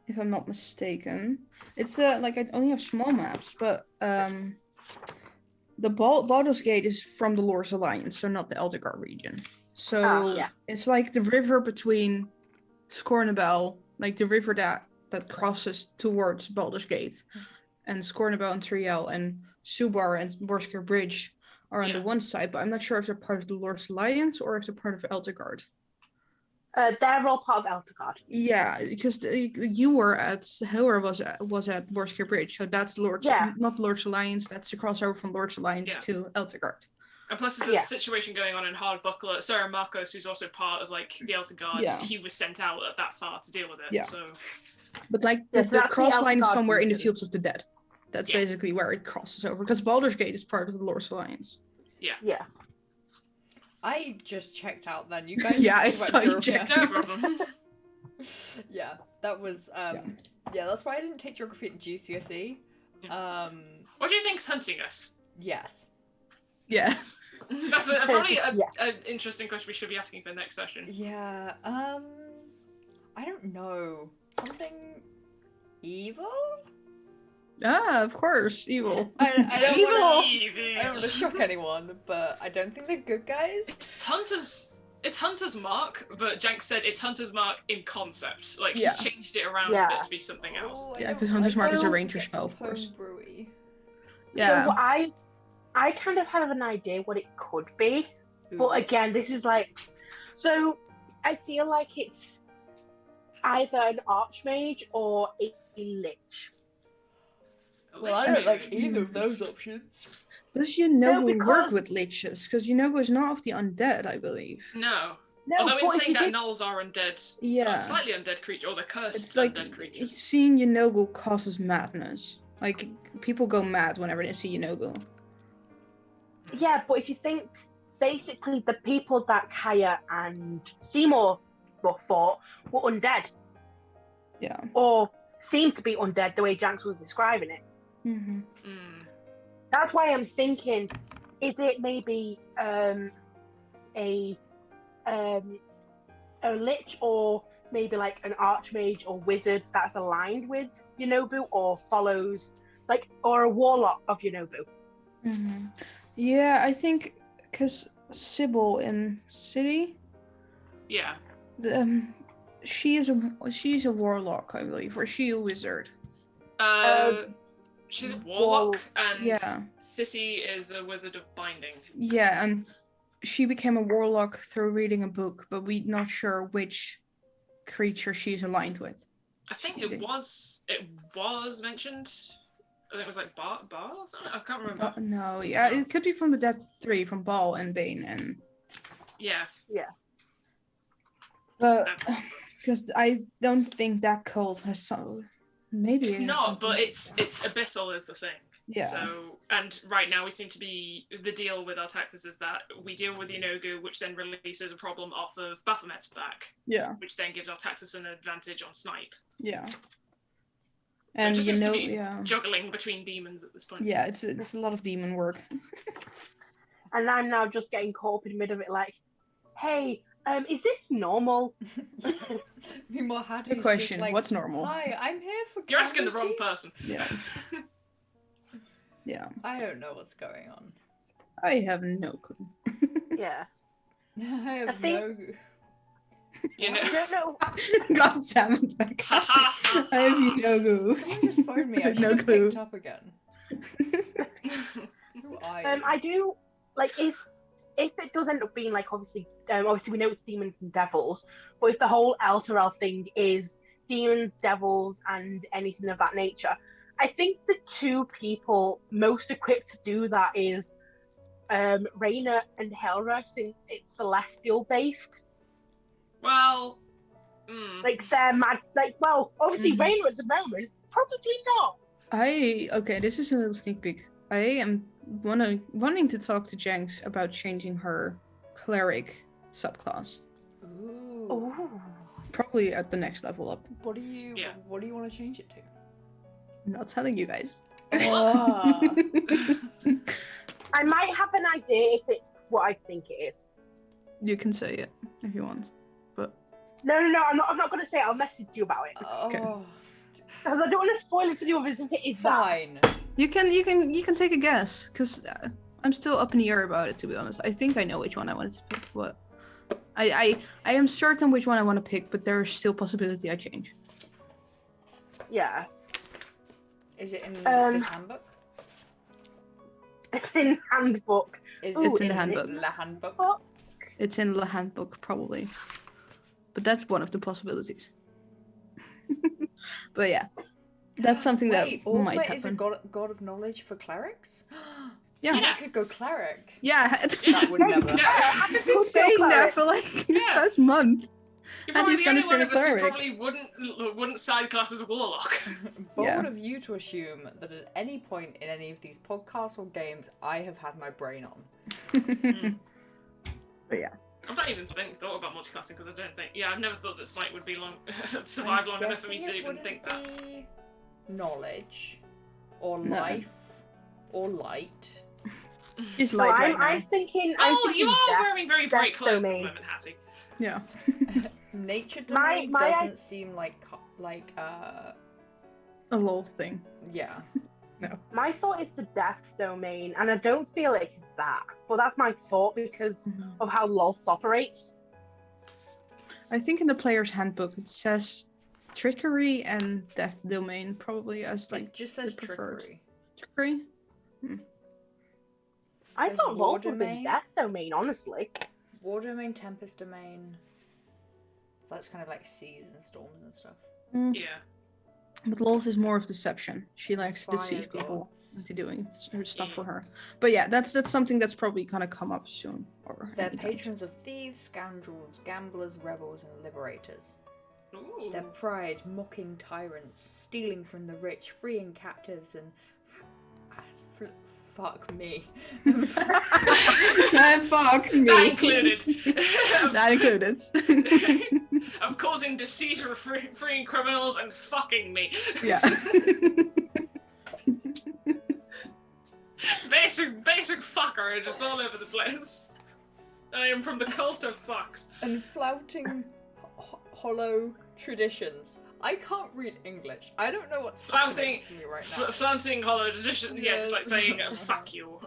[SPEAKER 4] if I'm not mistaken, it's like I only have small maps, but the Baldur's Gate is from the Lord's Alliance, so not the Elderguard region. So
[SPEAKER 5] yeah.
[SPEAKER 4] it's like the river between Scornabel, like the river that crosses towards Baldur's Gate, and Scornabel and Triel and Subar and Borsker Bridge are on the one side, but I'm not sure if they're part of the Lord's Alliance or if they're part of Elderguard.
[SPEAKER 5] They're all part of Elderguard.
[SPEAKER 4] Yeah, because you were at Hiller was at Borsker Bridge, so that's not Lord's Alliance. That's the crossover from Lord's Alliance to Elderguard.
[SPEAKER 3] And plus, there's this situation going on in Hardbuckler. Sarah Marcos, who's also part of like the Elderguard, he was sent out that far to deal with it.
[SPEAKER 4] Yeah.
[SPEAKER 3] So,
[SPEAKER 4] but like the cross line is somewhere in the Fields of the Dead. That's basically where it crosses over, because Baldur's Gate is part of the Lord's Alliance.
[SPEAKER 3] Yeah.
[SPEAKER 5] Yeah.
[SPEAKER 1] I just checked out then. You guys.
[SPEAKER 4] Yeah, I saw you check.
[SPEAKER 3] No problem.
[SPEAKER 1] Yeah, that was that's why I didn't take geography at GCSE.
[SPEAKER 3] What do you think's hunting us?
[SPEAKER 1] Yes.
[SPEAKER 4] Yeah.
[SPEAKER 3] That's probably an interesting question we should be asking for next session.
[SPEAKER 1] Yeah. I don't know. Something evil?
[SPEAKER 4] Ah, of course, evil.
[SPEAKER 1] I don't
[SPEAKER 3] Evil.
[SPEAKER 1] I don't want to shock anyone, but I don't think they're good guys.
[SPEAKER 3] It's Hunter's Mark, but Jank said it's Hunter's Mark in concept. Like he's changed it around a bit to be something else.
[SPEAKER 4] Yeah, because Hunter's Mark is a ranger spell, of course.
[SPEAKER 1] Homebrewy.
[SPEAKER 4] Yeah.
[SPEAKER 5] So I kind of have an idea what it could be, but again, this is like, so I feel like it's either an archmage or a lich.
[SPEAKER 1] Well, I don't like either of those options.
[SPEAKER 4] Does Yunogo work with liches? Because Yunogo is not of the undead, I believe.
[SPEAKER 3] No.
[SPEAKER 5] No,
[SPEAKER 3] although in saying that,
[SPEAKER 5] did...
[SPEAKER 3] gnolls are undead.
[SPEAKER 4] Yeah.
[SPEAKER 3] Slightly undead creature, or they're cursed
[SPEAKER 4] it's like
[SPEAKER 3] undead creatures.
[SPEAKER 4] seeing Yunogo causes madness. Like, people go mad whenever they see Yunogo.
[SPEAKER 5] Yeah, but if you think, basically the people that Kaya and Seymour fought were undead.
[SPEAKER 4] Yeah.
[SPEAKER 5] Or seemed to be undead the way Janks was describing it.
[SPEAKER 4] Mm-hmm.
[SPEAKER 5] That's why I'm thinking, is it maybe a lich or maybe like an archmage or wizard that's aligned with Yunobu or follows, like, or a warlock of Yunobu?
[SPEAKER 4] Mm-hmm. Yeah, I think because Sybil in City.
[SPEAKER 3] Yeah.
[SPEAKER 4] She's a warlock, I believe, or is she a wizard?
[SPEAKER 3] She's a warlock, and
[SPEAKER 4] yeah.
[SPEAKER 3] Sissy is a wizard of binding.
[SPEAKER 4] Yeah, and she became a warlock through reading a book, but we're not sure which creature she's aligned with.
[SPEAKER 3] I think it was mentioned. I think it was like Bar or something? I can't remember.
[SPEAKER 4] No, yeah, it could be from the Dead 3, from Ball and Bane, and...
[SPEAKER 3] Yeah.
[SPEAKER 5] Yeah.
[SPEAKER 4] But, because I don't think that cult has so... Maybe
[SPEAKER 3] it's not, but it's abyssal is the thing.
[SPEAKER 4] Yeah.
[SPEAKER 3] So, and right now we seem to be, the deal with our taxes is that we deal with Yunogu, which then releases a problem off of Baphomet's back.
[SPEAKER 4] Yeah.
[SPEAKER 3] Which then gives our taxes an advantage on Snipe.
[SPEAKER 4] Yeah.
[SPEAKER 3] So
[SPEAKER 4] And
[SPEAKER 3] it just seems to be
[SPEAKER 4] yeah.
[SPEAKER 3] juggling between demons at this point.
[SPEAKER 4] Yeah, it's a lot of demon work.
[SPEAKER 5] And I'm now just getting caught up in the middle of it, like, hey, is this normal?
[SPEAKER 1] Meanwhile, Hattie's
[SPEAKER 4] Good question.
[SPEAKER 1] just like,
[SPEAKER 4] What's normal?
[SPEAKER 1] Hi, I'm here for.
[SPEAKER 3] You're asking the wrong person.
[SPEAKER 4] Yeah. Yeah.
[SPEAKER 1] I don't know what's going on.
[SPEAKER 4] I have no clue.
[SPEAKER 5] Yeah.
[SPEAKER 1] I have no.
[SPEAKER 3] You know.
[SPEAKER 5] I don't know.
[SPEAKER 4] God damn it, Becca. I have no clue.
[SPEAKER 1] Someone just phoned me. I should
[SPEAKER 4] No
[SPEAKER 1] have
[SPEAKER 4] clue.
[SPEAKER 1] picked up again. Who are you?
[SPEAKER 5] I do, like, if it does end up being, like, obviously we know it's demons and devils, but if the whole Elturel thing is demons, devils, and anything of that nature, I think the two people most equipped to do that is Rayna and Helra, since it's celestial based.
[SPEAKER 3] Well,
[SPEAKER 5] like they're mad. Like, well, obviously Rayna at the moment, probably not.
[SPEAKER 4] Okay, this is a little sneak peek. I am wanting to talk to Jenks about changing her cleric subclass.
[SPEAKER 1] Ooh.
[SPEAKER 5] Ooh.
[SPEAKER 4] Probably at the next level up.
[SPEAKER 1] What do you want to change it to?
[SPEAKER 4] I'm not telling you guys.
[SPEAKER 1] Oh.
[SPEAKER 5] I might have an idea if it's what I think it is.
[SPEAKER 4] You can say it if you want, but
[SPEAKER 5] No, I'm not going to say it. I'll message you about it.
[SPEAKER 1] Oh.
[SPEAKER 5] Because I don't want to spoil it for the others if it is that.
[SPEAKER 1] Fine.
[SPEAKER 4] you can take a guess because I'm still up in the air about it. To be honest, I think I know which one I wanted to pick. But I am certain which one I want to pick, but there's still possibility I change.
[SPEAKER 5] Yeah.
[SPEAKER 1] Is it in this handbook?
[SPEAKER 5] It's in handbook.
[SPEAKER 1] Is
[SPEAKER 5] Ooh,
[SPEAKER 4] It's in the
[SPEAKER 1] in
[SPEAKER 4] handbook.
[SPEAKER 1] the handbook?
[SPEAKER 5] Oh,
[SPEAKER 4] It's in the handbook probably, but that's one of the possibilities. But yeah, that's something
[SPEAKER 1] Wait,
[SPEAKER 4] that might
[SPEAKER 1] Orma
[SPEAKER 4] happen.
[SPEAKER 1] is a god of knowledge for clerics?
[SPEAKER 4] Yeah.
[SPEAKER 1] I could go cleric.
[SPEAKER 4] Yeah,
[SPEAKER 1] That would never
[SPEAKER 3] Yeah.
[SPEAKER 1] happen.
[SPEAKER 4] I've been saying that for like the
[SPEAKER 3] Yeah.
[SPEAKER 4] past month.
[SPEAKER 3] You're
[SPEAKER 4] And
[SPEAKER 3] probably
[SPEAKER 4] he's
[SPEAKER 3] the
[SPEAKER 4] gonna
[SPEAKER 3] only one
[SPEAKER 4] turn a
[SPEAKER 3] of us who
[SPEAKER 4] cleric.
[SPEAKER 3] probably wouldn't side class as a warlock.
[SPEAKER 1] Bold
[SPEAKER 4] Yeah.
[SPEAKER 1] of you to assume that at any point in any of these podcasts or games, I have had my brain on.
[SPEAKER 4] But yeah,
[SPEAKER 3] I've not even thought about multiclassing because I don't think. Yeah, I've never thought that Sight would be survive long enough for me to even think that.
[SPEAKER 1] Be knowledge, or
[SPEAKER 4] No.
[SPEAKER 1] life, or light.
[SPEAKER 4] she's
[SPEAKER 5] so
[SPEAKER 4] light right
[SPEAKER 5] I'm
[SPEAKER 4] now.
[SPEAKER 5] thinking.
[SPEAKER 3] Oh, you are
[SPEAKER 5] death.
[SPEAKER 3] wearing very bright
[SPEAKER 5] death
[SPEAKER 3] clothes at the
[SPEAKER 5] domain.
[SPEAKER 3] moment, Hattie.
[SPEAKER 4] Yeah.
[SPEAKER 1] Nature
[SPEAKER 5] My-
[SPEAKER 1] domain
[SPEAKER 5] my-
[SPEAKER 1] doesn't seem like
[SPEAKER 4] A lol thing.
[SPEAKER 1] yeah.
[SPEAKER 5] My thought is the death domain, and I don't feel like it's that. But that's my thought because of how Loth operates.
[SPEAKER 4] I think in the player's handbook it says trickery and death domain probably as like
[SPEAKER 1] It just says
[SPEAKER 4] the preferred.
[SPEAKER 1] trickery.
[SPEAKER 4] Trickery.
[SPEAKER 5] I
[SPEAKER 1] There's
[SPEAKER 5] thought
[SPEAKER 1] war
[SPEAKER 5] Loth would have been
[SPEAKER 1] domain.
[SPEAKER 5] death domain, honestly.
[SPEAKER 1] War domain, tempest domain. That's kind of like seas and storms and stuff.
[SPEAKER 3] Yeah.
[SPEAKER 4] But Lols is more of deception. She likes to
[SPEAKER 1] Fire
[SPEAKER 4] deceive people
[SPEAKER 1] gods.
[SPEAKER 4] into doing her stuff for her. But yeah, that's something that's probably gonna come up soon. Or
[SPEAKER 1] They're
[SPEAKER 4] anytime.
[SPEAKER 1] patrons of thieves, scoundrels, gamblers, rebels, and liberators.
[SPEAKER 3] Ooh.
[SPEAKER 1] Their pride, mocking tyrants, stealing from the rich, freeing captives, and fuck me.
[SPEAKER 4] Fuck me.
[SPEAKER 3] That included.
[SPEAKER 4] That included.
[SPEAKER 3] Of causing deceit or freeing criminals and fucking me.
[SPEAKER 4] Yeah.
[SPEAKER 3] Basic fucker just all over the place. I am from the cult of fucks.
[SPEAKER 1] And flouting hollow traditions. I can't read English. I don't know what's happening to me right now.
[SPEAKER 3] Flaunting hollow tradition. Yeah, it's like saying fuck you.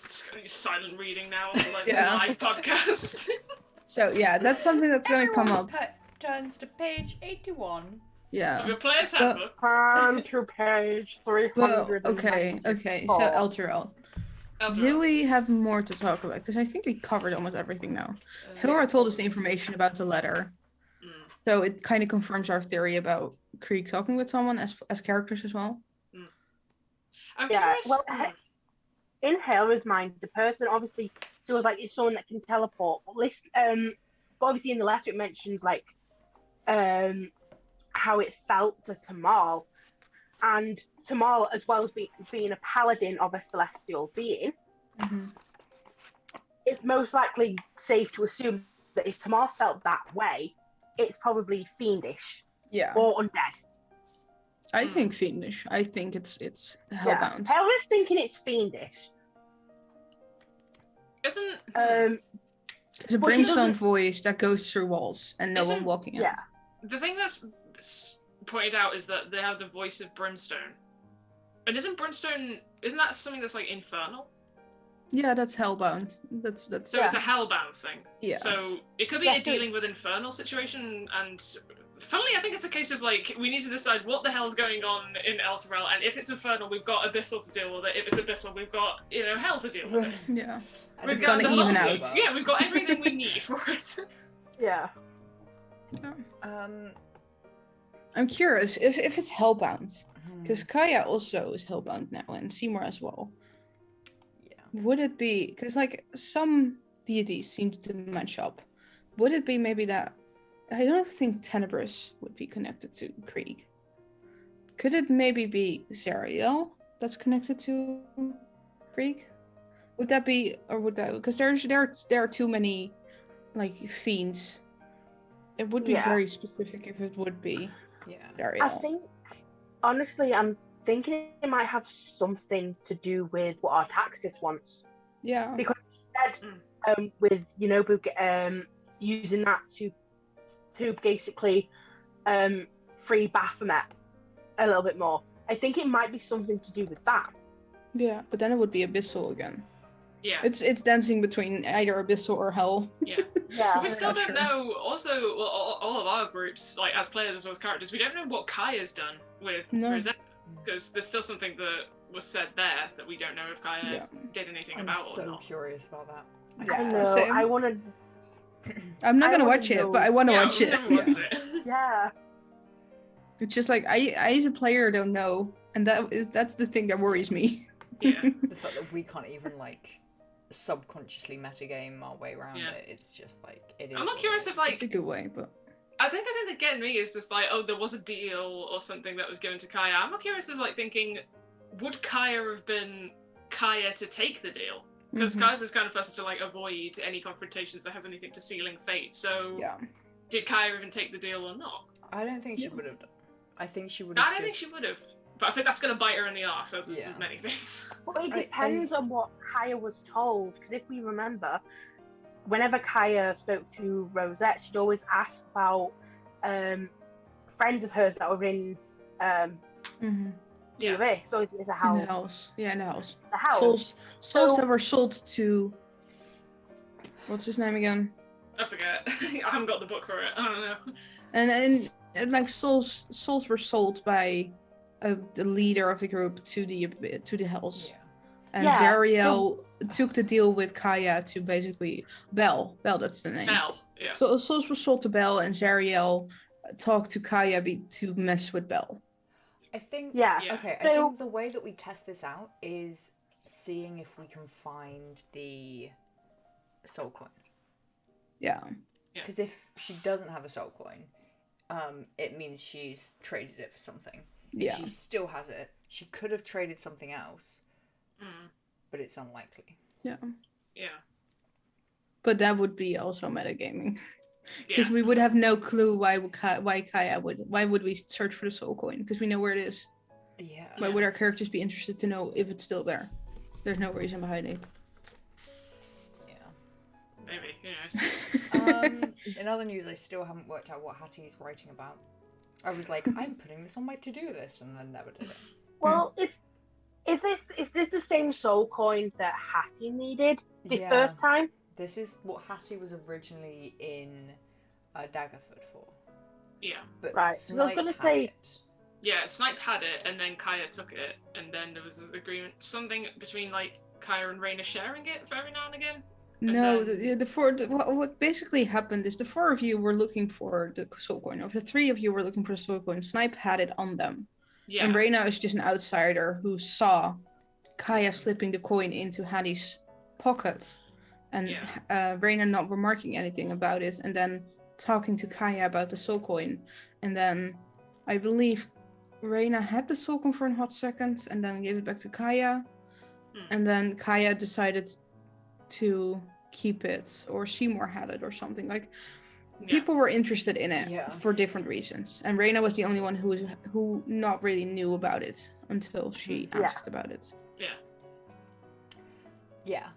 [SPEAKER 3] Just gonna use silent reading now on like
[SPEAKER 4] Yeah.
[SPEAKER 3] live podcast.
[SPEAKER 4] So yeah, that's something that's gonna come up.
[SPEAKER 1] Turns to page 81.
[SPEAKER 3] Of
[SPEAKER 4] Yeah.
[SPEAKER 3] your player's
[SPEAKER 4] But-
[SPEAKER 3] handbook.
[SPEAKER 5] Turn to page
[SPEAKER 4] Well,
[SPEAKER 5] 300.
[SPEAKER 4] okay. So Elturel. Do we have more to talk about? Because I think we covered almost everything now. Hilra told us the information about the letter.
[SPEAKER 3] Mm.
[SPEAKER 4] So it kind of confirms our theory about Krieg talking with someone as characters as well.
[SPEAKER 3] I'm
[SPEAKER 5] Yeah,
[SPEAKER 3] curious.
[SPEAKER 5] well, in Hela's mind, the person obviously feels like it's someone that can teleport. But obviously in the letter it mentions like how it felt to Tamal, and Tamal, as well as being a paladin of a celestial being, it's most likely safe to assume that if Tamal felt that way, it's probably fiendish
[SPEAKER 4] Yeah.
[SPEAKER 5] or undead.
[SPEAKER 4] I think fiendish. I think it's hellbound.
[SPEAKER 5] I was thinking it's fiendish.
[SPEAKER 3] Isn't
[SPEAKER 4] It's a
[SPEAKER 5] Well,
[SPEAKER 4] brimstone voice that goes through walls and no one
[SPEAKER 3] Isn't-
[SPEAKER 4] walking
[SPEAKER 5] yeah.
[SPEAKER 4] out.
[SPEAKER 3] the thing that's pointed out is that they have the voice of Brimstone, and isn't that something that's like infernal?
[SPEAKER 4] Yeah, that's hellbound. That's
[SPEAKER 3] So it's a hellbound thing.
[SPEAKER 4] yeah.
[SPEAKER 3] So it could be
[SPEAKER 5] Yeah,
[SPEAKER 3] a dealing with infernal situation, and funnily, I think it's a case of like we need to decide what the hell's going on in Elturel, and if it's infernal, we've got abyssal to deal with it. If it's abyssal, we've got hell to deal with it.
[SPEAKER 4] Yeah.
[SPEAKER 1] And
[SPEAKER 3] We've
[SPEAKER 1] it's
[SPEAKER 3] got
[SPEAKER 4] gonna
[SPEAKER 3] the
[SPEAKER 4] even
[SPEAKER 3] whole-
[SPEAKER 4] out.
[SPEAKER 3] Yeah, we've got everything we need for it.
[SPEAKER 5] Yeah.
[SPEAKER 4] I'm curious if it's hellbound,
[SPEAKER 1] hmm,
[SPEAKER 4] because Kaya also is hellbound now, and Seymour as well.
[SPEAKER 1] yeah.
[SPEAKER 4] Would it be because like some deities seem to match up? Would it be maybe that I don't think Tenebris would be connected to Krieg. Could it maybe be Zariel that's connected to Krieg? Would that be, or would that, because there are too many like fiends It would be
[SPEAKER 5] Yeah.
[SPEAKER 4] very specific if it would be
[SPEAKER 1] Yeah.
[SPEAKER 4] Daryl.
[SPEAKER 5] I think, honestly, I'm thinking it might have something to do with what our taxis wants.
[SPEAKER 4] Yeah.
[SPEAKER 5] Because he said with Yunobu using that to basically free Baphomet a little bit more. I think it might be something to do with that.
[SPEAKER 4] Yeah, but then it would be Abyssal again.
[SPEAKER 3] Yeah.
[SPEAKER 4] It's dancing between either Abyssal or Hell.
[SPEAKER 3] Yeah.
[SPEAKER 5] Yeah.
[SPEAKER 3] We still
[SPEAKER 4] not
[SPEAKER 3] don't
[SPEAKER 4] sure.
[SPEAKER 3] know. Also, well, all of our groups, like as players as well as characters, we don't know what Kaya's done with
[SPEAKER 4] No.
[SPEAKER 3] Rosetta, because there's still something that was said there that we don't know if Kaya
[SPEAKER 4] Yeah.
[SPEAKER 3] did anything
[SPEAKER 1] I'm
[SPEAKER 3] about or
[SPEAKER 1] so
[SPEAKER 3] not.
[SPEAKER 1] curious about that.
[SPEAKER 5] I
[SPEAKER 4] Yeah.
[SPEAKER 5] know.
[SPEAKER 4] Same.
[SPEAKER 5] I want to.
[SPEAKER 4] I'm not
[SPEAKER 5] I
[SPEAKER 4] gonna
[SPEAKER 5] wanna
[SPEAKER 4] watch it,
[SPEAKER 5] know-
[SPEAKER 4] but I want to
[SPEAKER 3] Yeah,
[SPEAKER 4] watch
[SPEAKER 3] we've
[SPEAKER 4] it.
[SPEAKER 3] never watched it.
[SPEAKER 5] Yeah.
[SPEAKER 4] It's just like I as a player don't know, and that's the thing that worries me.
[SPEAKER 3] Yeah.
[SPEAKER 1] The fact that we can't even like subconsciously metagame our way around
[SPEAKER 3] Yeah.
[SPEAKER 1] it, it's just like it is.
[SPEAKER 3] I'm
[SPEAKER 1] what
[SPEAKER 3] not curious
[SPEAKER 1] it
[SPEAKER 3] if
[SPEAKER 1] is.
[SPEAKER 4] It's a
[SPEAKER 3] like
[SPEAKER 4] good way, but
[SPEAKER 3] I think the thing that getting me is just like, oh, there was a deal or something that was given to Kaya. I'm not curious of like thinking, would Kaya have been Kaya to take the deal? Because
[SPEAKER 4] Mhm.
[SPEAKER 3] Kaya's this kind of person to like avoid any confrontations that has anything to sealing fate. So
[SPEAKER 4] yeah.
[SPEAKER 3] did Kaya even take the deal or not?
[SPEAKER 1] I don't think she
[SPEAKER 4] Yeah.
[SPEAKER 1] would have done. I think she would
[SPEAKER 3] No,
[SPEAKER 1] have.
[SPEAKER 3] I don't think she would have. But I think that's going to bite her in the arse, as
[SPEAKER 1] Yeah.
[SPEAKER 3] with many things.
[SPEAKER 5] But it
[SPEAKER 1] I-
[SPEAKER 5] depends on what Kaya was told. Because if we remember, whenever Kaya spoke to Rosette, she'd always ask about friends of hers that were in
[SPEAKER 4] Mm-hmm.
[SPEAKER 3] Yeah.
[SPEAKER 5] DOA. So it's a
[SPEAKER 4] In the
[SPEAKER 5] house.
[SPEAKER 4] house. Yeah, in the house.
[SPEAKER 5] The house.
[SPEAKER 4] Souls
[SPEAKER 5] So-
[SPEAKER 4] that were sold to. What's his name again?
[SPEAKER 3] I forget. I haven't got the book for it. I don't know.
[SPEAKER 4] And like souls were sold by the leader of the group to the house.
[SPEAKER 1] Yeah.
[SPEAKER 4] And
[SPEAKER 5] Yeah,
[SPEAKER 4] Zariel took the deal with Kaya to basically Belle, that's the name.
[SPEAKER 3] Belle. Yeah.
[SPEAKER 4] So souls were sold to Belle, and Zariel talked to Kaya to mess with Belle.
[SPEAKER 1] I think.
[SPEAKER 5] Yeah.
[SPEAKER 3] Yeah.
[SPEAKER 1] Okay. I
[SPEAKER 5] So-
[SPEAKER 1] think the way that we test this out is seeing if we can find the soul coin.
[SPEAKER 4] Yeah.
[SPEAKER 3] Yeah.
[SPEAKER 1] Because if she doesn't have a soul coin, it means she's traded it for something.
[SPEAKER 4] Yeah.
[SPEAKER 1] If she still has it, she could have traded something else,
[SPEAKER 3] Mm.
[SPEAKER 1] but it's unlikely.
[SPEAKER 4] Yeah.
[SPEAKER 3] Yeah.
[SPEAKER 4] But that would be also metagaming. Because
[SPEAKER 3] Yeah.
[SPEAKER 4] we would have no clue why would we search for the soul coin? Because we know where it is.
[SPEAKER 1] Yeah.
[SPEAKER 4] Why would our characters be interested to know if it's still there? There's no reason behind it.
[SPEAKER 1] Yeah.
[SPEAKER 3] Maybe. Who knows?
[SPEAKER 1] In other news, I still haven't worked out what Hattie's writing about. I was like, I'm putting this on my to-do list, and then never did it.
[SPEAKER 5] Well, is this the same soul coin that Hattie needed the
[SPEAKER 1] Yeah.
[SPEAKER 5] first time?
[SPEAKER 1] This is what Hattie was originally in Daggerford for.
[SPEAKER 3] Yeah.
[SPEAKER 1] But
[SPEAKER 5] Right, 'cause I was
[SPEAKER 1] Snipe
[SPEAKER 5] gonna
[SPEAKER 1] had
[SPEAKER 5] say-
[SPEAKER 1] it.
[SPEAKER 3] Yeah, Snipe had it, and then Kaya took it, and then there was this agreement, something between like Kaya and Reyna sharing it for every now and again.
[SPEAKER 4] No,
[SPEAKER 3] then-
[SPEAKER 4] what basically happened is the four of you were looking for the soul coin. Of the three of you were looking for the soul coin. Snipe had it on them.
[SPEAKER 3] Yeah.
[SPEAKER 4] And Reyna is just an outsider who saw Kaya slipping the coin into Hattie's pocket. And
[SPEAKER 3] Yeah.
[SPEAKER 4] Reyna not remarking anything about it. And then talking to Kaya about the soul coin. And then I believe Reyna had the soul coin for a hot second and then gave it back to Kaya.
[SPEAKER 3] Hmm.
[SPEAKER 4] And then Kaya decided to keep it, or Seymour had it or something. Like,
[SPEAKER 3] Yeah.
[SPEAKER 4] people were interested in it
[SPEAKER 1] Yeah.
[SPEAKER 4] for different reasons. And Reyna was the only one who not really knew about it until she
[SPEAKER 5] Yeah.
[SPEAKER 4] asked about it.
[SPEAKER 3] Yeah.
[SPEAKER 1] Yeah.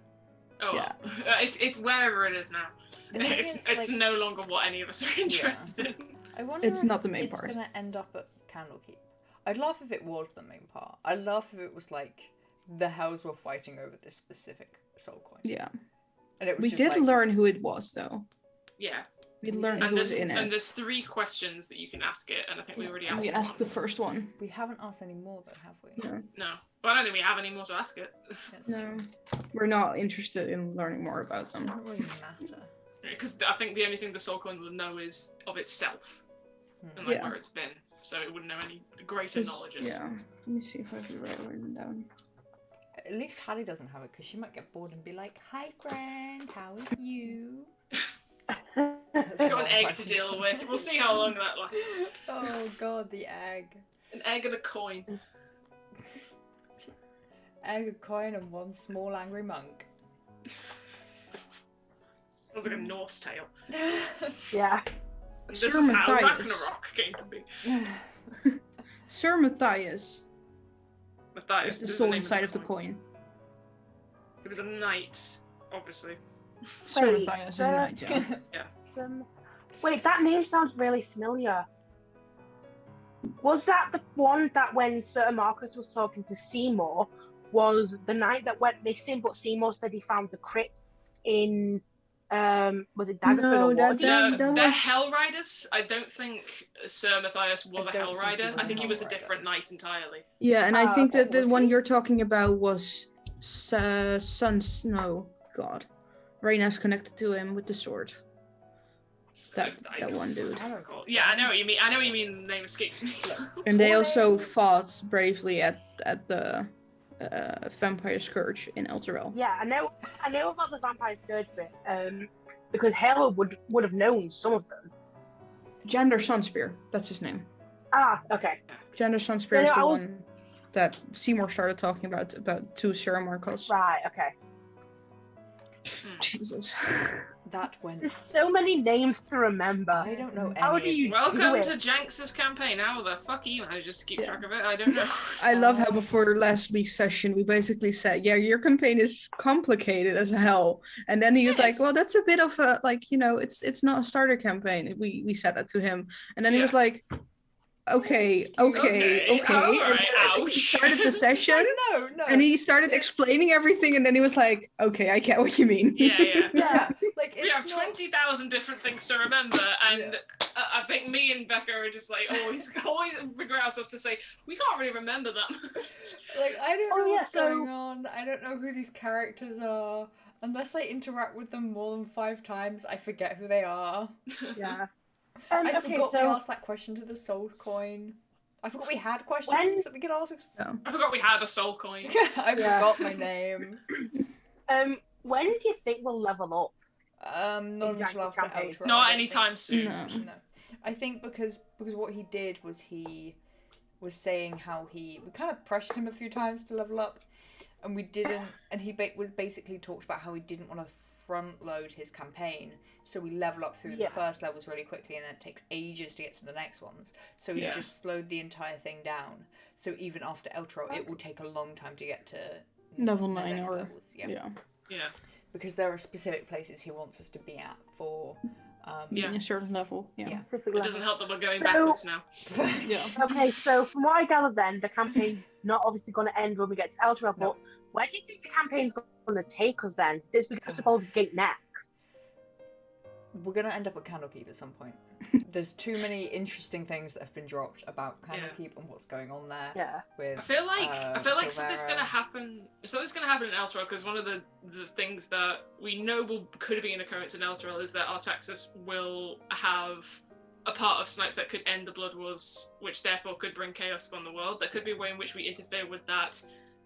[SPEAKER 3] Oh,
[SPEAKER 4] Yeah.
[SPEAKER 3] well. It's wherever it is now.
[SPEAKER 1] The thing
[SPEAKER 3] It's
[SPEAKER 1] is,
[SPEAKER 3] it's
[SPEAKER 1] like,
[SPEAKER 3] no longer what any of us are interested in.
[SPEAKER 1] I wonder
[SPEAKER 4] It's
[SPEAKER 1] if
[SPEAKER 4] not the main
[SPEAKER 1] it's
[SPEAKER 4] part.
[SPEAKER 1] gonna end up at Candlekeep. I'd laugh if it was the main part. I'd laugh if it was like the Hells were fighting over this specific soul coin.
[SPEAKER 4] Yeah.
[SPEAKER 1] And it was
[SPEAKER 4] We
[SPEAKER 1] just
[SPEAKER 4] did
[SPEAKER 1] like,
[SPEAKER 4] learn who it was, though.
[SPEAKER 3] Yeah.
[SPEAKER 4] We
[SPEAKER 1] We
[SPEAKER 4] learned
[SPEAKER 1] did.
[SPEAKER 4] who was in
[SPEAKER 3] And
[SPEAKER 4] it.
[SPEAKER 3] there's 3 questions that you can ask it, and I think we already
[SPEAKER 4] And
[SPEAKER 3] asked
[SPEAKER 4] we asked
[SPEAKER 3] one.
[SPEAKER 4] the first one.
[SPEAKER 1] we haven't asked any more though, have we?
[SPEAKER 4] No.
[SPEAKER 3] No. Well, I don't think we have any more to ask it.
[SPEAKER 1] Yes.
[SPEAKER 4] No. We're not interested in learning more about
[SPEAKER 1] It
[SPEAKER 4] them.
[SPEAKER 1] doesn't really matter.
[SPEAKER 3] Because I think the only thing the Soul Coin will know is of itself
[SPEAKER 1] Hmm.
[SPEAKER 3] and like
[SPEAKER 4] Yeah.
[SPEAKER 3] where it's been. So it wouldn't know any greater knowledges.
[SPEAKER 4] Yeah. Let me see if I can write it written down.
[SPEAKER 1] At least Hattie doesn't have it because she might get bored and be like, "Hi, friend, how are you?"
[SPEAKER 3] It's got an egg to deal with. We'll see how long that lasts.
[SPEAKER 1] Oh god, the egg.
[SPEAKER 3] An egg and a coin.
[SPEAKER 1] Egg, a coin, and one small angry monk.
[SPEAKER 3] Sounds like a Norse tale.
[SPEAKER 5] Yeah.
[SPEAKER 3] This
[SPEAKER 4] Sir
[SPEAKER 3] is how
[SPEAKER 4] Matthias.
[SPEAKER 3] Ragnarok came to be.
[SPEAKER 4] Sir Matthias
[SPEAKER 3] Matthias
[SPEAKER 4] is the
[SPEAKER 3] is
[SPEAKER 4] soul
[SPEAKER 3] name
[SPEAKER 4] inside of the coin.
[SPEAKER 3] He was a knight, obviously.
[SPEAKER 4] Sir
[SPEAKER 5] Wait,
[SPEAKER 4] Matthias is
[SPEAKER 5] Sir-
[SPEAKER 4] a knight, yeah.
[SPEAKER 5] Wait, that name sounds really familiar. Was that the one that when Sir Marcus was talking to Seymour, was the night that went missing, but Seymour said he found the crypt in, was it Daggerford
[SPEAKER 4] No,
[SPEAKER 5] or
[SPEAKER 4] that-
[SPEAKER 5] Waterdeep?
[SPEAKER 4] that-
[SPEAKER 3] No,
[SPEAKER 4] was-
[SPEAKER 3] they're Hell Riders. I don't think Sir Matthias was
[SPEAKER 1] I
[SPEAKER 3] a
[SPEAKER 1] don't
[SPEAKER 3] Hell
[SPEAKER 1] think he
[SPEAKER 3] Rider.
[SPEAKER 1] was a
[SPEAKER 3] I think he
[SPEAKER 1] Hell
[SPEAKER 3] was a
[SPEAKER 1] Rider.
[SPEAKER 3] different knight entirely.
[SPEAKER 4] Yeah, and I think
[SPEAKER 5] okay.
[SPEAKER 4] that the
[SPEAKER 1] Was
[SPEAKER 4] one
[SPEAKER 1] he?
[SPEAKER 4] you're talking about was no, God. Rhaena's connected to him with the sword.
[SPEAKER 3] So
[SPEAKER 4] That one dude.
[SPEAKER 1] I don't
[SPEAKER 3] recall. Yeah, I know what you mean. The name escapes me.
[SPEAKER 4] And they
[SPEAKER 1] Full
[SPEAKER 4] also
[SPEAKER 1] names?
[SPEAKER 4] fought bravely at the Vampire Scourge in Elturel.
[SPEAKER 5] Yeah, I know about the Vampire Scourge bit, because Hela would have known some of them.
[SPEAKER 4] Jander Sunspear, that's his name.
[SPEAKER 5] Ah, okay.
[SPEAKER 4] Jander Sunspear
[SPEAKER 5] Yeah,
[SPEAKER 4] is the
[SPEAKER 5] I was-
[SPEAKER 4] one that Seymour started talking about to Sir Marcos.
[SPEAKER 5] Right, okay.
[SPEAKER 4] Jesus.
[SPEAKER 1] That went.
[SPEAKER 5] There's so many names to remember.
[SPEAKER 1] I don't know any
[SPEAKER 5] How
[SPEAKER 1] of
[SPEAKER 5] do you-
[SPEAKER 1] these.
[SPEAKER 3] Welcome
[SPEAKER 5] it.
[SPEAKER 3] to Jenks's campaign. How the fuck you managed just to keep
[SPEAKER 4] Yeah.
[SPEAKER 3] track of it? I don't know.
[SPEAKER 4] I love how before last week's session we basically said, yeah, your campaign is complicated as hell. And then he was like,
[SPEAKER 3] Yes.
[SPEAKER 4] well, that's a bit of a it's not a starter campaign. We said that to him. And then he was
[SPEAKER 3] Yeah.
[SPEAKER 4] like, okay.
[SPEAKER 3] Okay,
[SPEAKER 4] And
[SPEAKER 3] alright,
[SPEAKER 4] then he
[SPEAKER 3] ouch.
[SPEAKER 4] started the session
[SPEAKER 1] No.
[SPEAKER 4] and he started explaining everything and then he was like, okay, I get what you mean.
[SPEAKER 3] Yeah.
[SPEAKER 1] Yeah, like it's
[SPEAKER 3] We have
[SPEAKER 1] not...
[SPEAKER 3] 20,000 different things to remember, and I think me and Becca are just like always regret ourselves to say we can't really remember them.
[SPEAKER 1] Like, I don't
[SPEAKER 5] Oh,
[SPEAKER 1] know
[SPEAKER 5] yeah,
[SPEAKER 1] what's going on. I don't know who these characters are. Unless I interact with them more than 5 times, I forget who they are.
[SPEAKER 5] Yeah.
[SPEAKER 1] I
[SPEAKER 5] Okay,
[SPEAKER 1] forgot we
[SPEAKER 5] so
[SPEAKER 1] asked that question to the soul coin. I forgot we had questions
[SPEAKER 5] When-
[SPEAKER 1] that we could ask.
[SPEAKER 4] So,
[SPEAKER 3] I forgot we had a soul coin.
[SPEAKER 1] I
[SPEAKER 5] Yeah.
[SPEAKER 1] forgot my name.
[SPEAKER 5] when do you think we'll level up?
[SPEAKER 1] Not until
[SPEAKER 5] Jack's
[SPEAKER 1] after
[SPEAKER 5] campaign.
[SPEAKER 1] outro.
[SPEAKER 3] Not
[SPEAKER 1] I don't
[SPEAKER 3] anytime soon.
[SPEAKER 4] no.
[SPEAKER 1] think. No. I think because what he did was he was saying how we kind of pressured him a few times to level up, and we didn't. And he was basically talked about how he didn't want to front load his campaign, so we level up through the
[SPEAKER 5] Yeah.
[SPEAKER 1] first levels really quickly, and then it takes ages to get to the next ones. So he's
[SPEAKER 3] Yeah.
[SPEAKER 1] just slowed the entire thing down. So even after Eltro, it will take a long time to get to
[SPEAKER 4] Level
[SPEAKER 1] the
[SPEAKER 4] 9
[SPEAKER 1] next
[SPEAKER 4] or
[SPEAKER 1] levels.
[SPEAKER 4] yeah.
[SPEAKER 3] Yeah.
[SPEAKER 1] Because there are specific places he wants us to be at for.
[SPEAKER 3] Yeah.
[SPEAKER 4] A certain level. Yeah.
[SPEAKER 1] Yeah.
[SPEAKER 3] It doesn't help that we're going
[SPEAKER 5] So-
[SPEAKER 3] backwards now.
[SPEAKER 4] Yeah.
[SPEAKER 5] Okay, so from what I gather then, the campaign's not obviously going to end when we get to Elturel,
[SPEAKER 1] No.
[SPEAKER 5] but where do you think the campaign's going to take us then? Since we go to Baldur's Gate next.
[SPEAKER 1] We're gonna end up at Candlekeep at some point. There's too many interesting things that have been dropped about Candlekeep and what's going on there.
[SPEAKER 5] Yeah.
[SPEAKER 1] With
[SPEAKER 3] I feel like something's
[SPEAKER 1] Silvera.
[SPEAKER 3] gonna happen. Something's gonna happen in Elturel because one of the things that we know could be an occurrence in Elturel is that Artaxis will have a part of Snipe that could end the Blood Wars, which therefore could bring chaos upon the world. There could be a way in which we interfere with that,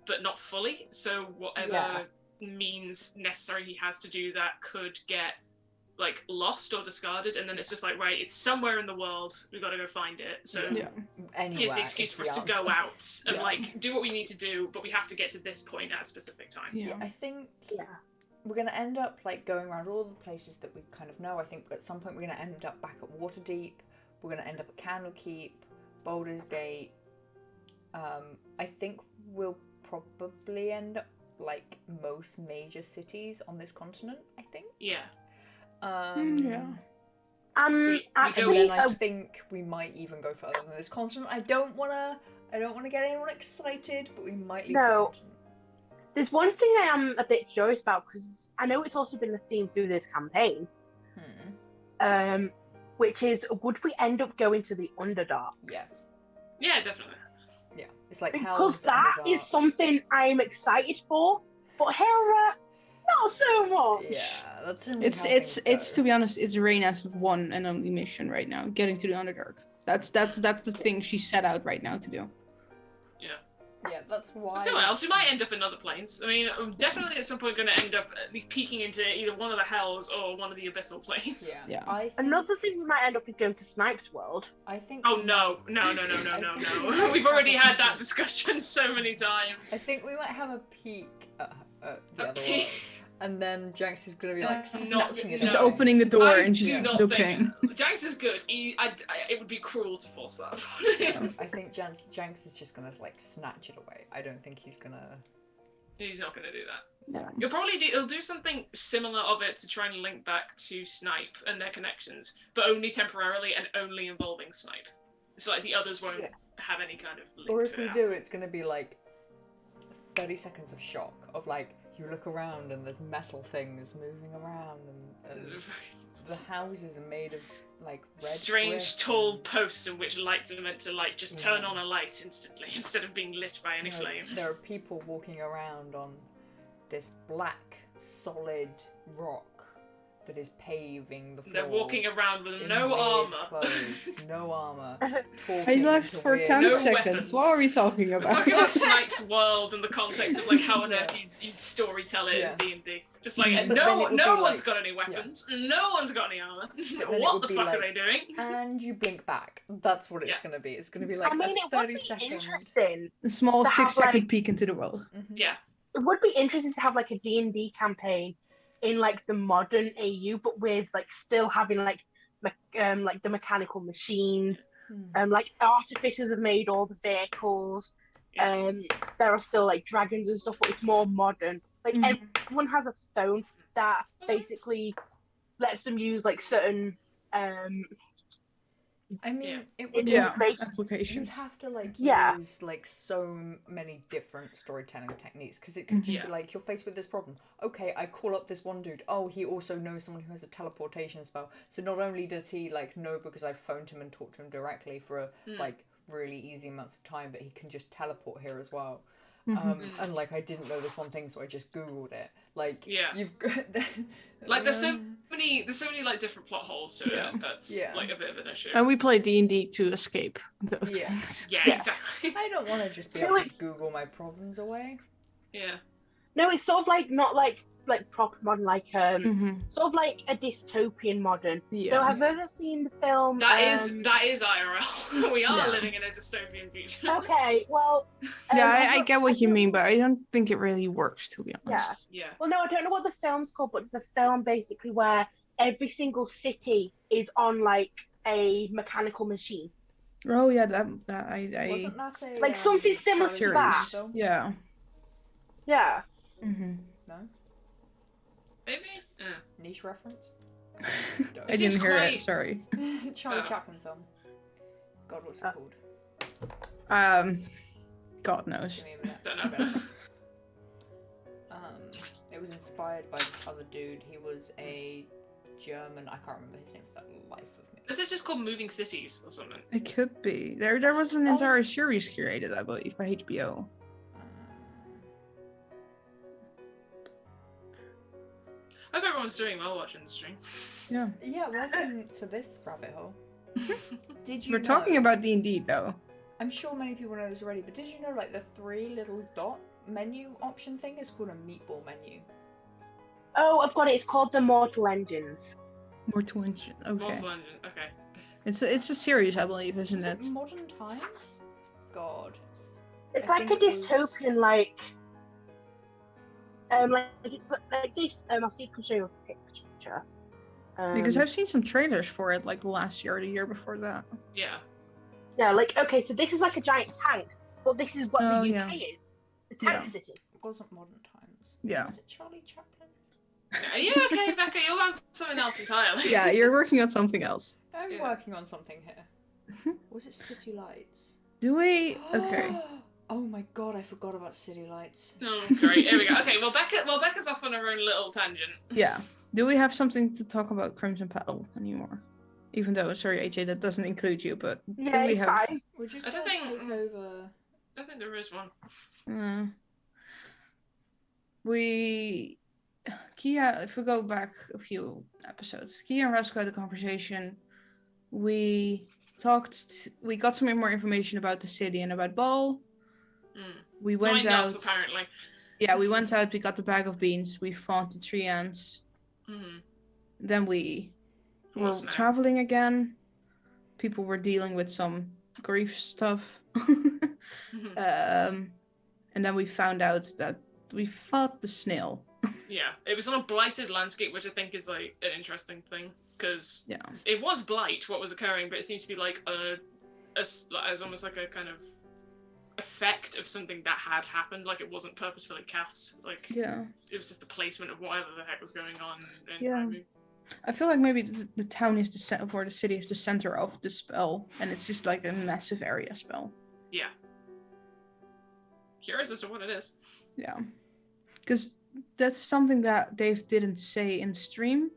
[SPEAKER 3] but not fully. So whatever means necessary he has to do that could get like lost or discarded, and then it's just like, right, it's somewhere in the world, we've got to go find it. So
[SPEAKER 4] Yeah.
[SPEAKER 1] Anywhere
[SPEAKER 3] here's the excuse
[SPEAKER 1] is
[SPEAKER 3] for us to
[SPEAKER 1] answer.
[SPEAKER 3] go out and
[SPEAKER 1] Yeah.
[SPEAKER 3] like do what we need to do, but we have to get to this point at a specific time.
[SPEAKER 4] Yeah.
[SPEAKER 1] I think
[SPEAKER 5] Yeah.
[SPEAKER 1] we're gonna end up like going around all the places that we kind of know. I think at some point we're gonna end up back at Waterdeep. We're gonna end up at Candlekeep, Baldur's Gate. I think we'll probably end up like most major cities on this continent. I think.
[SPEAKER 3] Yeah.
[SPEAKER 4] Yeah.
[SPEAKER 3] We
[SPEAKER 5] Actually,
[SPEAKER 1] And I think we might even go further than this continent. I don't wanna get anyone excited, but we might leave the
[SPEAKER 5] No.
[SPEAKER 1] continent.
[SPEAKER 5] there's one thing I am a bit curious about because I know it's also been a theme through this campaign, which is would we end up going to the Underdark?
[SPEAKER 1] Yes.
[SPEAKER 3] Yeah, definitely.
[SPEAKER 1] Yeah. It's like
[SPEAKER 5] Because
[SPEAKER 1] Hell's
[SPEAKER 5] that is
[SPEAKER 1] Underdark.
[SPEAKER 5] something I'm excited for, but Hera, not so much.
[SPEAKER 1] Yeah, that's
[SPEAKER 4] It's to be honest, it's Rhaena's one and only mission right now, getting to the Underdark. That's the thing she set out right now to do.
[SPEAKER 1] Yeah, that's why.
[SPEAKER 3] So what else? We might end up in other planes. I mean, I'm definitely at some point going to end up at least peeking into either one of the hells or one of the abyssal planes.
[SPEAKER 1] Yeah.
[SPEAKER 4] Yeah.
[SPEAKER 1] I think,
[SPEAKER 5] Another thing we might end up is going to Snipes' world.
[SPEAKER 1] I think.
[SPEAKER 3] Oh
[SPEAKER 1] we
[SPEAKER 3] no,
[SPEAKER 1] might-
[SPEAKER 3] no.
[SPEAKER 1] I think we
[SPEAKER 3] No.
[SPEAKER 1] might
[SPEAKER 3] We've already
[SPEAKER 1] have
[SPEAKER 3] had
[SPEAKER 1] a
[SPEAKER 3] that
[SPEAKER 1] peek.
[SPEAKER 3] discussion so many times.
[SPEAKER 1] I think we might have a peek at the
[SPEAKER 3] A
[SPEAKER 1] other
[SPEAKER 3] peek.
[SPEAKER 1] And then Janx is gonna be like
[SPEAKER 3] Not-
[SPEAKER 1] snatching it
[SPEAKER 4] Just
[SPEAKER 3] No.
[SPEAKER 1] away.
[SPEAKER 4] opening the door
[SPEAKER 3] I
[SPEAKER 4] and
[SPEAKER 3] do
[SPEAKER 4] just
[SPEAKER 3] not
[SPEAKER 4] looking.
[SPEAKER 3] think Janx is good. It would be cruel to force that upon him.
[SPEAKER 1] I think Janx is just gonna like snatch it away. I don't think he's gonna.
[SPEAKER 3] He's not going to do that.
[SPEAKER 4] Yeah.
[SPEAKER 3] He'll do something similar of it to try and link back to Snipe and their connections, but only temporarily and only involving Snipe. So like the others won't have any kind of link
[SPEAKER 1] Or if
[SPEAKER 3] to
[SPEAKER 1] we
[SPEAKER 3] it.
[SPEAKER 1] do, it's gonna be like 30 seconds of shock of like you look around and there's metal things moving around and the houses are made of like red
[SPEAKER 3] strange
[SPEAKER 1] brick
[SPEAKER 3] tall
[SPEAKER 1] and,
[SPEAKER 3] posts in which lights are meant to like just turn on a light instantly instead of being lit by any
[SPEAKER 1] you know,
[SPEAKER 3] flame.
[SPEAKER 1] there are people walking around on this black solid rock that is paving the floor.
[SPEAKER 3] They're walking around with
[SPEAKER 1] in
[SPEAKER 3] no
[SPEAKER 1] weird
[SPEAKER 3] armor.
[SPEAKER 1] clothes, no armor.
[SPEAKER 4] I
[SPEAKER 1] talking
[SPEAKER 4] left
[SPEAKER 1] into
[SPEAKER 4] for
[SPEAKER 1] weird-
[SPEAKER 4] 10
[SPEAKER 3] No
[SPEAKER 4] seconds.
[SPEAKER 3] weapons.
[SPEAKER 4] What are we talking
[SPEAKER 3] We're
[SPEAKER 4] about?
[SPEAKER 3] talking about Snipe's world and the context of like how on
[SPEAKER 1] Yeah.
[SPEAKER 3] earth you'd storytell it as
[SPEAKER 1] Yeah.
[SPEAKER 3] D&D. Just like
[SPEAKER 1] But then it would
[SPEAKER 3] no
[SPEAKER 1] be
[SPEAKER 3] one's
[SPEAKER 1] like-
[SPEAKER 3] got any weapons, no one's got any armor.
[SPEAKER 1] then it
[SPEAKER 3] What
[SPEAKER 1] would
[SPEAKER 3] the
[SPEAKER 1] be
[SPEAKER 3] fuck
[SPEAKER 1] like-
[SPEAKER 3] are they doing?
[SPEAKER 1] And you blink back. That's what it's
[SPEAKER 3] Yeah.
[SPEAKER 1] gonna be. It's gonna be like
[SPEAKER 5] I mean,
[SPEAKER 1] a
[SPEAKER 5] it would
[SPEAKER 1] 30
[SPEAKER 5] be
[SPEAKER 1] second.
[SPEAKER 5] interesting.
[SPEAKER 4] The small
[SPEAKER 5] To have,
[SPEAKER 4] 6-second
[SPEAKER 5] like-
[SPEAKER 4] peek into the world.
[SPEAKER 1] Mhm.
[SPEAKER 3] Yeah.
[SPEAKER 5] It would be interesting to have like a D&D campaign in like the modern AU, but with like still having like the mechanical machines.
[SPEAKER 1] Hmm.
[SPEAKER 5] Like artificers have made all the vehicles.
[SPEAKER 3] Yeah.
[SPEAKER 5] There are still like dragons and stuff, but it's more modern. Like
[SPEAKER 4] Mhm.
[SPEAKER 5] everyone has a phone that basically lets them use like certain
[SPEAKER 1] I mean,
[SPEAKER 3] Yeah.
[SPEAKER 1] it would
[SPEAKER 4] Yeah,
[SPEAKER 5] information.
[SPEAKER 1] You'd
[SPEAKER 4] applications.
[SPEAKER 1] have to like
[SPEAKER 5] Yeah.
[SPEAKER 1] use like so many different storytelling techniques because it could just
[SPEAKER 3] Yeah.
[SPEAKER 1] be like you're faced with this problem. Okay, I call up this one dude. Oh, he also knows someone who has a teleportation spell. So not only does he like know because I phoned him and talked to him directly for like really easy amounts of time, but he can just teleport here as well. And like I didn't know this one thing, so I just googled it. Like
[SPEAKER 3] Yeah.
[SPEAKER 1] you've got
[SPEAKER 3] Like there's so many like different plot holes to
[SPEAKER 4] Yeah.
[SPEAKER 3] it. That's
[SPEAKER 1] Yeah.
[SPEAKER 3] like a bit of an issue.
[SPEAKER 4] And we play D&D to escape those
[SPEAKER 1] Yeah.
[SPEAKER 4] things.
[SPEAKER 3] Yeah,
[SPEAKER 5] Yeah.
[SPEAKER 3] exactly.
[SPEAKER 1] I don't want to just be
[SPEAKER 5] No,
[SPEAKER 1] able to
[SPEAKER 5] it's-
[SPEAKER 1] Google my problems away.
[SPEAKER 3] Yeah.
[SPEAKER 5] No, it's sort of like not like proper modern, like
[SPEAKER 4] Mhm.
[SPEAKER 5] sort of like a dystopian modern.
[SPEAKER 4] Yeah.
[SPEAKER 5] So have you ever seen the film?
[SPEAKER 3] That is IRL. We are
[SPEAKER 4] Yeah.
[SPEAKER 3] living in a dystopian future.
[SPEAKER 5] Okay, well.
[SPEAKER 4] Yeah,
[SPEAKER 5] I
[SPEAKER 4] I
[SPEAKER 5] don't-
[SPEAKER 4] get what you
[SPEAKER 5] don't-
[SPEAKER 4] mean, but I don't think it really works, to be honest.
[SPEAKER 3] Yeah.
[SPEAKER 5] Well, no, I don't know what the film's called, but it's a film basically where every single city is on like a mechanical machine.
[SPEAKER 4] Oh yeah, that I
[SPEAKER 1] Wasn't that a
[SPEAKER 5] Like, something similar
[SPEAKER 1] Charlie
[SPEAKER 5] to
[SPEAKER 1] Chaplin
[SPEAKER 5] that.
[SPEAKER 1] film?
[SPEAKER 4] yeah.
[SPEAKER 5] Yeah.
[SPEAKER 4] hmm
[SPEAKER 1] No?
[SPEAKER 3] Maybe? Yeah.
[SPEAKER 1] Niche reference?
[SPEAKER 4] I
[SPEAKER 3] seems
[SPEAKER 4] didn't hear
[SPEAKER 3] quite-
[SPEAKER 4] it. Sorry.
[SPEAKER 1] Charlie
[SPEAKER 3] Oh.
[SPEAKER 1] Chaplin film. God, what's it called?
[SPEAKER 4] God knows.
[SPEAKER 1] Give me a minute.
[SPEAKER 3] Don't know.
[SPEAKER 1] I'm gonna- It was inspired by this other dude. He was a German. I can't remember his name for the life of me.
[SPEAKER 3] This is just called Moving Cities or something.
[SPEAKER 4] It could be. There was an entire series created, I believe, by HBO.
[SPEAKER 3] I hope everyone's doing well watching the stream.
[SPEAKER 4] Yeah.
[SPEAKER 1] Yeah, welcome to this rabbit hole. Did you
[SPEAKER 4] We're
[SPEAKER 1] know,
[SPEAKER 4] talking about D&D though.
[SPEAKER 1] I'm sure many people know this already, but did you know like the 3 little dot menu option thing is called a meatball menu?
[SPEAKER 5] Oh, I've got it. It's called The Mortal Engines.
[SPEAKER 4] Mortal Engine. Okay.
[SPEAKER 3] Mortal Engine. Okay.
[SPEAKER 4] It's a series, I believe, isn't
[SPEAKER 1] Is
[SPEAKER 4] it?
[SPEAKER 1] it Modern Times? God.
[SPEAKER 5] It's
[SPEAKER 1] I
[SPEAKER 5] like a
[SPEAKER 1] think it was-
[SPEAKER 5] dystopian, like it's like this. I'll see if I can show you a picture.
[SPEAKER 4] Because I've seen some trailers for it, like last year or the year before that.
[SPEAKER 3] Yeah.
[SPEAKER 5] Yeah, like okay, so this is like a giant tank, but this is what
[SPEAKER 4] Oh,
[SPEAKER 5] the
[SPEAKER 4] yeah.
[SPEAKER 5] UK is. The tank
[SPEAKER 4] Yeah.
[SPEAKER 5] city.
[SPEAKER 1] It wasn't Modern Times.
[SPEAKER 4] Yeah.
[SPEAKER 1] Was it Charlie Chaplin?
[SPEAKER 3] Are you okay, Becca? You're on something else entirely.
[SPEAKER 4] Yeah, you're working on something else.
[SPEAKER 1] I'm
[SPEAKER 3] Yeah.
[SPEAKER 1] working on something here. Was it City Lights?
[SPEAKER 4] Do we? Okay.
[SPEAKER 1] Oh my god, I forgot about City Lights.
[SPEAKER 3] Oh, great. Here we go. Okay, Becca's off on her own little tangent.
[SPEAKER 4] Yeah. Do we have something to talk about Crimson Petal anymore? Even though, sorry, AJ, that doesn't include you, but
[SPEAKER 5] Yeah,
[SPEAKER 4] do we
[SPEAKER 5] it's
[SPEAKER 4] have?
[SPEAKER 5] fine.
[SPEAKER 1] We're just
[SPEAKER 3] I don't
[SPEAKER 1] gonna
[SPEAKER 3] think-
[SPEAKER 1] take over.
[SPEAKER 3] I think there is one.
[SPEAKER 4] Kia, if we go back a few episodes, Kia and Rasco had a conversation. We got some more information about the city and about Ball.
[SPEAKER 3] Mm.
[SPEAKER 4] We
[SPEAKER 3] Not
[SPEAKER 4] went
[SPEAKER 3] enough,
[SPEAKER 4] out.
[SPEAKER 3] apparently.
[SPEAKER 4] Yeah, we went out, we got the bag of beans, we fought the tree ants.
[SPEAKER 3] Mm.
[SPEAKER 4] Then we were
[SPEAKER 3] What's now?
[SPEAKER 4] traveling again. People were dealing with some grief stuff.
[SPEAKER 3] Mhm.
[SPEAKER 4] And then we found out that we fought the snail.
[SPEAKER 3] Yeah, it was on a blighted landscape, which I think is like an interesting thing because
[SPEAKER 4] Yeah.
[SPEAKER 3] it was blight what was occurring, but it seems to be like as almost like a kind of effect of something that had happened. Like it wasn't purposefully cast. Like
[SPEAKER 4] Yeah.
[SPEAKER 3] it was just the placement of whatever the heck was going on.
[SPEAKER 4] Yeah. I feel like maybe the town is the center, or the city is the center of the spell, and it's just like a massive area spell.
[SPEAKER 3] Yeah. Curious as to what it is.
[SPEAKER 4] Yeah. Because that's something that Dave didn't say in stream,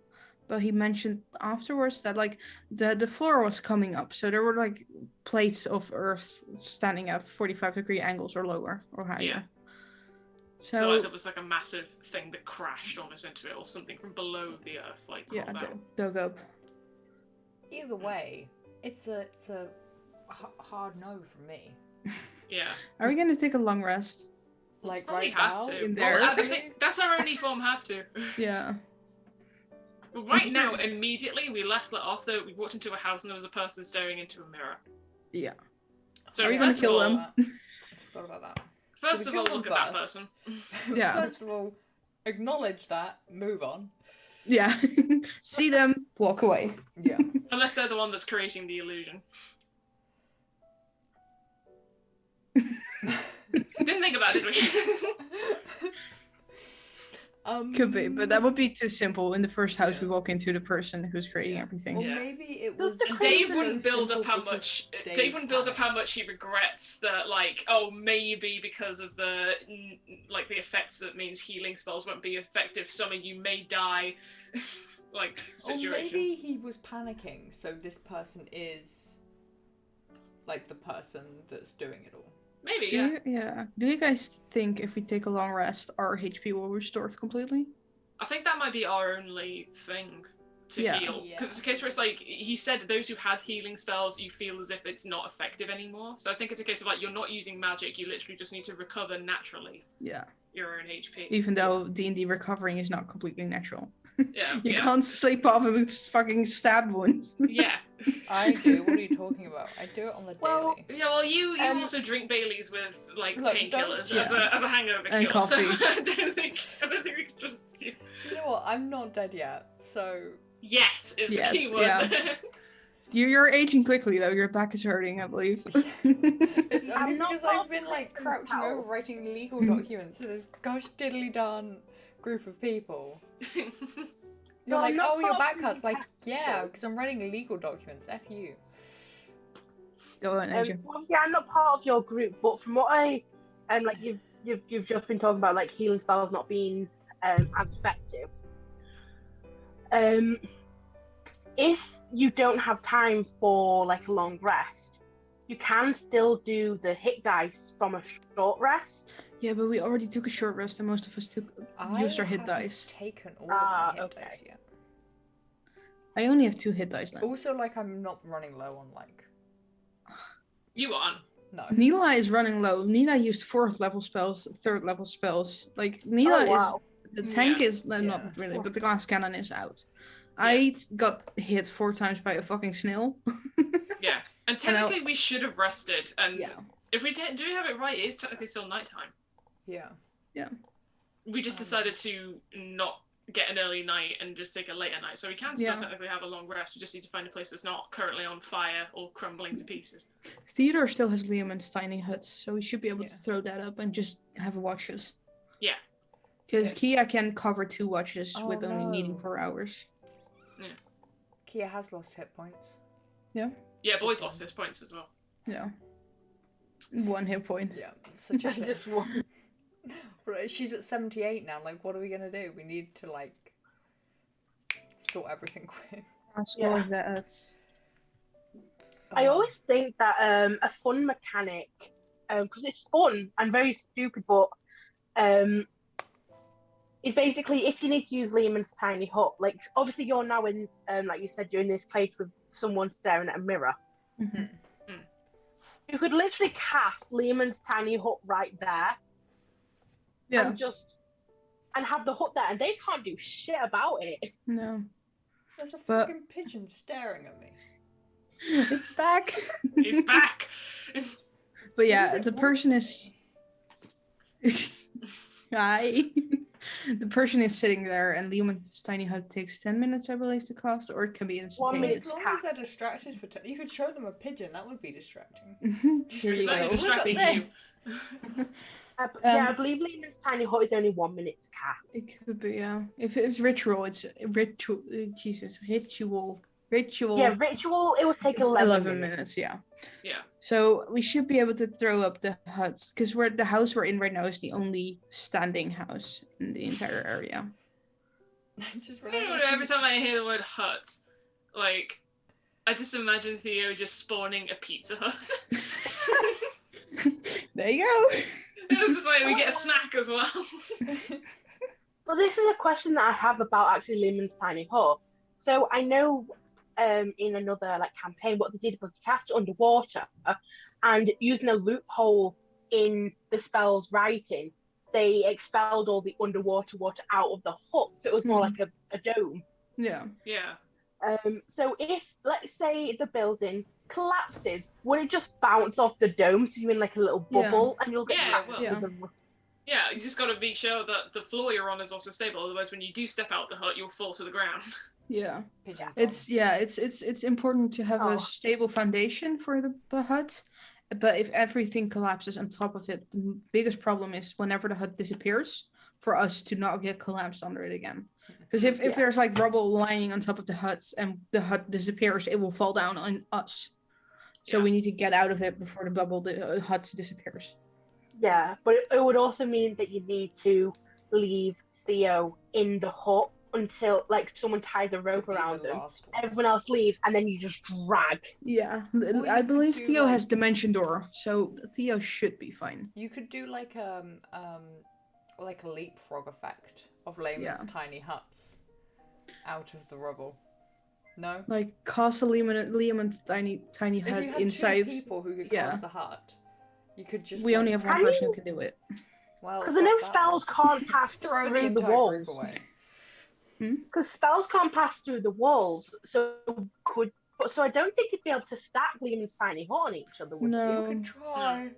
[SPEAKER 4] but he mentioned afterwards that like the floor was coming up, so there were like plates of earth standing at 45-degree angles or lower or higher.
[SPEAKER 3] Yeah. So like, there was like a massive thing that crashed almost into it, or something from below the earth, like
[SPEAKER 4] dug up.
[SPEAKER 1] Either way, it's a hard no from me.
[SPEAKER 3] Yeah.
[SPEAKER 4] Are we gonna take a long rest?
[SPEAKER 1] Like
[SPEAKER 3] Probably
[SPEAKER 1] right
[SPEAKER 3] have
[SPEAKER 1] now?
[SPEAKER 3] to.
[SPEAKER 4] In there?
[SPEAKER 3] Well, I think that's our only form have to.
[SPEAKER 4] Yeah.
[SPEAKER 3] But right now, immediately, we last let off that we walked into a house and there was a person staring into a mirror.
[SPEAKER 4] Yeah.
[SPEAKER 3] So
[SPEAKER 4] Are you gonna
[SPEAKER 3] first of
[SPEAKER 4] kill
[SPEAKER 3] all,
[SPEAKER 4] them?
[SPEAKER 1] I forgot about that.
[SPEAKER 3] First
[SPEAKER 1] So
[SPEAKER 3] of
[SPEAKER 1] we
[SPEAKER 3] all,
[SPEAKER 1] kill
[SPEAKER 3] look
[SPEAKER 1] them
[SPEAKER 3] at that
[SPEAKER 1] first.
[SPEAKER 3] person.
[SPEAKER 4] Yeah.
[SPEAKER 1] First of all, acknowledge that, move on.
[SPEAKER 4] Yeah. See them, walk away.
[SPEAKER 1] Yeah.
[SPEAKER 3] Unless they're the one that's creating the illusion. Didn't think about it, did we?
[SPEAKER 4] Could be, but that would be too simple. In the first house, we walk into the person who's creating everything.
[SPEAKER 1] Well,
[SPEAKER 3] Yeah.
[SPEAKER 1] maybe it was.
[SPEAKER 3] Dave
[SPEAKER 1] so
[SPEAKER 3] wouldn't build up
[SPEAKER 1] simple
[SPEAKER 3] how much.
[SPEAKER 1] because
[SPEAKER 3] Dave wouldn't build up
[SPEAKER 1] panicked.
[SPEAKER 3] how much he regrets that, like, oh, maybe because of the the effects that means healing spells won't be effective. Some of you may die. Like
[SPEAKER 1] Or
[SPEAKER 3] situation.
[SPEAKER 1] maybe he was panicking, so this person is like the person that's doing it all.
[SPEAKER 3] Maybe,
[SPEAKER 4] Do
[SPEAKER 3] yeah.
[SPEAKER 4] Do you guys think if we take a long rest, our HP will restore completely?
[SPEAKER 3] I think that might be our only thing to
[SPEAKER 4] Yeah.
[SPEAKER 3] heal. Because it's a case where it's like, he said those who had healing spells, you feel as if it's not effective anymore. So I think it's a case of like, you're not using magic, you literally just need to recover naturally
[SPEAKER 4] Yeah.
[SPEAKER 3] your own HP.
[SPEAKER 4] Even though D&D recovering is not completely natural.
[SPEAKER 3] Yeah.
[SPEAKER 4] You
[SPEAKER 3] yeah.
[SPEAKER 4] can't sleep off with fucking stab wounds.
[SPEAKER 3] Yeah.
[SPEAKER 1] I do. What are you talking about? I do it on the
[SPEAKER 5] Well,
[SPEAKER 1] daily.
[SPEAKER 3] Yeah, well, you also drink Baileys with like
[SPEAKER 1] Look,
[SPEAKER 3] painkillers
[SPEAKER 1] don't-
[SPEAKER 3] as a hangover
[SPEAKER 4] And
[SPEAKER 3] cure. So
[SPEAKER 4] coffee.
[SPEAKER 3] I don't think we could just.
[SPEAKER 1] You know what? I'm not dead yet, so
[SPEAKER 3] Yes is
[SPEAKER 4] Yes,
[SPEAKER 3] the key word.
[SPEAKER 4] yeah. You're aging quickly though. Your back is hurting, I believe.
[SPEAKER 1] it's
[SPEAKER 5] I'm
[SPEAKER 1] only
[SPEAKER 5] not
[SPEAKER 1] because I've been like
[SPEAKER 5] confident
[SPEAKER 1] crouching
[SPEAKER 5] how.
[SPEAKER 1] over writing legal documents with this gosh diddly darn group of people. You're
[SPEAKER 5] No, I'm
[SPEAKER 1] like,
[SPEAKER 5] not
[SPEAKER 1] oh, your back
[SPEAKER 5] confident
[SPEAKER 1] hurts. Like,
[SPEAKER 5] how.
[SPEAKER 1] yeah, because I'm writing legal documents. F you.
[SPEAKER 4] Go on, Adrian.
[SPEAKER 5] Obviously, I'm not part of your group, but from what I like, you've just been talking about like healing spells not being as effective. If you don't have time for like a long rest, you can still do the hit dice from a short rest.
[SPEAKER 4] Yeah, but we already took a short rest and most of us used our hit
[SPEAKER 1] haven't
[SPEAKER 4] dice.
[SPEAKER 1] taken all of my hit
[SPEAKER 5] okay.
[SPEAKER 1] dice yet.
[SPEAKER 4] I only have 2 hit dice left.
[SPEAKER 1] Also, like, I'm not running low on like.
[SPEAKER 3] You on?
[SPEAKER 1] No.
[SPEAKER 4] Nila is running low. Nila used 4th level spells, 3rd level spells. Like, Nila
[SPEAKER 5] Oh, wow.
[SPEAKER 4] is... The tank
[SPEAKER 3] Yeah.
[SPEAKER 4] is...
[SPEAKER 1] Yeah.
[SPEAKER 4] Not really, but the glass cannon is out. I got hit 4 times by a fucking snail.
[SPEAKER 3] Yeah. And technically we should have rested. And
[SPEAKER 4] Yeah.
[SPEAKER 3] if we do we have it right, it is technically still nighttime.
[SPEAKER 1] Yeah.
[SPEAKER 3] We just decided to not get an early night and just take a later night. So we can still
[SPEAKER 4] Yeah.
[SPEAKER 3] technically have a long rest. We just need to find a place that's not currently on fire or crumbling to pieces.
[SPEAKER 4] Theodore still has Liam's tiny hut, so we should be able to
[SPEAKER 1] Yeah.
[SPEAKER 4] throw that up and just have watches.
[SPEAKER 3] Yeah.
[SPEAKER 4] Because
[SPEAKER 1] Yeah.
[SPEAKER 4] Kia can cover 2 watches
[SPEAKER 1] Oh,
[SPEAKER 4] with only needing
[SPEAKER 1] no.
[SPEAKER 4] 4 hours.
[SPEAKER 1] Kia has lost hit points.
[SPEAKER 3] Yeah,
[SPEAKER 1] Just
[SPEAKER 3] boys
[SPEAKER 1] one.
[SPEAKER 3] lost his points as well.
[SPEAKER 4] Yeah. 1 hit point.
[SPEAKER 1] Yeah. Such a shame.
[SPEAKER 5] Just one.
[SPEAKER 1] Right, she's at 78 now. Like, what are we gonna do? We need to like sort everything quick.
[SPEAKER 4] That's
[SPEAKER 5] Yeah.
[SPEAKER 4] always that.
[SPEAKER 5] I always think that a fun mechanic, because it's fun and very stupid, but is basically if you need to use Lehman's tiny hut. Like obviously you're now in, like you said, you're in this place with someone staring at a mirror.
[SPEAKER 4] Mhm.
[SPEAKER 5] You could literally cast Lehman's tiny hut right there
[SPEAKER 4] Yeah.
[SPEAKER 5] and have the hut there, and they can't do shit about it.
[SPEAKER 4] No.
[SPEAKER 1] There's a
[SPEAKER 4] But-
[SPEAKER 1] fucking pigeon staring at me.
[SPEAKER 4] It's back.
[SPEAKER 3] He's back.
[SPEAKER 4] But yeah,
[SPEAKER 1] What is it
[SPEAKER 4] the
[SPEAKER 1] called?
[SPEAKER 4] person is. Hi. The person is sitting there, and Leomund's tiny hut takes 10 minutes, I believe, to cast, or it can be
[SPEAKER 5] 1
[SPEAKER 4] instantaneous.
[SPEAKER 5] minute.
[SPEAKER 1] As long as they're distracted for you could show them a pigeon. That would be distracting.
[SPEAKER 4] Here
[SPEAKER 3] It's
[SPEAKER 4] you
[SPEAKER 3] certainly
[SPEAKER 4] go.
[SPEAKER 3] distracting you.
[SPEAKER 5] Yeah, I believe Lehman's tiny hut is only 1 minute to cast.
[SPEAKER 4] It could be, yeah. If it's ritual, it's ritual. Jesus, ritual.
[SPEAKER 5] Yeah, ritual, it would take
[SPEAKER 4] It's
[SPEAKER 5] 11 minutes.
[SPEAKER 4] minutes, yeah.
[SPEAKER 3] Yeah.
[SPEAKER 4] So we should be able to throw up the huts, because the house we're in right now is the only standing house in the entire area.
[SPEAKER 1] I just
[SPEAKER 3] You
[SPEAKER 1] realised
[SPEAKER 3] know, every time I hear the word hut, like, I just imagine Theo just spawning a Pizza Hut.
[SPEAKER 4] There you go.
[SPEAKER 3] It's just like we get a snack as well.
[SPEAKER 5] Well, this is a question that I have about actually Lehman's tiny hut. So I know in another campaign, what they did was to cast it underwater, and using a loophole in the spell's writing, they expelled all the underwater water out of the hut, so it was more like a dome.
[SPEAKER 4] Yeah.
[SPEAKER 3] Yeah.
[SPEAKER 5] So if, let's say, the building collapses, would it just bounce off the dome, so you're in like a little bubble, and you'll get
[SPEAKER 3] Yeah,
[SPEAKER 5] trapped
[SPEAKER 3] well.
[SPEAKER 5] with the...
[SPEAKER 3] Yeah, you just gotta be sure that the floor you're on is also stable, otherwise when you do step out the hut, you'll fall to the ground.
[SPEAKER 4] Yeah.
[SPEAKER 1] Pigeon's
[SPEAKER 4] It's important to have a stable foundation for the hut. But if everything collapses on top of it, the biggest problem is whenever the hut disappears, for us to not get collapsed under it again. Because if there's like rubble lying on top of the huts and the hut disappears, it will fall down on us. So we need to get out of it before the hut disappears.
[SPEAKER 5] Yeah, but it would also mean that you need to leave Theo in the hut until someone ties a rope around him. Everyone else leaves, and then you just drag.
[SPEAKER 4] Yeah, I believe Theo has Dimension Door, so Theo should be fine.
[SPEAKER 1] You could do like a leapfrog effect of Lehman's tiny huts out of the rubble. No?
[SPEAKER 4] Like cast a Lehman's tiny hut
[SPEAKER 1] if you had
[SPEAKER 4] inside.
[SPEAKER 1] 2 people who could cast the hut, you could just.
[SPEAKER 4] We only have one person who can do it.
[SPEAKER 1] Well,
[SPEAKER 5] because I know spells can't pass through the walls. Because spells can't pass through the walls, so I don't think you'd be able to stack Lehman's tiny hut on each other, would you?
[SPEAKER 1] You can try.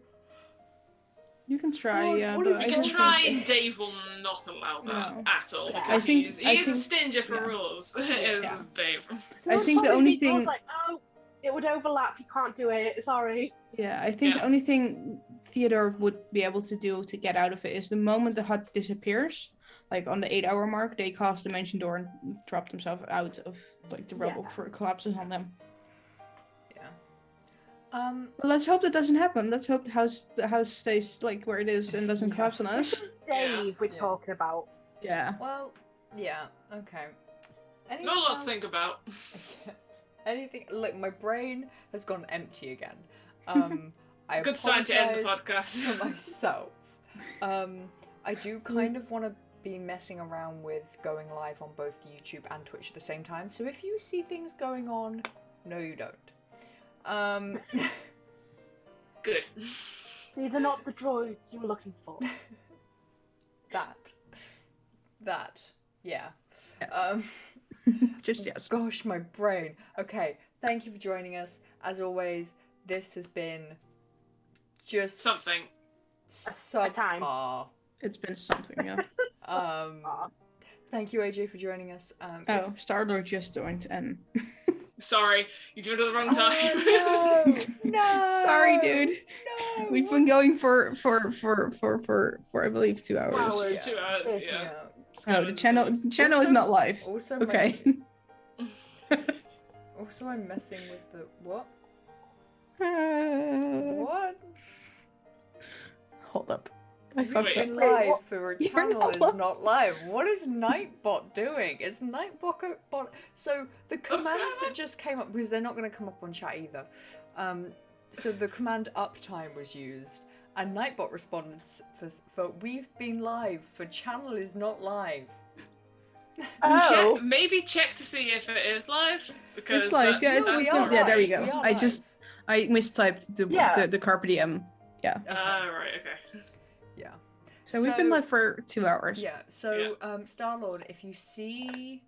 [SPEAKER 4] You can try, yeah.
[SPEAKER 3] You can try, and Dave will not allow that at all, because he's a stinger for rules, is Dave.
[SPEAKER 4] I think the only thing...
[SPEAKER 5] like, oh, it would overlap, you can't do it, sorry.
[SPEAKER 4] Yeah, I think the only thing Theodore would be able to do to get out of it is the moment the hut disappears, like on the 8-hour mark, they cast Dimension Door and drop themselves out of the rubble before it collapses on them. But let's hope that doesn't happen. Let's hope the house stays where it is and doesn't collapse on us.
[SPEAKER 5] Dave, we're talking about.
[SPEAKER 4] Yeah.
[SPEAKER 1] Well, yeah, okay.
[SPEAKER 3] Not a lot to think about.
[SPEAKER 1] Anything? Look, my brain has gone empty again. I
[SPEAKER 3] Good sign to end the podcast.
[SPEAKER 1] For myself. I do kind of want to be messing around with going live on both YouTube and Twitch at the same time. So if you see things going on, no, you don't.
[SPEAKER 5] Good. These are not the droids you were looking for.
[SPEAKER 1] That, yeah.
[SPEAKER 4] Yes. Just yes.
[SPEAKER 1] Gosh, my brain. Okay, thank you for joining us. As always, this has been just
[SPEAKER 3] something.
[SPEAKER 1] Subpar.
[SPEAKER 4] It's been something, yeah.
[SPEAKER 1] Thank you, AJ, for joining us.
[SPEAKER 4] Star-Lord just joined and.
[SPEAKER 3] Sorry, you joined at the wrong time.
[SPEAKER 1] Oh, no.
[SPEAKER 4] Sorry, dude.
[SPEAKER 1] No.
[SPEAKER 4] We've been going for I believe 2 hours.
[SPEAKER 3] 2 hours, yeah.
[SPEAKER 4] Oh, the channel is not live.
[SPEAKER 1] Also,
[SPEAKER 4] okay.
[SPEAKER 1] Also, I'm messing with the what?
[SPEAKER 4] What?
[SPEAKER 1] What?
[SPEAKER 4] Hold up.
[SPEAKER 1] You've been live for a channel is not live. What is Nightbot doing? Is Nightbot so the commands that just came up, because they're not going to come up on chat either. So the command uptime was used, and Nightbot responded for we've been live for channel is not live.
[SPEAKER 5] Oh,
[SPEAKER 3] maybe check to see if it is live, because
[SPEAKER 4] it's live. Yeah, it's
[SPEAKER 3] not
[SPEAKER 4] yeah.
[SPEAKER 3] right.
[SPEAKER 4] There we go. I mistyped the CarpeDM. Yeah.
[SPEAKER 3] Right. Okay.
[SPEAKER 1] Yeah.
[SPEAKER 4] So we've been live for 2 hours.
[SPEAKER 1] Yeah. So Star-Lord, if you see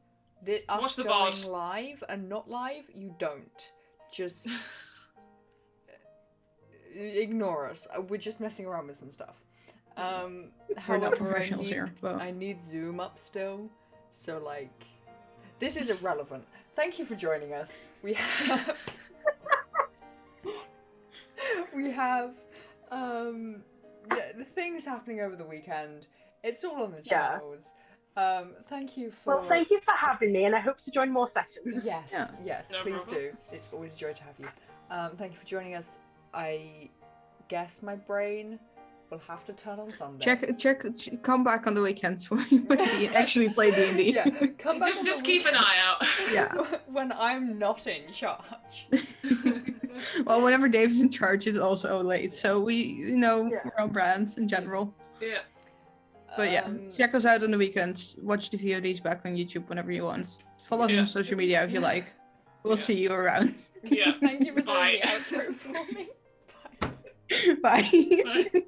[SPEAKER 1] us
[SPEAKER 3] Watch the
[SPEAKER 1] going
[SPEAKER 3] VOD.
[SPEAKER 1] live and not live, you don't. Just ignore us. We're just messing around with some stuff.
[SPEAKER 4] We're not
[SPEAKER 1] However,
[SPEAKER 4] professionals here, but
[SPEAKER 1] I need Zoom up still, so like, this is irrelevant. Thank you for joining us. We have the things happening over the weekend. It's all on the
[SPEAKER 5] Yeah.
[SPEAKER 1] channels. Thank you for.
[SPEAKER 5] Well, thank you for having me, and I hope to join more sessions.
[SPEAKER 1] Yes,
[SPEAKER 4] Yeah.
[SPEAKER 1] yes,
[SPEAKER 3] No
[SPEAKER 1] please
[SPEAKER 3] problem.
[SPEAKER 1] do. It's always a joy to have you. Thank you for joining us. I guess my brain will have to turn on Sunday.
[SPEAKER 4] come back on the weekends when we actually play D&D.
[SPEAKER 1] Yeah, come back.
[SPEAKER 3] Just keep an eye out.
[SPEAKER 4] Yeah.
[SPEAKER 1] When I'm not in charge.
[SPEAKER 4] Well, whenever Dave's in charge, it's also late, so we're on brand in general.
[SPEAKER 3] Yeah.
[SPEAKER 4] But yeah, check us out on the weekends. Watch the VODs back on YouTube whenever you want. Follow us on social media if you like. We'll see you around.
[SPEAKER 3] Yeah.
[SPEAKER 1] Thank you for doing
[SPEAKER 3] Bye.
[SPEAKER 1] the outro for me. Bye.
[SPEAKER 4] Bye.
[SPEAKER 3] Bye.